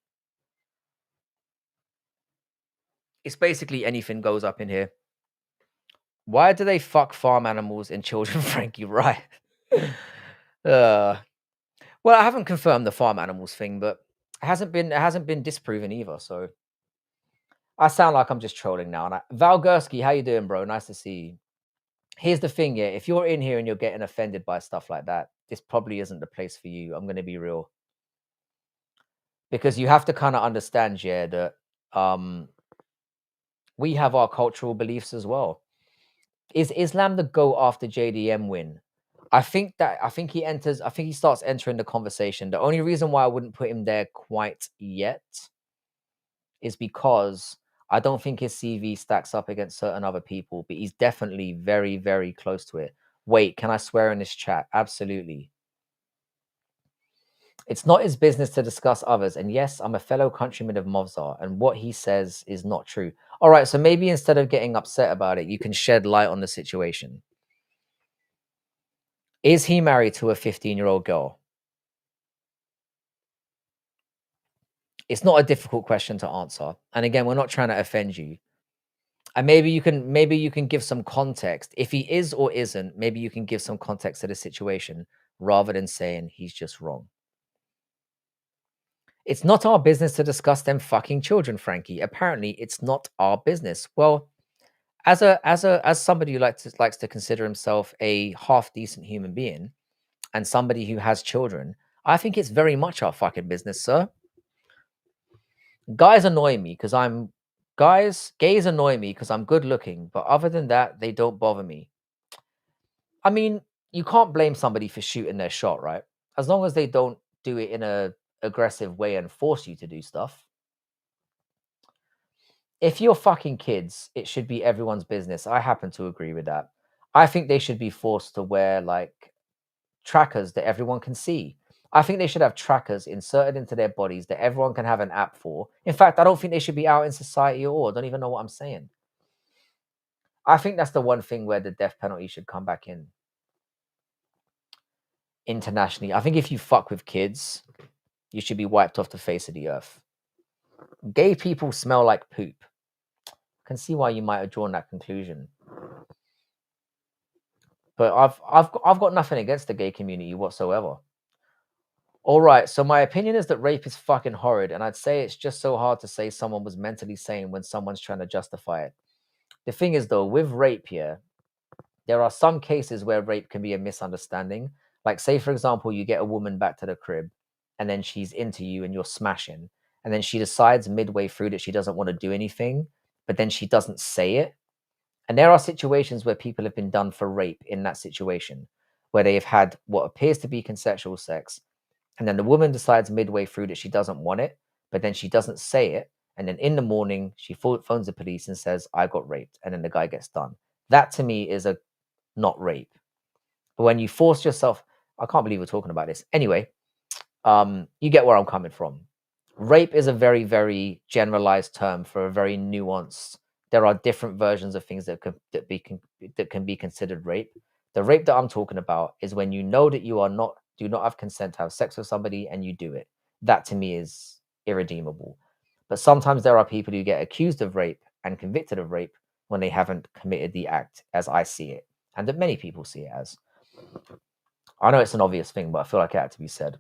It's basically anything goes up in here. Why do they fuck farm animals and children, Frankie? Right. Well, I haven't confirmed the farm animals thing, but it hasn't been disproven either. So I sound like I'm just trolling now. And Val Gursky, how you doing, bro? Nice to see you. Here's the thing, yeah. If you're in here and you're getting offended by stuff like that, this probably isn't the place for you. I'm going to be real. Because you have to kind of understand, yeah, that we have our cultural beliefs as well. Is Islam the go after JDM win? I think he starts entering the conversation. The only reason why I wouldn't put him there quite yet is because I don't think his CV stacks up against certain other people, but he's definitely very, very close to it. Wait, can I swear in this chat? Absolutely. It's not his business to discuss others. And yes, I'm a fellow countryman of Movzar, and what he says is not true. All right, so maybe instead of getting upset about it, you can shed light on the situation. Is he married to a 15-year-old girl? It's not a difficult question to answer. And again, we're not trying to offend you. And maybe you can give some context. If he is or isn't, maybe you can give some context to the situation rather than saying he's just wrong. It's not our business to discuss them fucking children, Frankie. Apparently, it's not our business. Well, as somebody who likes to consider himself a half decent human being and somebody who has children, I think it's very much our fucking business, sir. Guys annoy me because gays annoy me because I'm good looking, but other than that, they don't bother me. I mean, you can't blame somebody for shooting their shot, right? As long as they don't do it in a aggressive way and force you to do stuff. If you're fucking kids, it should be everyone's business. I happen to agree with that. I think they should be forced to wear like trackers that everyone can see. I think they should have trackers inserted into their bodies that everyone can have an app for. In fact, I don't think they should be out in society at all. I don't even know what I'm saying. I think that's the one thing where the death penalty should come back in internationally. I think if you fuck with kids, you should be wiped off the face of the earth. Gay people smell like poop. I can see why you might have drawn that conclusion. But I've got nothing against the gay community whatsoever. All right, so my opinion is that rape is fucking horrid, and I'd say it's just so hard to say someone was mentally sane when someone's trying to justify it. The thing is, though, with rape here, there are some cases where rape can be a misunderstanding. Like, say, for example, you get a woman back to the crib, and then she's into you and you're smashing, and then she decides midway through that she doesn't want to do anything, but then she doesn't say it. And there are situations where people have been done for rape in that situation, where they have had what appears to be consensual sex, and then the woman decides midway through that she doesn't want it, but then she doesn't say it. And then in the morning, she phones the police and says, I got raped. And then the guy gets done. That to me is a not rape. But when you force yourself, I can't believe we're talking about this. Anyway, you get where I'm coming from. Rape is a very, very generalized term for a very nuanced. There are different versions of things that can be considered rape. The rape that I'm talking about is when you know that you are not do not have consent to have sex with somebody and you do it. That to me is irredeemable. But sometimes there are people who get accused of rape and convicted of rape when they haven't committed the act as I see it, and that many people see it as. I know it's an obvious thing, but I feel like it had to be said.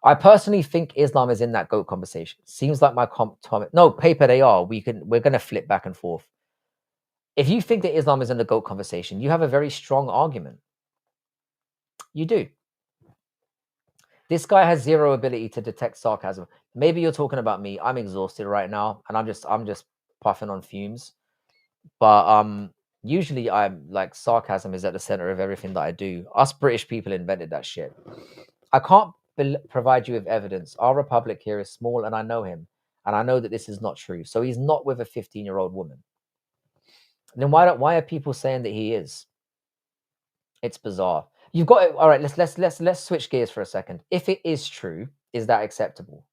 I personally think Islam is in that GOAT conversation. Seems like my comment. No, paper they are. We're gonna flip back and forth. If you think that Islam is in the GOAT conversation, you have a very strong argument. You do. This guy has zero ability to detect sarcasm. Maybe you're talking about me. I'm exhausted right now, and I'm just puffing on fumes. But usually I'm like sarcasm is at the center of everything that I do. Us British people invented that shit. I can't provide you with evidence. Our republic here is small, and I know him, and I know that this is not true. So he's not with a 15-year-old woman. Then why are people saying that he is? It's bizarre. You've got it. All right. Let's switch gears for a second. If it is true, is that acceptable?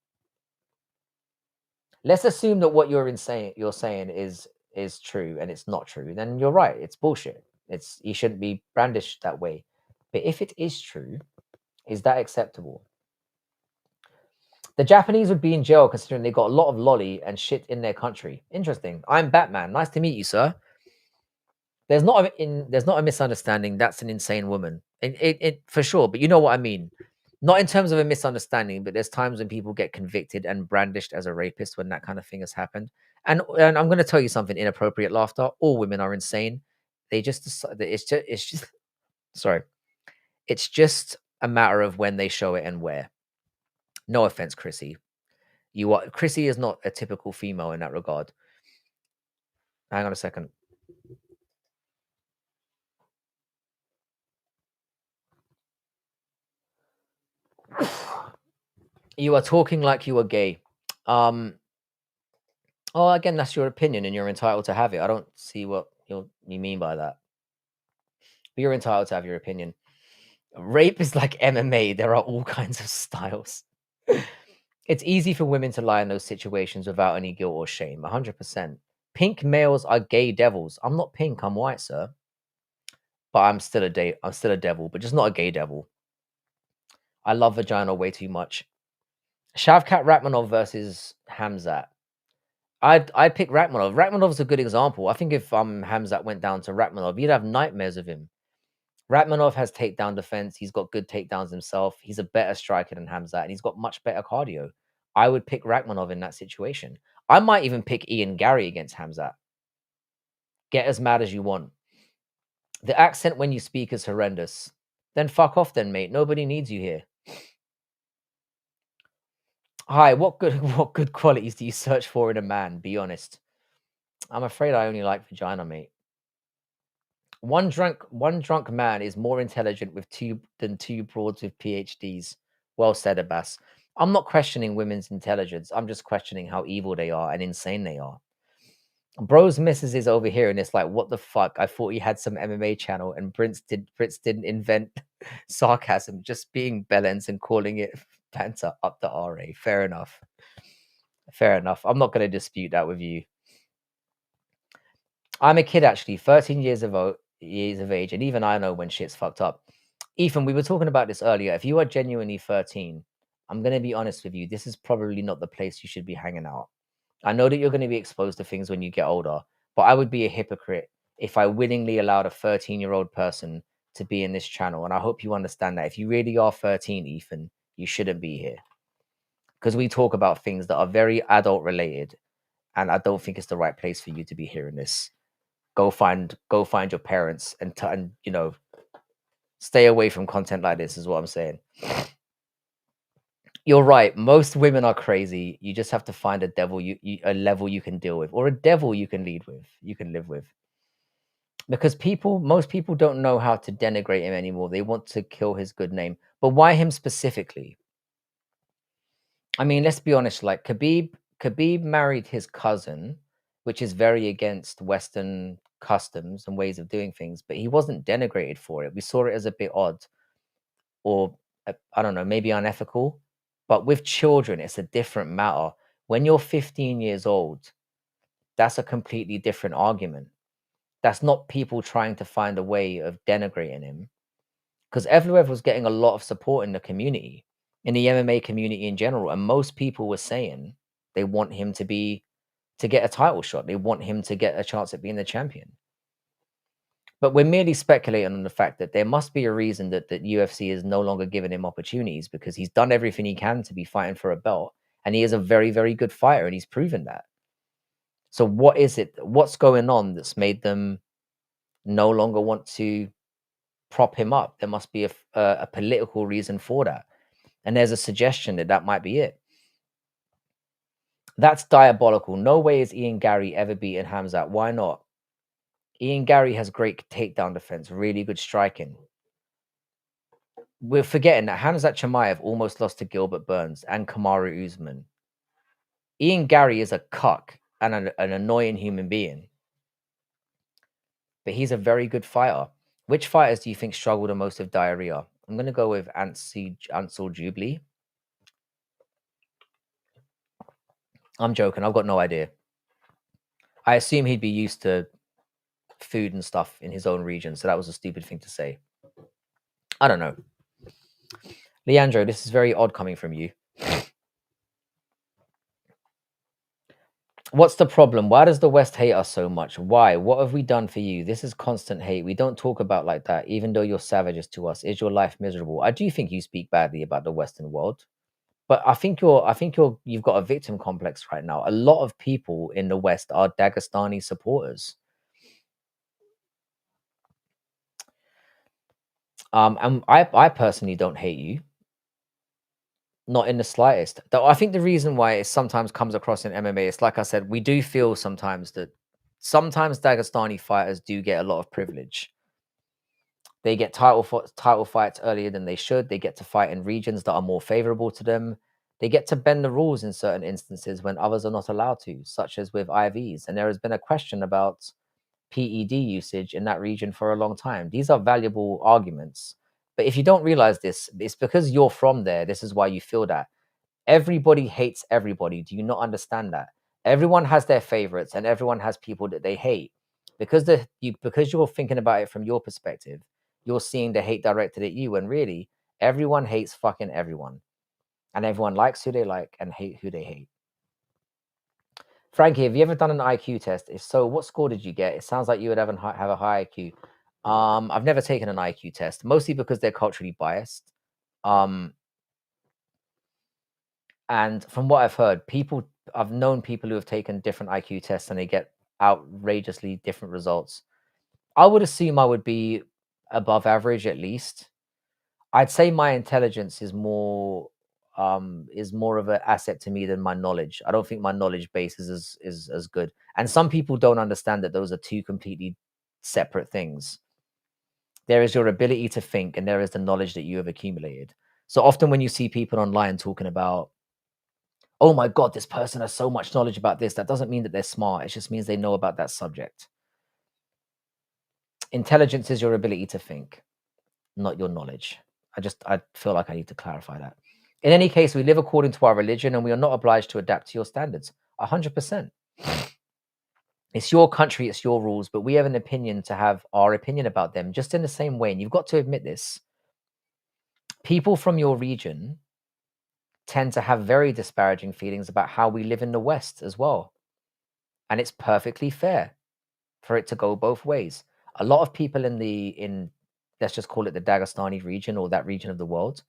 Let's assume that what you're saying is true and it's not true. Then you're right. It's bullshit. It's you shouldn't be brandished that way. But if it is true, is that acceptable? The Japanese would be in jail considering they got a lot of lolly and shit in their country. Interesting. I'm Batman. Nice to meet you, sir. There's not a misunderstanding. That's an insane woman. It for sure. But you know what I mean. Not in terms of a misunderstanding, but there's times when people get convicted and brandished as a rapist when that kind of thing has happened. And I'm going to tell you something: inappropriate laughter. All women are insane. They just it's just sorry. It's just a matter of when they show it and where. No offense, Chrissy. Chrissy is not a typical female in that regard. Hang on a second. You are talking like you are gay. Oh, again, that's your opinion, and you're entitled to have it. I don't see what you mean by that. But you're entitled to have your opinion. Rape is like MMA. There are all kinds of styles. It's easy for women to lie in those situations without any guilt or shame. 100%. Pink males are gay devils. I'm not pink. I'm white, sir. But I'm still a devil, but just not a gay devil. I love vagina way too much. Shavkat Rakhmonov versus Hamzat. I'd pick Rakhmonov. Rakhmonov's a good example. I think if Hamzat went down to Rakhmonov, you'd have nightmares of him. Rakhmonov has takedown defense. He's got good takedowns himself. He's a better striker than Hamzat, and he's got much better cardio. I would pick Rakhmonov in that situation. I might even pick Ian Gary against Hamzat. Get as mad as you want. The accent when you speak is horrendous. Then fuck off then, mate. Nobody needs you here. Hi, what good qualities do you search for in a man? Be honest. I'm afraid I only like vagina, mate. One drunk man is more intelligent with two broads with PhDs. Well said, Abbas. I'm not questioning women's intelligence. I'm just questioning how evil they are and insane they are. Bro's missus is over here and it's like, what the fuck? I thought he had some MMA channel and Brits didn't invent sarcasm, just being bellends and calling it banter up the RA. Fair enough. Fair enough. I'm not going to dispute that with you. I'm a kid actually, 13 years of age, and even I know when shit's fucked up. Ethan, we were talking about this earlier. If you are genuinely 13, I'm going to be honest with you. This is probably not the place you should be hanging out. I know that you're going to be exposed to things when you get older, but I would be a hypocrite if I willingly allowed a 13-year-old person to be in this channel. And I hope you understand that. If you really are 13, Ethan, you shouldn't be here. Because we talk about things that are very adult related. And I don't think it's the right place for you to be hearing this. Go find your parents and stay away from content like this is what I'm saying. You're right. Most women are crazy. You just have to find a devil a level you can deal with, or a devil you can live with. Because most people don't know how to denigrate him anymore. They want to kill his good name. But why him specifically? I mean, let's be honest, like Khabib married his cousin, which is very against Western customs and ways of doing things, but he wasn't denigrated for it. We saw it as a bit odd or I don't know, maybe unethical. But with children, it's a different matter. When you're 15 years old, that's a completely different argument. That's not people trying to find a way of denigrating him. because Evloev was getting a lot of support in the community, in the MMA community in general, and most people were saying they want him to get a title shot. They want him to get a chance at being the champion. But we're merely speculating on the fact that there must be a reason that UFC is no longer giving him opportunities, because he's done everything he can to be fighting for a belt, and he is a very, very good fighter, and he's proven that. So what is it? What's going on that's made them no longer want to prop him up? There must be a political reason for that. And there's a suggestion that that might be it. That's diabolical. No way is Ian Gary ever beaten Hamzat. Why not? Ian Gary has great takedown defense, really good striking. We're forgetting that Hamzat Chimaev almost lost to Gilbert Burns and Kamaru Usman. Ian Gary is a cuck and an annoying human being, but he's a very good fighter. Which fighters do you think struggle the most with diarrhea? I'm going to go with Ansel Jubilee. I'm joking. I've got no idea. I assume he'd be used to food and stuff in his own region, so that was a stupid thing to say. I don't know. Leandro, this is very odd coming from you. What's the problem? Why does the West hate us so much? Why? What have we done for you? This is constant hate. We don't talk about like that, even though you're savages to us. Is your life miserable? I do think you speak badly about the Western world, but you've got a victim complex right now. A lot of people in the West are Dagestani supporters. And I personally don't hate you. Not in the slightest. Though I think the reason why it sometimes comes across in MMA is, like I said, we do feel sometimes that sometimes Dagestani fighters do get a lot of privilege. They get title fights earlier than they should. They get to fight in regions that are more favorable to them. They get to bend the rules in certain instances when others are not allowed to, such as with IVs. And there has been a question about PED usage in that region for a long time. These are valuable arguments. But if you don't realize this, it's because you're from there. This is why you feel that. Everybody hates everybody. Do you not understand that? Everyone has their favorites and everyone has people that they hate. Because you're thinking about it from your perspective, you're seeing the hate directed at you, and really everyone hates fucking everyone. And everyone likes who they like and hate who they hate. Frankie, have you ever done an IQ test? If so, what score did you get? It sounds like you would have a high IQ. I've never taken an IQ test, mostly because they're culturally biased. And from what I've heard, I've known people who have taken different IQ tests and they get outrageously different results. I would assume I would be above average at least. I'd say my intelligence is more of an asset to me than my knowledge. I don't think my knowledge base is as good. And some people don't understand that those are two completely separate things. There is your ability to think, and there is the knowledge that you have accumulated. So often when you see people online talking about, oh my God, this person has so much knowledge about this, that doesn't mean that they're smart. It just means they know about that subject. Intelligence is your ability to think, not your knowledge. I feel like I need to clarify that. In any case, we live according to our religion and we are not obliged to adapt to your standards. 100%. It's your country, it's your rules, but we have an opinion to have our opinion about them, just in the same way. And you've got to admit this. People from your region tend to have very disparaging feelings about how we live in the West as well. And it's perfectly fair for it to go both ways. A lot of people in let's just call it the Dagestani region, or that region of the world,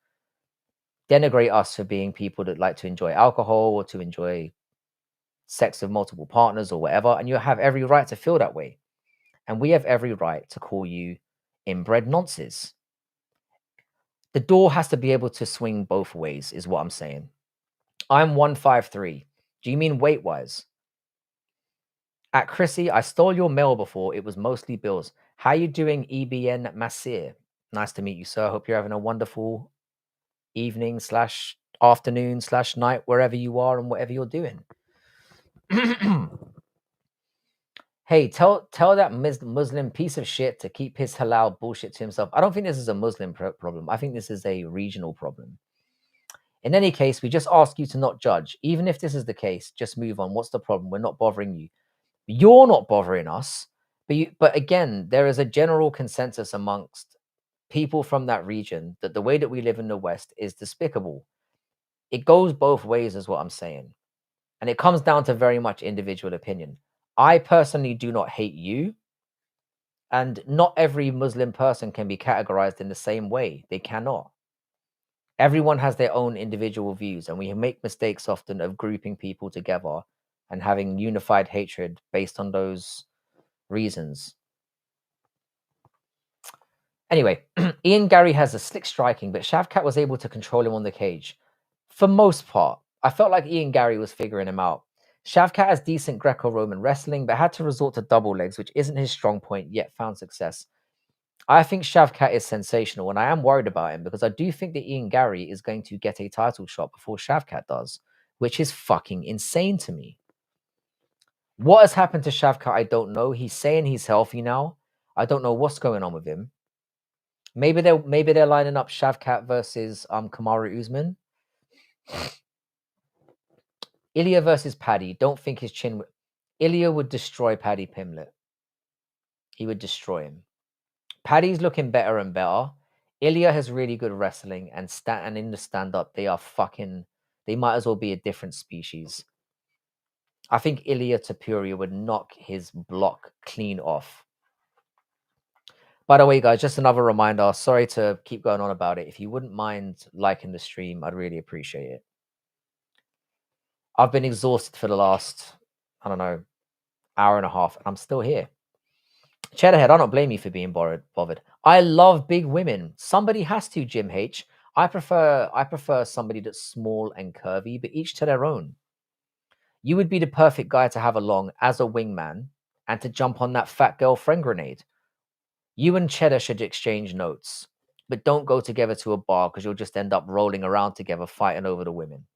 denigrate us for being people that like to enjoy alcohol or to enjoy sex with multiple partners or whatever. And you have every right to feel that way. And we have every right to call you inbred nonces. The door has to be able to swing both ways, is what I'm saying. I'm 153. Do you mean weight wise? At Chrissy, I stole your mail before. It was mostly bills. How you doing, EBN Masir? Nice to meet you, sir. I hope you're having a wonderful evening / afternoon / night, wherever you are and whatever you're doing. Hey, tell that Muslim piece of shit to keep his halal bullshit to himself. I don't think this is a Muslim problem. I think this is a regional problem. In any case, we just ask you to not judge. Even if this is the case, just move on. What's the problem? We're not bothering you. You're not bothering us. But again, there is a general consensus amongst people from that region that the way that we live in the West is despicable. It goes both ways, is what I'm saying. And it comes down to very much individual opinion. I personally do not hate you. And not every Muslim person can be categorized in the same way. They cannot. Everyone has their own individual views, and we make mistakes often of grouping people together and having unified hatred based on those reasons. Anyway, Ian Gary has a slick striking, but Shavkat was able to control him on the cage. For most part, I felt like Ian Gary was figuring him out. Shavkat has decent Greco-Roman wrestling, but had to resort to double legs, which isn't his strong point, yet found success. I think Shavkat is sensational, and I am worried about him because I do think that Ian Gary is going to get a title shot before Shavkat does, which is fucking insane to me. What has happened to Shavkat, I don't know. He's saying he's healthy now. I don't know what's going on with him. Maybe they're lining up Shavkat versus Kamaru Usman. Ilya versus Paddy. Don't think his chin. Ilya would destroy Paddy Pimlet. He would destroy him. Paddy's looking better and better. Ilya has really good wrestling and in the stand-up, they might as well be a different species. I think Ilya Tapuria would knock his block clean off. By the way, guys, just another reminder. Sorry to keep going on about it. If you wouldn't mind liking the stream, I'd really appreciate it. I've been exhausted for the last, I don't know, hour and a half, and I'm still here. Cheddarhead, I don't blame you for being bothered. I love big women. Somebody has to, Jim H. I prefer somebody that's small and curvy, but each to their own. You would be the perfect guy to have along as a wingman and to jump on that fat girl friend grenade. You and Cheddar should exchange notes, but don't go together to a bar because you'll just end up rolling around together fighting over the women.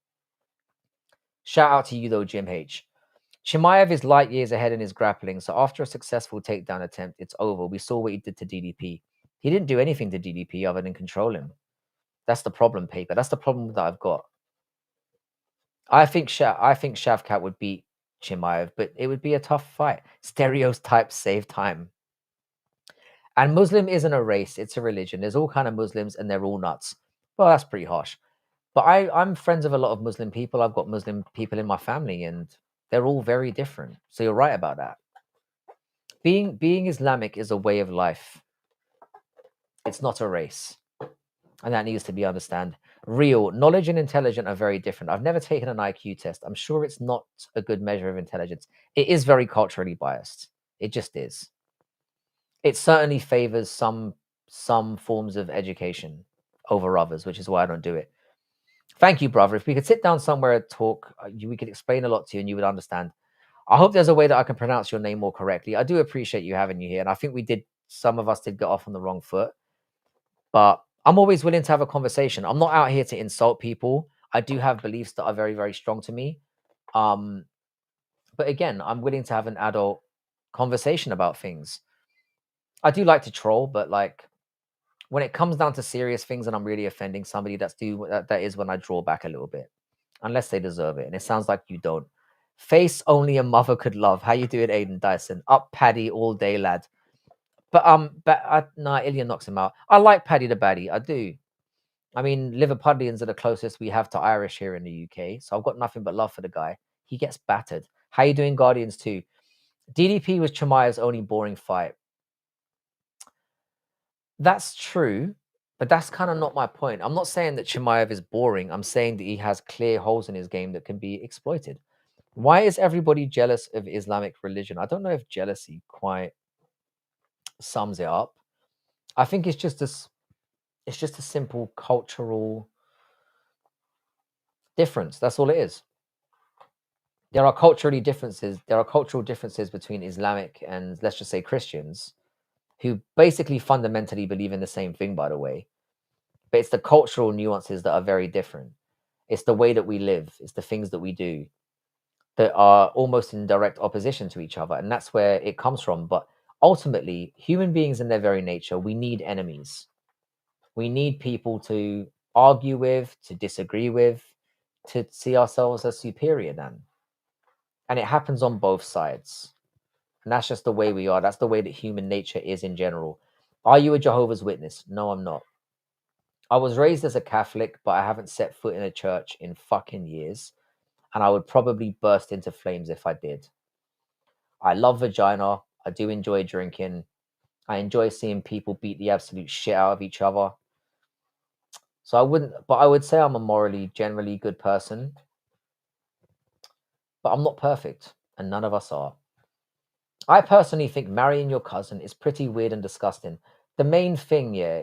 Shout out to you though, Jim H. Chimaev is light years ahead in his grappling, so after a successful takedown attempt, it's over. We saw what he did to DDP. He didn't do anything to DDP other than control him. That's the problem, Paper. That's the problem that I've got. I think Shavkat would beat Chimaev, but it would be a tough fight. Stereotypes save time. And Muslim isn't a race, it's a religion. There's all kind of Muslims and they're all nuts. Well, that's pretty harsh. But I'm friends with a lot of Muslim people. I've got Muslim people in my family and they're all very different. So you're right about that. Being Islamic is a way of life. It's not a race. And that needs to be understood. Real knowledge and intelligence are very different. I've never taken an IQ test. I'm sure it's not a good measure of intelligence. It is very culturally biased. It just is. It certainly favors some forms of education over others, which is why I don't do it. Thank you, brother. If we could sit down somewhere and talk, we could explain a lot to you and you would understand. I hope there's a way that I can pronounce your name more correctly. I do appreciate you having you here. And I think some of us did get off on the wrong foot. But I'm always willing to have a conversation. I'm not out here to insult people. I do have beliefs that are very, very strong to me. But again, I'm willing to have an adult conversation about things. I do like to troll, but like when it comes down to serious things and I'm really offending somebody, that is when I draw back a little bit, unless they deserve it. And it sounds like you don't. Face only a mother could love. How you doing, Aiden Dyson? Up Paddy all day, lad. But Ilya knocks him out. I like Paddy the Baddy. I do. I mean, Liverpudlians are the closest we have to Irish here in the UK, so I've got nothing but love for the guy. He gets battered. How you doing, Guardians 2? DDP was Chimaev's only boring fight. That's true, but that's kind of not my point. I'm not saying that Chimaev is boring. I'm saying that he has clear holes in his game that can be exploited. Why is everybody jealous of Islamic religion? I don't know if jealousy quite sums it up. I think it's just a simple cultural difference. That's all it is. There are cultural differences between Islamic and, let's just say, Christians, who basically fundamentally believe in the same thing, by the way. But it's the cultural nuances that are very different. It's the way that we live. It's the things that we do that are almost in direct opposition to each other. And that's where it comes from. But ultimately, human beings in their very nature, we need enemies. We need people to argue with, to disagree with, to see ourselves as superior than. And it happens on both sides. And that's just the way we are. That's the way that human nature is in general. Are you a Jehovah's Witness? No, I'm not. I was raised as a Catholic, but I haven't set foot in a church in fucking years. And I would probably burst into flames if I did. I love vagina. I do enjoy drinking. I enjoy seeing people beat the absolute shit out of each other. So I would say I'm a morally, generally good person, but I'm not perfect, and none of us are. I personally think marrying your cousin is pretty weird and disgusting. The main thing, yeah,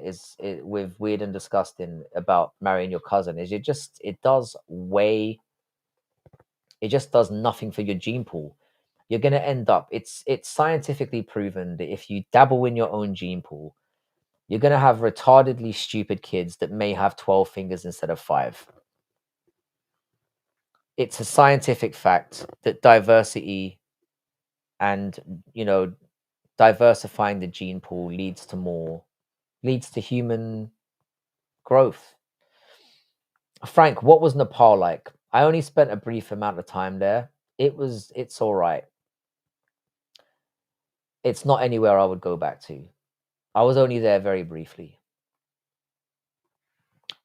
with weird and disgusting about marrying your cousin is it just does nothing for your gene pool. You're gonna end up. It's scientifically proven that if you dabble in your own gene pool, you're gonna have retardedly stupid kids that may have 12 fingers instead of 5. It's a scientific fact that diversity and diversifying the gene pool leads to human growth. Frank, what was Nepal like? I only spent a brief amount of time there. It's all right. It's not anywhere I would go back to. I was only there very briefly.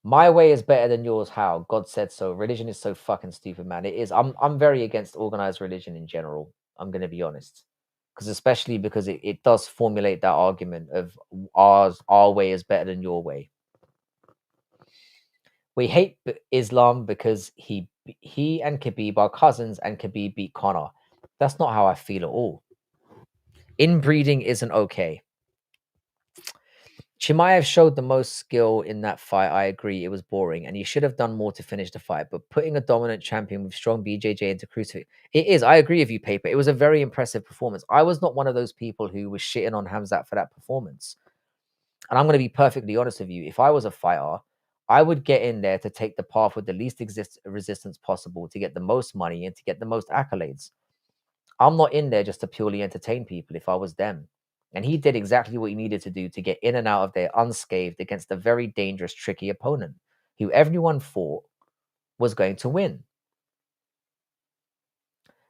My way is better than yours. How? God said so. Religion is so fucking stupid, man. It is. I'm very against organized religion in general. I'm gonna be honest. Especially because it does formulate that argument of our way is better than your way. We hate Islam because he and Khabib are cousins and Khabib beat Conor. That's not how I feel at all. Inbreeding isn't okay. Chimaev showed the most skill in that fight. I agree, it was boring, and he should have done more to finish the fight. But putting a dominant champion with strong BJJ into crucifix, it is. I agree with you, Paper. It was a very impressive performance. I was not one of those people who was shitting on Hamzat for that performance. And I'm going to be perfectly honest with you. If I was a fighter, I would get in there to take the path with the least resistance possible to get the most money and to get the most accolades. I'm not in there just to purely entertain people if I was them. And he did exactly what he needed to do to get in and out of there unscathed against a very dangerous, tricky opponent who everyone thought was going to win.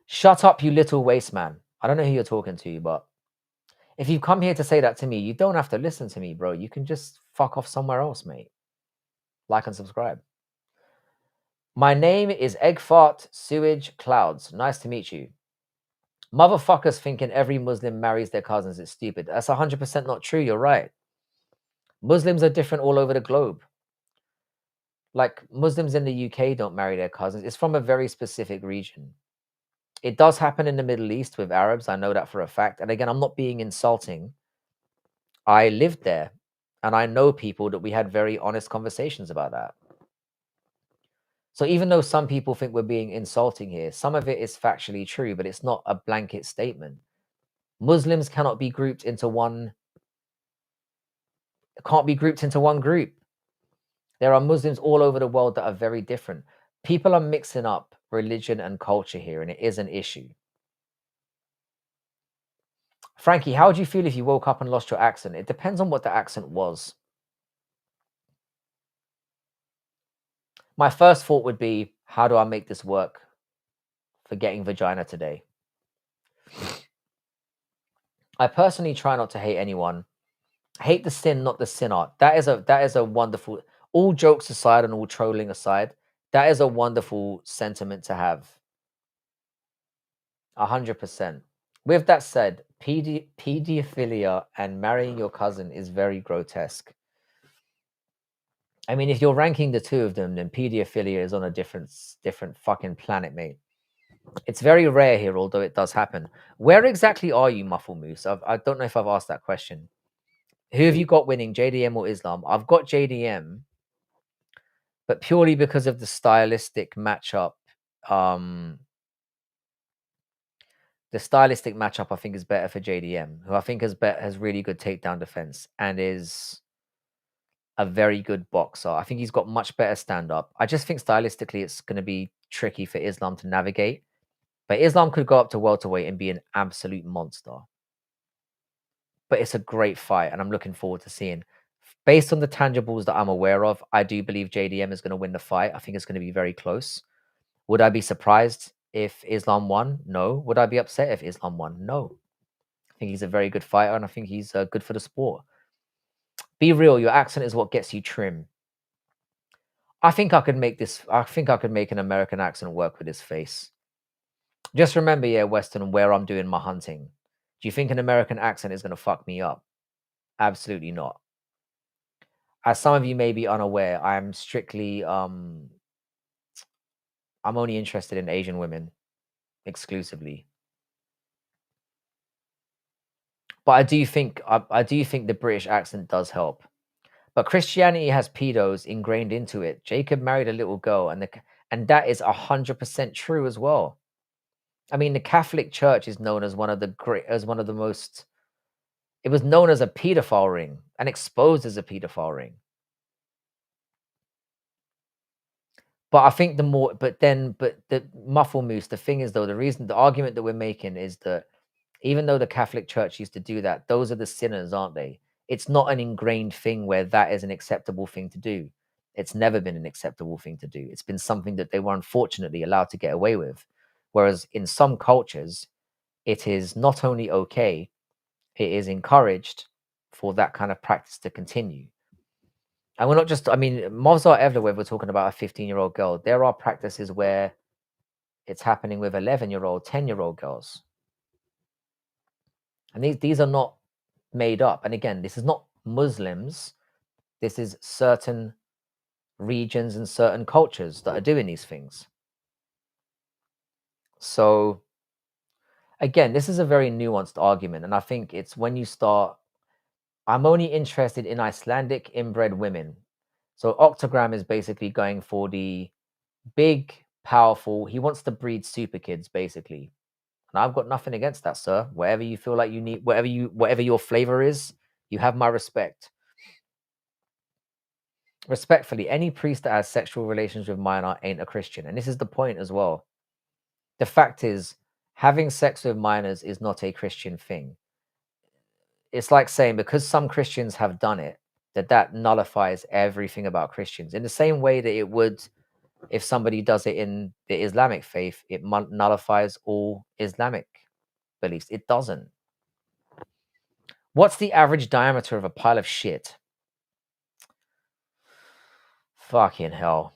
Shut up, you little waste man. I don't know who you're talking to, but if you've come here to say that to me, you don't have to listen to me, bro. You can just fuck off somewhere else, mate. Like and subscribe. My name is Eggfart Sewage Clouds. Nice to meet you. Motherfuckers thinking every Muslim marries their cousins is stupid. That's 100% not true. You're right. Muslims are different all over the globe. Like Muslims in the UK don't marry their cousins. It's from a very specific region. It does happen in the Middle East with Arabs. I know that for a fact. And again, I'm not being insulting. I lived there and I know people that we had very honest conversations about that. So even though some people think we're being insulting here, some of it is factually true, but it's not a blanket statement. Muslims cannot be grouped into one group. There are Muslims all over the world that are very different. People are mixing up religion and culture here, and it is an issue. Frankie, how would you feel if you woke up and lost your accent? It depends on what the accent was. My first thought would be, how do I make this work for getting vagina today? I personally try not to hate anyone. Hate the sin, not the sinner. That is a wonderful. All jokes aside and all trolling aside, that is a wonderful sentiment to have. 100%. With that said, pedophilia and marrying your cousin is very grotesque. I mean, if you're ranking the two of them, then pedophilia is on a different fucking planet, mate. It's very rare here, although it does happen. Where exactly are you, Muffle Moose? I don't know if I've asked that question. Who have you got winning, JDM or Islam? I've got JDM, but purely because of the stylistic matchup. The stylistic matchup, I think, is better for JDM, who I think has really good takedown defense and is a very good boxer. I think he's got much better stand up. I just think stylistically it's going to be tricky for Islam to navigate. But Islam could go up to welterweight and be an absolute monster. But it's a great fight, and I'm looking forward to seeing. Based on the tangibles that I'm aware of, I do believe JDM is going to win the fight. I think it's going to be very close. Would I be surprised if Islam won? No. Would I be upset if Islam won? No. I think he's a very good fighter, and I think he's good for the sport. Be real. Your accent is what gets you trim. I think I could make this. I think I could make an American accent work with his face. Just remember, yeah, Weston, where I'm doing my hunting. Do you think an American accent is going to fuck me up? Absolutely not. As some of you may be unaware, I'm strictly I'm only interested in Asian women exclusively. But I do think the British accent does help. But Christianity has pedos ingrained into it. Jacob married a little girl, and that is 100% true as well. I mean, the Catholic Church is known as one of the most. It was known as a pedophile ring and exposed as a pedophile ring. But I think but the muffle moose. The thing is, though, the argument that we're making is that even though the Catholic Church used to do that, those are the sinners, aren't they? It's not an ingrained thing where that is an acceptable thing to do. It's never been an acceptable thing to do. It's been something that they were unfortunately allowed to get away with. Whereas in some cultures, it is not only okay, it is encouraged for that kind of practice to continue. And we're not just, I mean, mobs are everywhere. We're talking about a 15-year-old girl. There are practices where it's happening with 11-year-old, 10-year-old girls. And these are not made up. And again, this is not Muslims. This is certain regions and certain cultures that are doing these things. So again, this is a very nuanced argument. And I think it's when you start, I'm only interested in Icelandic inbred women. So Octogram is basically going for the big, powerful, he wants to breed super kids, basically. And I've got nothing against that, sir. Whatever you feel like you need, whatever your flavor is, you have my respect. Respectfully, any priest that has sexual relations with minor ain't a Christian. And this is the point as well. The fact is, having sex with minors is not a Christian thing. It's like saying because some Christians have done it, that nullifies everything about Christians. In the same way that it would if somebody does it in the Islamic faith, it nullifies all Islamic beliefs. It doesn't. What's the average diameter of a pile of shit? Fucking hell.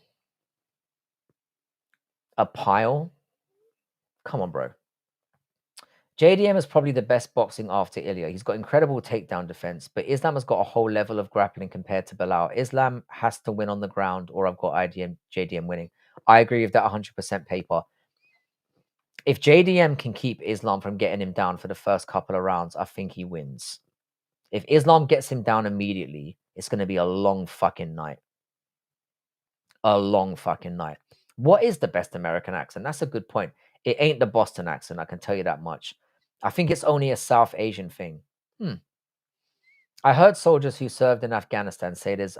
A pile? Come on, bro. JDM is probably the best boxing after Ilya. He's got incredible takedown defense, but Islam has got a whole level of grappling compared to Bilal. Islam has to win on the ground, or I've got JDM winning. I agree with that 100% paper. If JDM can keep Islam from getting him down for the first couple of rounds, I think he wins. If Islam gets him down immediately, it's going to be a long fucking night. A long fucking night. What is the best American accent? That's a good point. It ain't the Boston accent, I can tell you that much. I think it's only a South Asian thing. I heard soldiers who served in Afghanistan say there's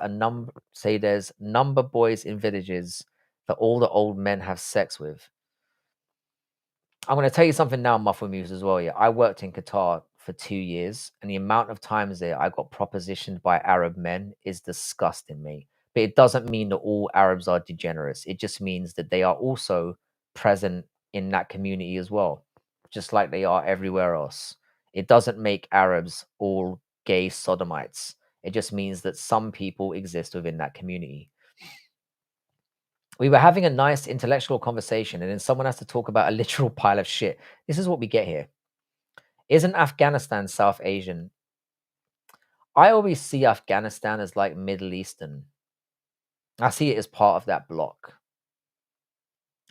number boys in villages that all the old men have sex with. I'm going to tell you something now, Muffle Muse, as well. Yeah, I worked in Qatar for 2 years, and the amount of times there I got propositioned by Arab men is disgusting me. But it doesn't mean that all Arabs are degenerates. It just means that they are also present in that community as well, just like they are everywhere else. It doesn't make Arabs all gay sodomites. It just means that some people exist within that community. We were having a nice intellectual conversation, and then someone has to talk about a literal pile of shit. This is what we get here. Isn't Afghanistan South Asian? I always see Afghanistan as like Middle Eastern. I see it as part of that bloc.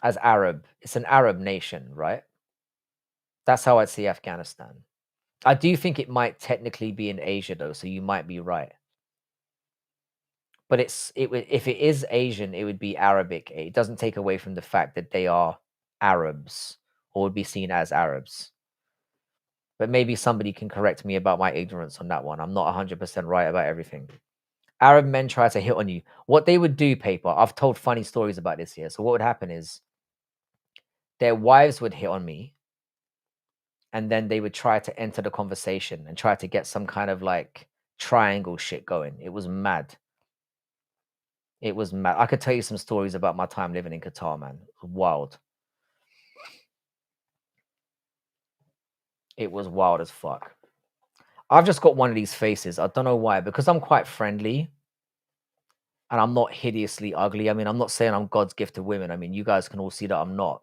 As Arab. It's an Arab nation, right? That's how I see Afghanistan. I do think it might technically be in Asia, though, so you might be right. But if it is Asian, it would be Arabic. It doesn't take away from the fact that they are Arabs or would be seen as Arabs. But maybe somebody can correct me about my ignorance on that one. I'm not 100% right about everything. Arab men try to hit on you. What they would do, paper, I've told funny stories about this here. So what would happen is their wives would hit on me, and then they would try to enter the conversation and try to get some kind of like triangle shit going. It was mad. It was mad. I could tell you some stories about my time living in Qatar, man. Wild. It was wild as fuck. I've just got one of these faces. I don't know why, because I'm quite friendly and I'm not hideously ugly. I mean, I'm not saying I'm God's gift to women. I mean, you guys can all see that I'm not.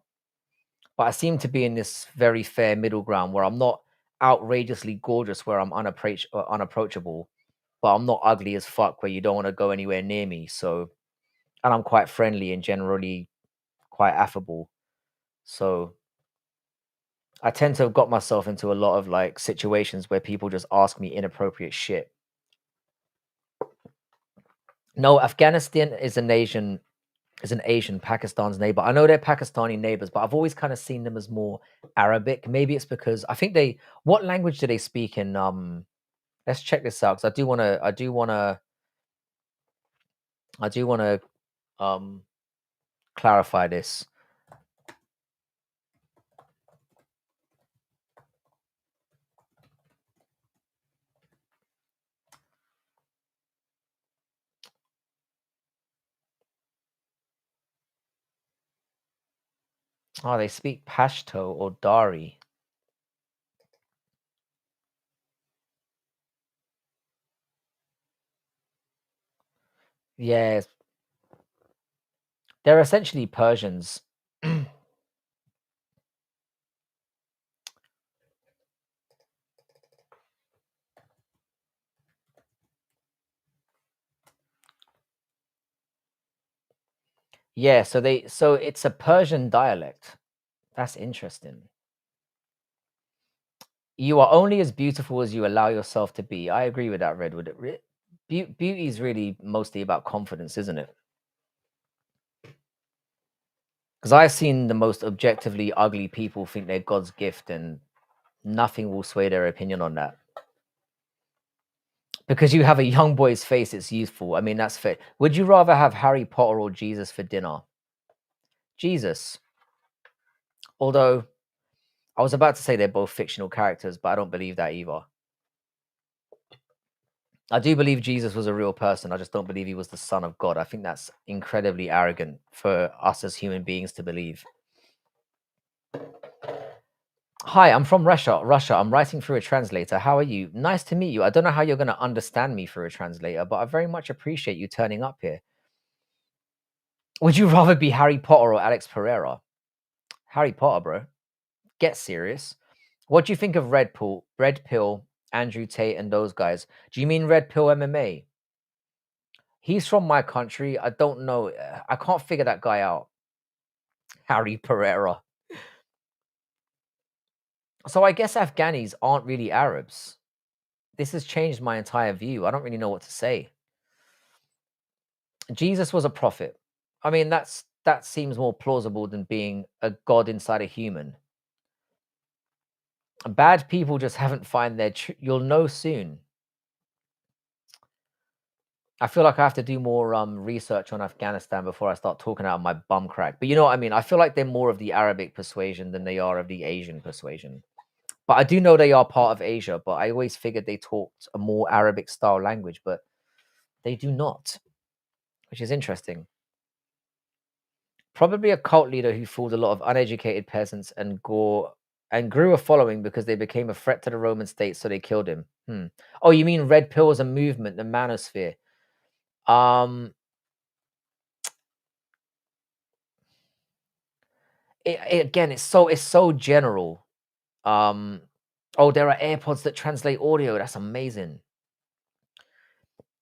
But I seem to be in this very fair middle ground where I'm not outrageously gorgeous, where I'm unapproachable, but I'm not ugly as fuck, where you don't want to go anywhere near me. So, and I'm quite friendly and generally quite affable. So I tend to have got myself into a lot of like situations where people just ask me inappropriate shit. No, Afghanistan is an Asian, Pakistan's neighbor. I know they're Pakistani neighbors, but I've always kind of seen them as more Arabic. Maybe it's because I think they what language do they speak in let's check this out because I do wanna clarify this. Oh, they speak Pashto or Dari. Yes, they're essentially Persians. Yeah, so it's a Persian dialect. That's interesting. You are only as beautiful as you allow yourself to be. I agree with that, Redwood. Beauty is really mostly about confidence, isn't it? Because I've seen the most objectively ugly people think they're God's gift, and nothing will sway their opinion on that. Because you have a young boy's face, it's youthful. I mean, that's fair. Would you rather have Harry Potter or Jesus for dinner? Jesus. Although I was about to say they're both fictional characters, but I don't believe that either. I do believe Jesus was a real person. I just don't believe he was the son of God. I think that's incredibly arrogant for us as human beings to believe. Hi, I'm from Russia. I'm writing through a translator. How are you? Nice to meet you. I don't know how you're going to understand me through a translator, but I very much appreciate you turning up here. Would you rather be Harry Potter or Alex Pereira? Harry Potter, bro. Get serious. What do you think of Red Pill, Andrew Tate, and those guys? Do you mean Red Pill MMA? He's from my country. I don't know. I can't figure that guy out. Harry Pereira. So I guess Afghanis aren't really Arabs. This has changed my entire view. I don't really know what to say. Jesus was a prophet. I mean, that seems more plausible than being a god inside a human. Bad people just haven't found their. You'll know soon. I feel like I have to do more research on Afghanistan before I start talking out of my bum crack. But you know what I mean? I feel like they're more of the Arabic persuasion than they are of the Asian persuasion. But I do know they are part of Asia, but I always figured they talked a more Arabic style language, but they do not, which is interesting. Probably a cult leader who fooled a lot of uneducated peasants and grew a following because they became a threat to the Roman state, so they killed him. Oh, you mean Red Pill as a movement, the manosphere? Um, again, it's so general. Oh, there are AirPods that translate audio. That's amazing.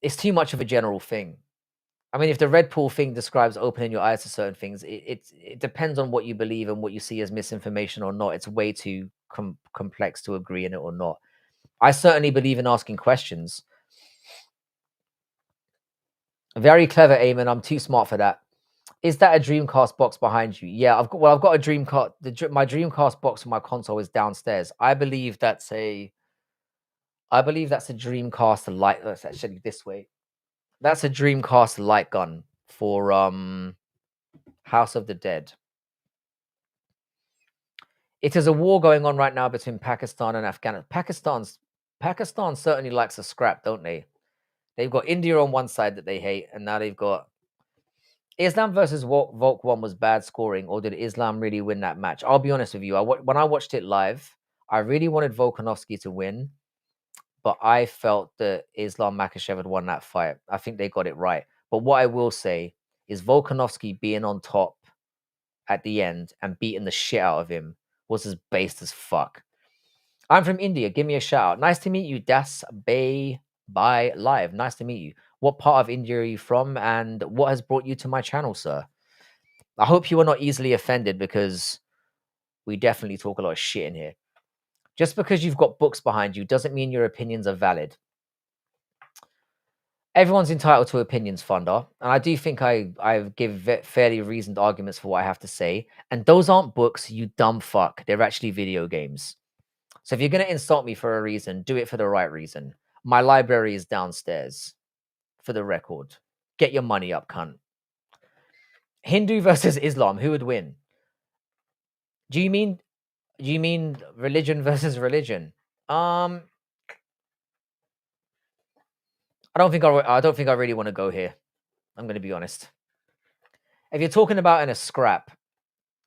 It's too much of a general thing. I mean, if the red pill thing describes opening your eyes to certain things, it depends on what you believe and what you see as misinformation or not. It's way too complex to agree in it or not. I certainly believe in asking questions. Very clever, Eamon. I'm too smart for that. Is that a Dreamcast box behind you? Yeah, I've got a Dreamcast. My Dreamcast box for my console is downstairs. I believe that's a Dreamcast light. That's actually this way. That's a Dreamcast light gun for House of the Dead. It is a war going on right now between Pakistan and Afghanistan. Pakistan certainly likes a scrap, don't they? They've got India on one side that they hate, and now they've got Islam versus Volk 1 was bad scoring, or did Islam really win that match? I'll be honest with you. When I watched it live, I really wanted Volkanovski to win, but I felt that Islam Makhachev had won that fight. I think they got it right. But what I will say is Volkanovski being on top at the end and beating the shit out of him was as based as fuck. I'm from India. Give me a shout out. Nice to meet you. Das Bay by Live. Nice to meet you. What part of India are you from and what has brought you to my channel, sir? I hope you are not easily offended because we definitely talk a lot of shit in here. Just because you've got books behind you doesn't mean your opinions are valid. Everyone's entitled to opinions, Funder, and I do think I give fairly reasoned arguments for what I have to say. And those aren't books, you dumb fuck. They're actually video games. So if you're gonna insult me for a reason, do it for the right reason. My library is downstairs, for the record. Get your money up, cunt. Hindu versus Islam, who would win? Do you mean religion versus religion? I don't think I really want to go here. I'm going to be honest. If you're talking about in a scrap,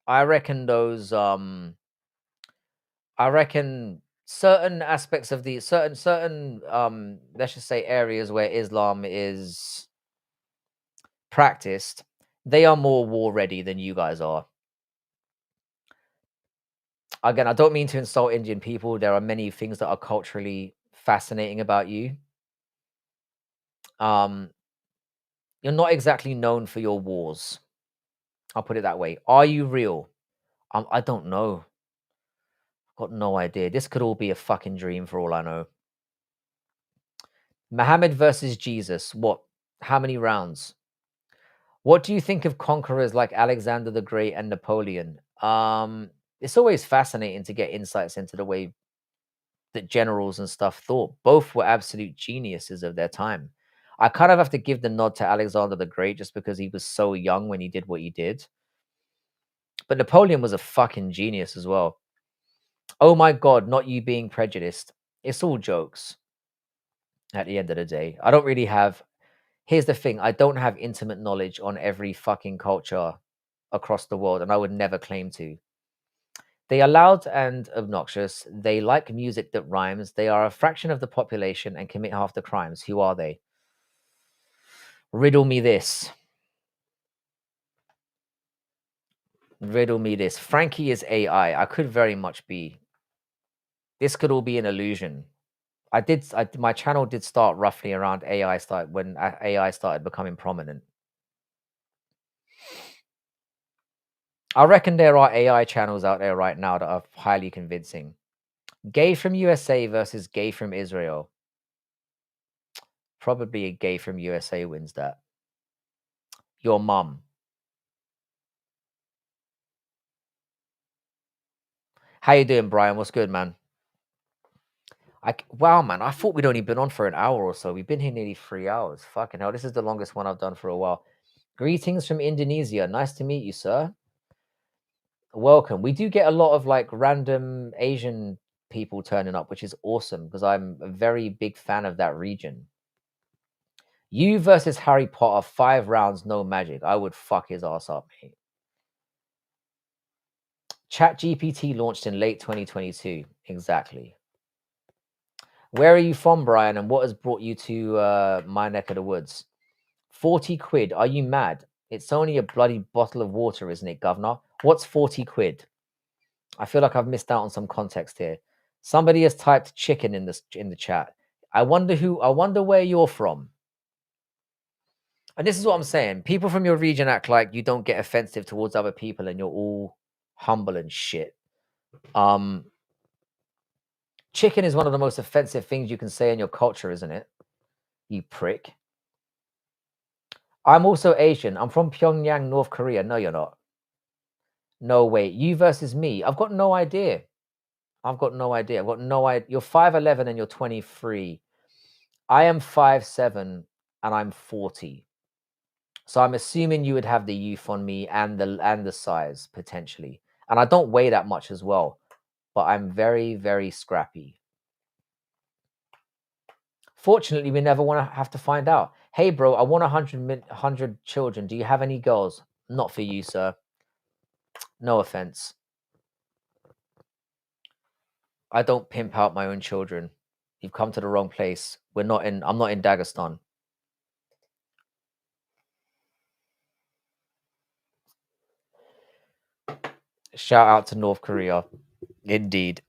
I reckon I reckon certain aspects of the certain let's just say areas where Islam is practiced, they are more war ready than you guys are. Again, I don't mean to insult Indian people. There are many things that are culturally fascinating about you. You're not exactly known for your wars. I'll put it that way. Are you real? I don't know. Got no idea. This could all be a fucking dream for all I know. Muhammad versus Jesus. What? How many rounds? What do you think of conquerors like Alexander the Great and Napoleon? It's always fascinating to get insights into the way that generals and stuff thought. Both were absolute geniuses of their time. I kind of have to give the nod to Alexander the Great just because he was so young when he did what he did. But Napoleon was a fucking genius as well. Oh my God, not you being prejudiced. It's all jokes at the end of the day. I don't really have. Here's the thing, I don't have intimate knowledge on every fucking culture across the world, and I would never claim to. They are loud and obnoxious. They like music that rhymes. They are a fraction of the population and commit half the crimes. Who are they? Riddle me this. Riddle me this. Frankie is AI. I could very much be. This could all be an illusion. My channel did start roughly around when AI started becoming prominent. I reckon there are AI channels out there right now that are highly convincing. Gay from USA versus gay from Israel. Probably a gay from USA wins that. Your mum. How you doing, Brian? What's good, man? Wow, man. I thought we'd only been on for an hour or so. We've been here nearly 3 hours. Fucking hell. This is the longest one I've done for a while. Greetings from Indonesia. Nice to meet you, sir. Welcome. We do get a lot of like random Asian people turning up, which is awesome because I'm a very big fan of that region. You versus Harry Potter, 5 rounds, no magic. I would fuck his ass up, mate. ChatGPT launched in late 2022. Exactly. Where are you from, Brian? And what has brought you to my neck of the woods? 40 quid. Are you mad? It's only a bloody bottle of water, isn't it, governor? What's 40 quid? I feel like I've missed out on some context here. Somebody has typed chicken in the chat. I wonder where you're from. And this is what I'm saying. People from your region act like you don't get offensive towards other people and you're all humble and shit. Chicken is one of the most offensive things you can say in your culture, isn't it? You prick. I'm also Asian. I'm from Pyongyang, North Korea. No, you're not. No, wait. You versus me. I've got no idea. I've got no idea. You're 5'11" and you're 23. I am 5'7" and I'm 40. So I'm assuming you would have the youth on me and the size potentially. And I don't weigh that much as well, but I'm very, very scrappy. Fortunately, we never want to have to find out. Hey, bro, I want 100 children. Do you have any girls? Not for you, sir. No offense. I don't pimp out my own children. You've come to the wrong place. I'm not in Dagestan. Shout out to North Korea. Indeed.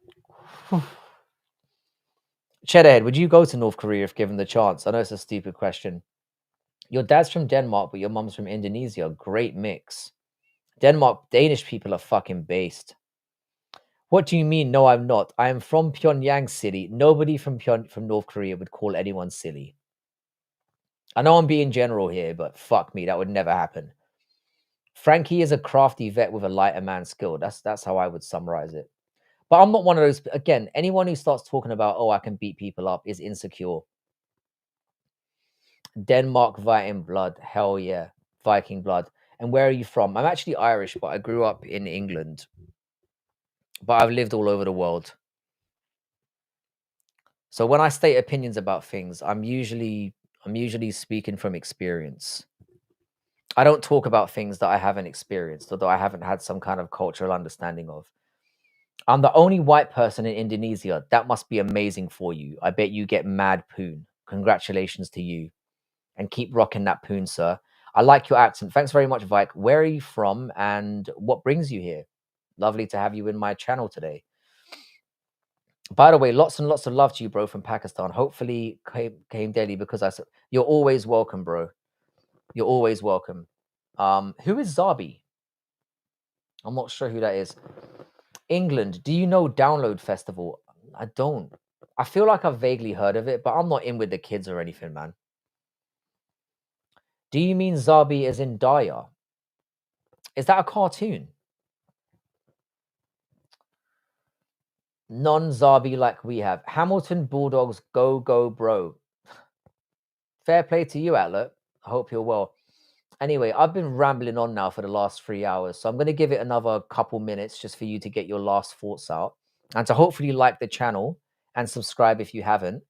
Cheddarhead, would you go to North Korea if given the chance? I know it's a stupid question. Your dad's from Denmark, but your mum's from Indonesia. Great mix. Danish people are fucking based. What do you mean? No, I'm not. I am from Pyongyang City. Nobody from North Korea would call anyone silly. I know I'm being general here, but fuck me, that would never happen. Frankie is a crafty vet with a lighter man skill. That's how I would summarize it. But I'm not one of those. Again, anyone who starts talking about, oh, I can beat people up is insecure. Denmark Viking blood. Hell yeah. Viking blood. And where are you from? I'm actually Irish, but I grew up in England. But I've lived all over the world. So when I state opinions about things, I'm usually speaking from experience. I don't talk about things that I haven't experienced or that I haven't had some kind of cultural understanding of. I'm the only white person in Indonesia. That must be amazing for you. I bet you get mad poon. Congratulations to you. And keep rocking that poon, sir. I like your accent. Thanks very much, Vike. Where are you from and what brings you here? Lovely to have you in my channel today. By the way, lots and lots of love to you, bro, from Pakistan. Hopefully came daily because I said you're always welcome, bro. You're always welcome. Who is Zabi? I'm not sure who that is. England, do you know Download Festival? I don't. I feel like I've vaguely heard of it, but I'm not in with the kids or anything, man. Do you mean Zabi as in Daya? Is that a cartoon? Non-Zabi like we have. Hamilton Bulldogs, go, go, bro. Fair play to you, Outlet. I hope you're well. Anyway, I've been rambling on now for the last 3 hours, so I'm going to give it another couple minutes just for you to get your last thoughts out and to hopefully like the channel and subscribe if you haven't.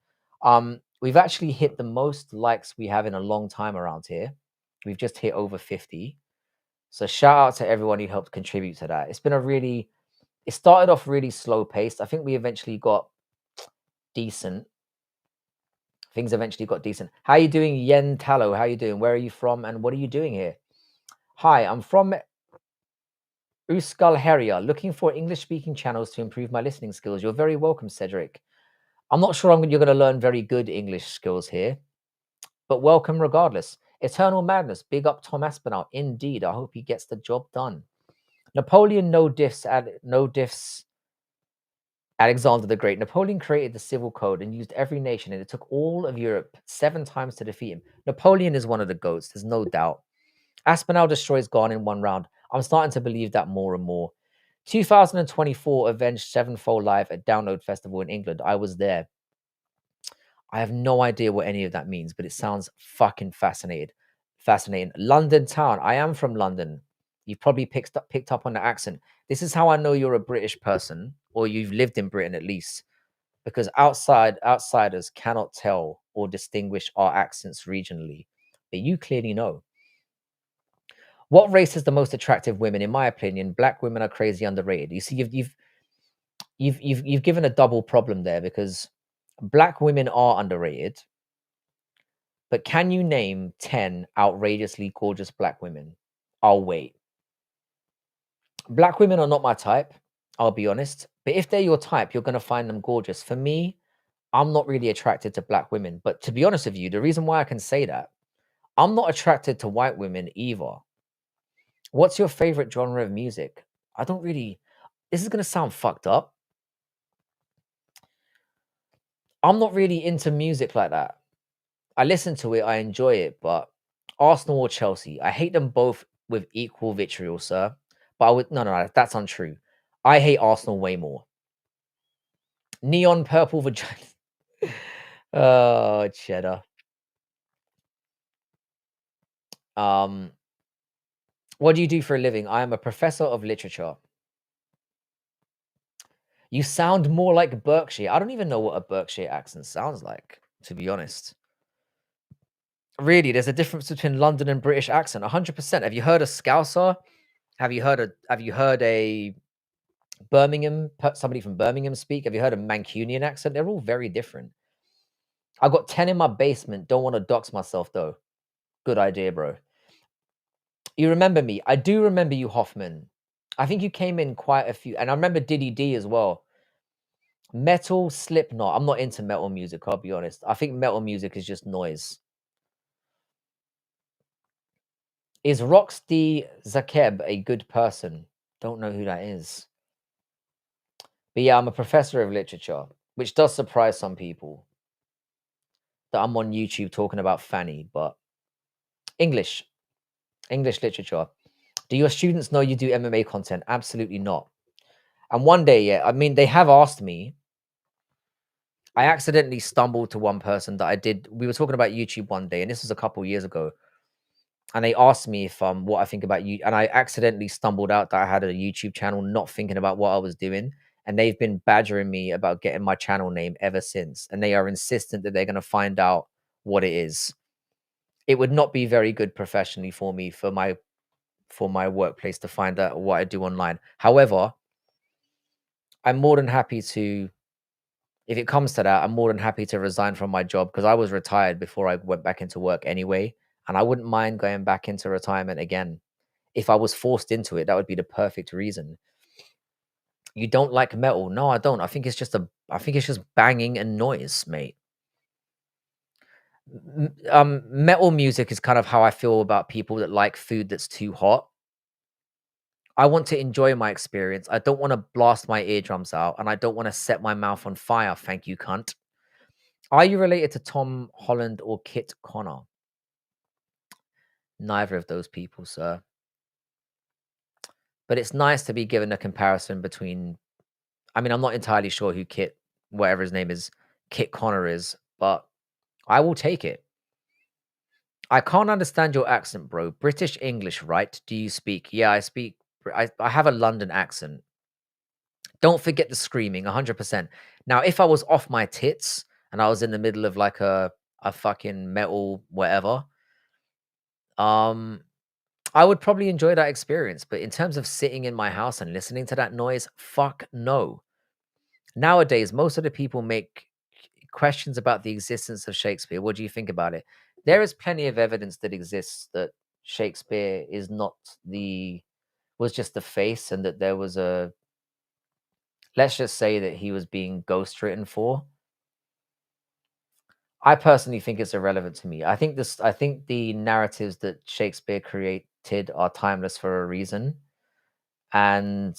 We've actually hit the most likes we have in a long time around here. We've just hit over 50. So shout out to everyone who helped contribute to that. It started off really slow paced. I think we eventually got decent. Things eventually got decent. How are you doing, Yen Tallow? How are you doing? Where are you from? And what are you doing here? Hi, I'm from Uskalheria, looking for English-speaking channels to improve my listening skills. You're very welcome, Cedric. I'm not sure you're going to learn very good English skills here, but welcome regardless. Eternal Madness, big up Tom Aspinall. Indeed, I hope he gets the job done. Napoleon, no diffs. Alexander the Great. Napoleon created the civil code and used every nation, and it took all of Europe 7 times to defeat him. Napoleon is one of the goats, there's no doubt. Aspinall destroys Garn in 1 round. I'm starting to believe that more and more. 2024 Avenged Sevenfold Live at Download Festival in England. I was there. I have no idea what any of that means, but it sounds fucking fascinating. London town. I am from London. You've probably picked up on the accent. This is how I know you're a British person, or you've lived in Britain at least, because outsiders cannot tell or distinguish our accents regionally, but you clearly know. What race is the most attractive women? In my opinion, black women are crazy underrated. You see, you've given a double problem there because black women are underrated. But can you name 10 outrageously gorgeous black women? I'll wait. Black women are not my type, I'll be honest. But if they're your type, you're going to find them gorgeous. For me, I'm not really attracted to black women. But to be honest with you, the reason why I can say that, I'm not attracted to white women either. What's your favorite genre of music? I don't really. This is going to sound fucked up. I'm not really into music like that. I listen to it, I enjoy it, but Arsenal or Chelsea, I hate them both with equal vitriol, sir. But I would no, that's untrue. I hate Arsenal way more. Neon purple vagina. Oh, cheddar. Um, what do you do for a living? I am a professor of literature. You sound more like Berkshire. I don't even know what a Berkshire accent sounds like, to be honest. Really, there's a difference between London and British accent. 100%. Have you heard a Scouser? Have you heard a Birmingham, somebody from Birmingham speak? Have you heard a Mancunian accent? They're all very different. I got 10 in my basement. Don't want to dox myself though. Good idea, bro. You remember me? I do remember you, Hoffman. I think you came in quite a few, and I remember Diddy D as well. Metal, Slipknot. I'm not into metal music, I'll be honest. I think metal music is just noise. Is Roxy Zakeb a good person? Don't know who that is. But yeah, I'm a professor of literature, which does surprise some people that I'm on YouTube talking about Fanny, but English, English literature. Do your students know you do MMA content? Absolutely not. And one day, yeah, I mean, they have asked me. I accidentally stumbled to one person that I did. We were talking about YouTube one day, and this was a couple years ago. And they asked me if what I think about you, and I accidentally stumbled out that I had a YouTube channel, not thinking about what I was doing. And they've been badgering me about getting my channel name ever since. And they are insistent that they're going to find out what it is. It would not be very good professionally for me for my workplace to find out what I do online. However, I'm more than happy to, if it comes to that, I'm more than happy to resign from my job because I was retired before I went back into work anyway. And I wouldn't mind going back into retirement again. If I was forced into it, that would be the perfect reason. You don't like metal? No, I don't. I think it's just banging and noise, mate. Metal music is kind of how I feel about people that like food that's too hot. I want to enjoy my experience. I don't want to blast my eardrums out, and I don't want to set my mouth on fire. Thank you, cunt. Are you related to Tom Holland or Kit Connor? Neither of those people, sir. But it's nice to be given a comparison between. I mean, I'm not entirely sure who Kit, whatever his name is, Kit Connor is, but I will take it. I can't understand your accent, bro. British English, right? Do you speak? Yeah, I speak. I have a London accent. Don't forget the screaming, 100%. Now, if I was off my tits and I was in the middle of like a fucking metal whatever, um, I would probably enjoy that experience. But in terms of sitting in my house and listening to that noise, fuck no. Nowadays, most of the people make questions about the existence of Shakespeare. What do you think about it? There is plenty of evidence that exists that Shakespeare is not the was just the face, and that there was a, let's just say that he was being ghost written for. I personally think it's irrelevant to me. I think the narratives that Shakespeare created are timeless for a reason. And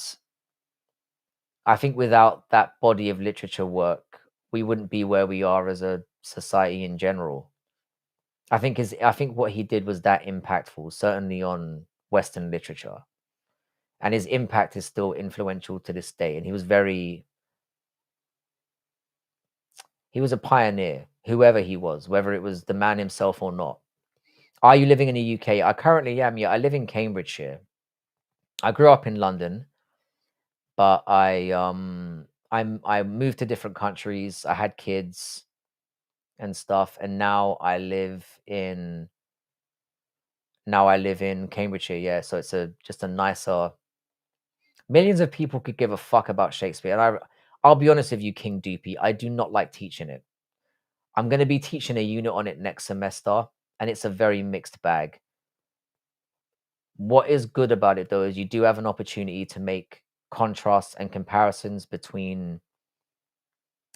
I think without that body of literature work, we wouldn't be where we are as a society in general. I think what he did was that impactful, certainly on Western literature. And his impact is still influential to this day. And he was a pioneer, whoever he was, whether it was the man himself or not. Are you living in the UK? I currently am. Yeah, I live in Cambridgeshire. I grew up in London, but I moved to different countries. I had kids and stuff, and now I live in Cambridgeshire. Yeah, so it's a just a nicer. Millions of people could give a fuck about Shakespeare, and I'll be honest with you, King Doopy, I do not like teaching it. I'm going to be teaching a unit on it next semester, and it's a very mixed bag. What is good about it though is you do have an opportunity to make contrasts and comparisons between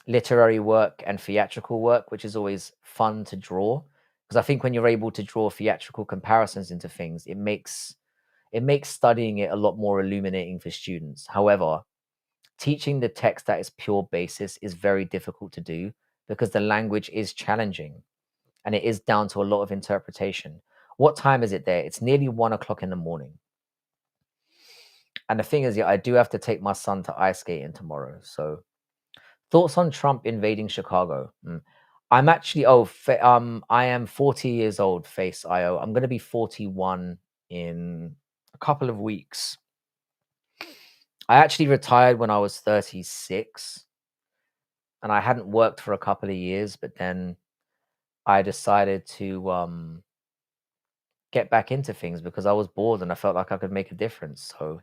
literary work and theatrical work, which is always fun to draw. Because I think when you're able to draw theatrical comparisons into things, it makes studying it a lot more illuminating for students. However, teaching the text at its pure basis is very difficult to do because the language is challenging and it is down to a lot of interpretation. What time is it there? It's nearly 1 o'clock in the morning. And the thing is, yeah, I do have to take my son to ice skating tomorrow. So, thoughts on Trump invading Chicago? I'm actually, I am 40 years old, Face IO. I'm going to be 41 in a couple of weeks. I actually retired when I was 36, and I hadn't worked for a couple of years, but then I decided to get back into things because I was bored and I felt like I could make a difference. So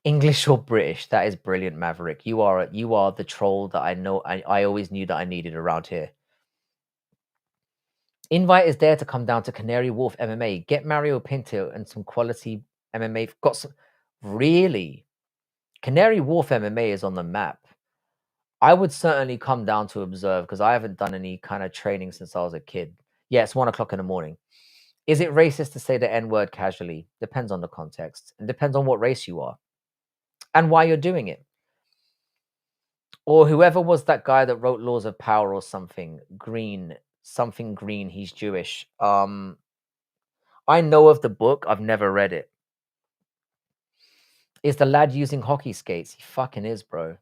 English or British? That is brilliant, Maverick. You are the troll that I know. I always knew that I needed around here. Invite is there to come down to Canary Wharf MMA. Get Mario Pinto and some quality MMA. Got some really. Canary Wharf MMA is on the map. I would certainly come down to observe because I haven't done any kind of training since I was a kid. Yeah, it's 1 o'clock in the morning. Is it racist to say the N word casually? Depends on the context. It depends on what race you are and why you're doing it. Or whoever was that guy that wrote Laws of Power or something. Something Green. He's Jewish. I know of the book. I've never read it. Is the lad using hockey skates? He fucking is, bro.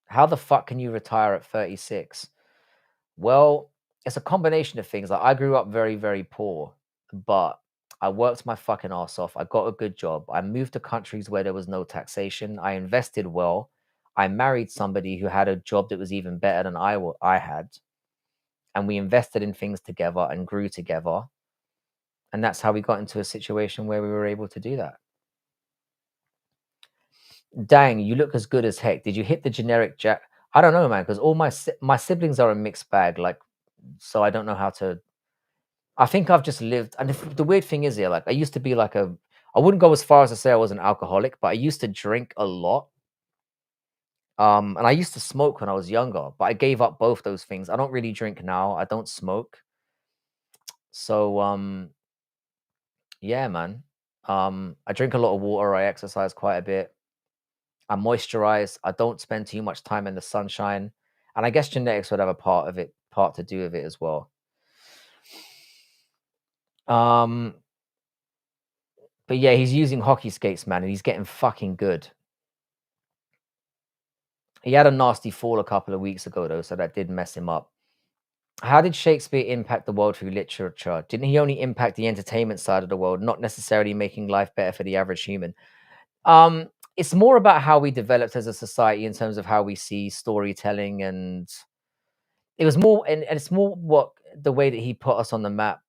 How the fuck can you retire at 36? Well, it's a combination of things. Like I grew up very, very poor, but I worked my fucking ass off. I got a good job. I moved to countries where there was no taxation. I invested well. I married somebody who had a job that was even better than I had. And we invested in things together and grew together. And that's how we got into a situation where we were able to do that. Dang, you look as good as heck. Did you hit the generic jack? I don't know, man, because all my siblings are a mixed bag. Like, so I don't know how to. I think I've just lived, and the weird thing is here, like I used to be like I wouldn't go as far as to say I was an alcoholic, but I used to drink a lot. And I used to smoke when I was younger, but I gave up both those things. I don't really drink now. I don't smoke. So, yeah, man. I drink a lot of water. I exercise quite a bit. I moisturize. I don't spend too much time in the sunshine, and I guess genetics would have a part to do with it as well. Um, but yeah, he's using hockey skates, man, and he's getting fucking good. He had a nasty fall a couple of weeks ago, though, so that did mess him up. How did Shakespeare impact the world through literature? Didn't he only impact the entertainment side of the world, not necessarily making life better for the average human? It's more about how we developed as a society in terms of how we see storytelling, and it was more, and it's more what the way that he put us on the map,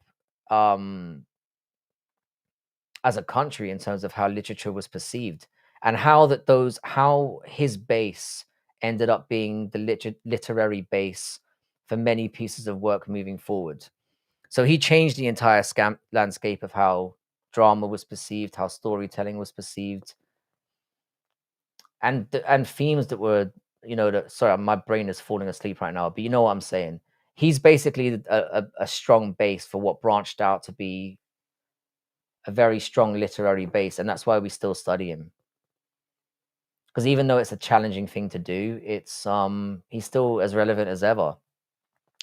um, as a country in terms of how literature was perceived, and how his base ended up being the literary base for many pieces of work moving forward. So he changed the entire landscape of how drama was perceived, how storytelling was perceived, and themes that were, that, sorry, my brain is falling asleep right now, but you know what I'm saying. He's basically a strong base for what branched out to be a very strong literary base, and that's why we still study him. Because even though it's a challenging thing to do, he's still as relevant as ever.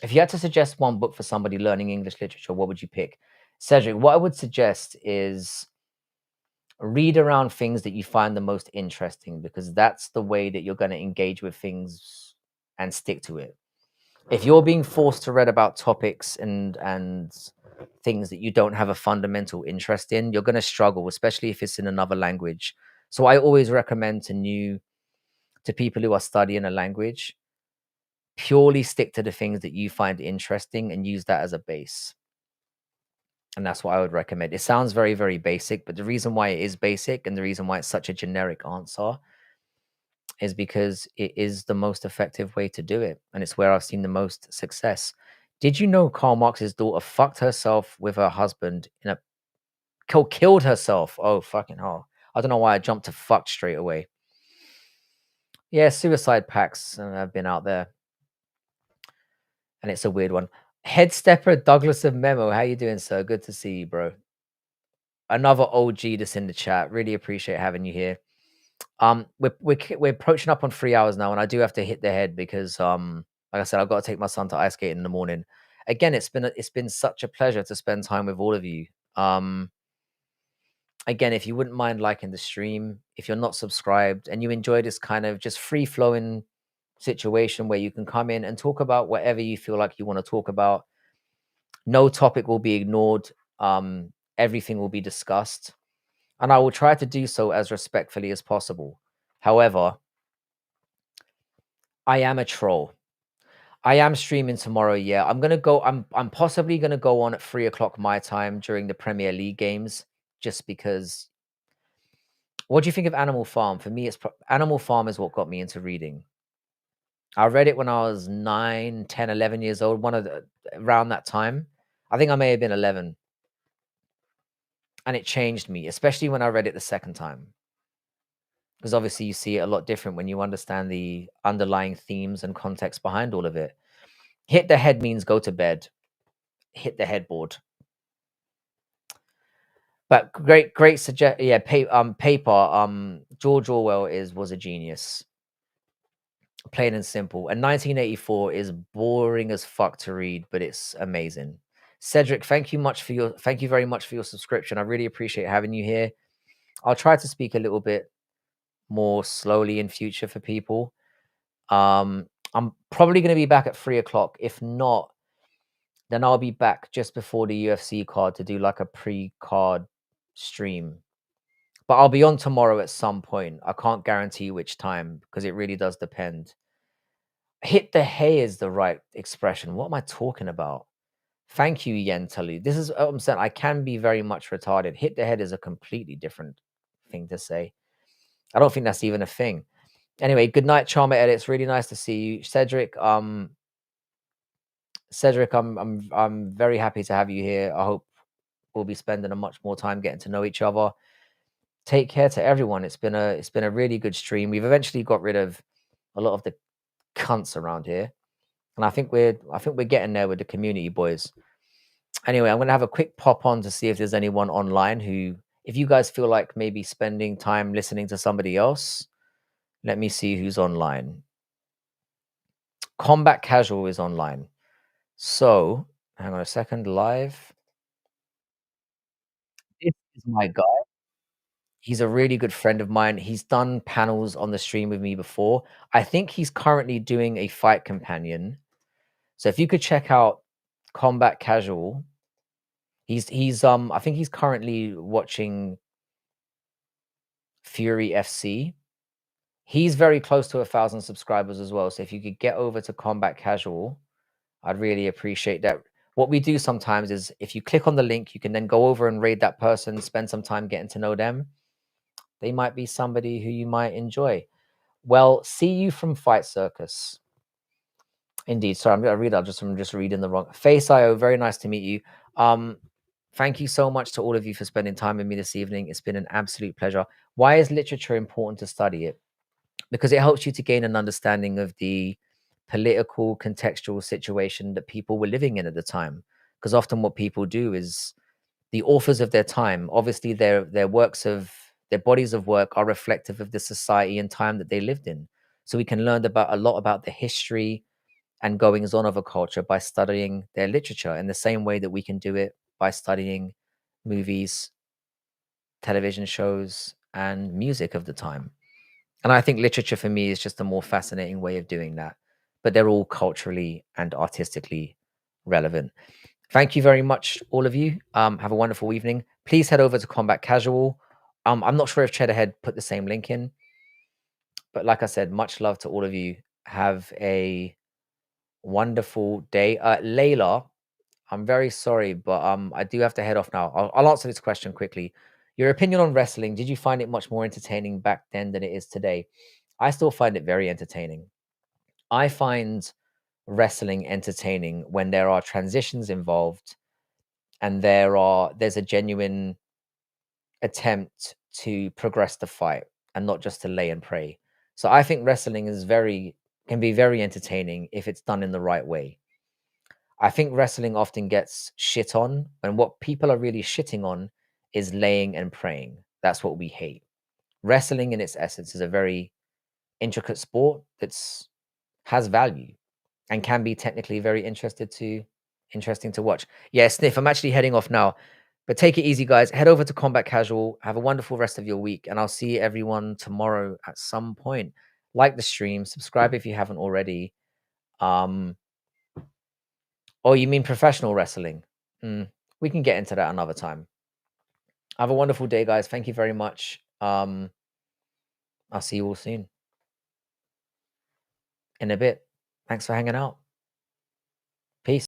If you had to suggest one book for somebody learning English literature, what would you pick? Cedric, what I would suggest is read around things that you find the most interesting, because that's the way that you're going to engage with things and stick to it. If you're being forced to read about topics and things that you don't have a fundamental interest in, you're going to struggle, especially if it's in another language. So I always recommend to people who are studying a language, purely stick to the things that you find interesting and use that as a base. And that's what I would recommend. It sounds very, very basic, but the reason why it is basic and the reason why it's such a generic answer is because it is the most effective way to do it. And it's where I've seen the most success. Did you know Karl Marx's daughter fucked herself with her husband killed herself? Oh, fucking hell. I don't know why I jumped to fucked straight away. Yeah, suicide pacts have been out there. And it's a weird one. Head stepper Douglas of Memo. How you doing, sir? Good to see you, bro. Another OG that's in the chat. Really appreciate having you here. We're approaching up on 3 hours now, and I do have to hit the head because like I said, I've got to take my son to ice skating in the morning. Again, it's been such a pleasure to spend time with all of you. Again, if you wouldn't mind liking the stream, if you're not subscribed and you enjoy this kind of just free flowing situation where you can come in and talk about whatever you feel like you want to talk about, no topic will be ignored. Everything will be discussed, and I will try to do so as respectfully as possible. However, I am a troll. I am streaming tomorrow. Yeah, I'm possibly gonna go on at 3 o'clock my time during the Premier League games, just because What do you think of Animal Farm? For me, Animal Farm is what got me into reading. I read it when I was 9, 10, 11 years old, around that time. I think I may have been 11, and it changed me, especially when I read it the second time. Because obviously you see it a lot different when you understand the underlying themes and context behind all of it. Hit the head means go to bed. Hit the headboard. But great suggest. Yeah, paper. George Orwell was a genius, plain and simple. And 1984 is boring as fuck to read, but it's amazing. Cedric, thank you very much for your subscription. I really appreciate having you here. I'll try to speak a little bit more slowly in future for people. I'm probably going to be back at 3 o'clock. If not, then I'll be back just before the UFC card to do like a pre-card stream. But I'll be on tomorrow at some point. I can't guarantee which time because it really does depend. Hit the hay is the right expression. What am I talking about? Thank you, Yentali. This is what I'm saying. I can be very much retarded. Hit the head is a completely different thing to say. I don't think that's even a thing. Anyway, good night, Charmer Edit. It's really nice to see you, Cedric. Cedric, I'm very happy to have you here. I hope we'll be spending a much more time getting to know each other. Take care to everyone. It's been a really good stream. We've eventually got rid of a lot of the cunts around here, and I think we're getting there with the community, boys. Anyway, I'm gonna have a quick pop on to see if there's anyone online who, if you guys feel like maybe spending time listening to somebody else, let me see who's online. Combat Casual is online. So, hang on a second, live. This is my guy. He's a really good friend of mine. He's done panels on the stream with me before. I think he's currently doing a fight companion. So if you could check out Combat Casual, he's I think he's currently watching Fury FC. He's very close to 1,000 subscribers as well. So if you could get over to Combat Casual, I'd really appreciate that. What we do sometimes is if you click on the link, you can then go over and raid that person, spend some time getting to know them. They might be somebody who you might enjoy. Well, see you from Fight Circus. Indeed. Sorry, I'm gonna read that. I'm just reading the wrong face. IO, very nice to meet you. Thank you so much to all of you for spending time with me this evening. It's been an absolute pleasure. Why is literature important to study it? Because it helps you to gain an understanding of the political contextual situation that people were living in at the time. Because often what people do is the authors of their time, obviously their works of their bodies of work are reflective of the society and time that they lived in. So we can learn about a lot about the history and goings on of a culture by studying their literature in the same way that we can do it by studying movies, television shows, and music of the time. And I think literature for me is just a more fascinating way of doing that. But they're all culturally and artistically relevant. Thank you very much, all of you. Have a wonderful evening. Please head over to Combat Casual. I'm not sure if Cheddarhead put the same link in, but like I said, much love to all of you. Have a wonderful day. Layla, I'm very sorry, but I do have to head off now. I'll answer this question quickly. Your opinion on wrestling, did you find it much more entertaining back then than it is today? I still find it very entertaining. I find wrestling entertaining when there are transitions involved and there's a genuine attempt to progress the fight and not just to lay and pray. So I think wrestling can be very entertaining if it's done in the right way. I think wrestling often gets shit on, and what people are really shitting on is laying and praying. That's what we hate. Wrestling in its essence is a very intricate sport that's has value and can be technically very interesting to watch. Yeah, Sniff, I'm actually heading off now. But take it easy, guys. Head over to Combat Casual. Have a wonderful rest of your week, and I'll see everyone tomorrow at some point. Like the stream, subscribe if you haven't already. Oh, you mean professional wrestling? We can get into that another time. Have a wonderful day, guys. Thank you very much. I'll see you all soon. In a bit. Thanks for hanging out.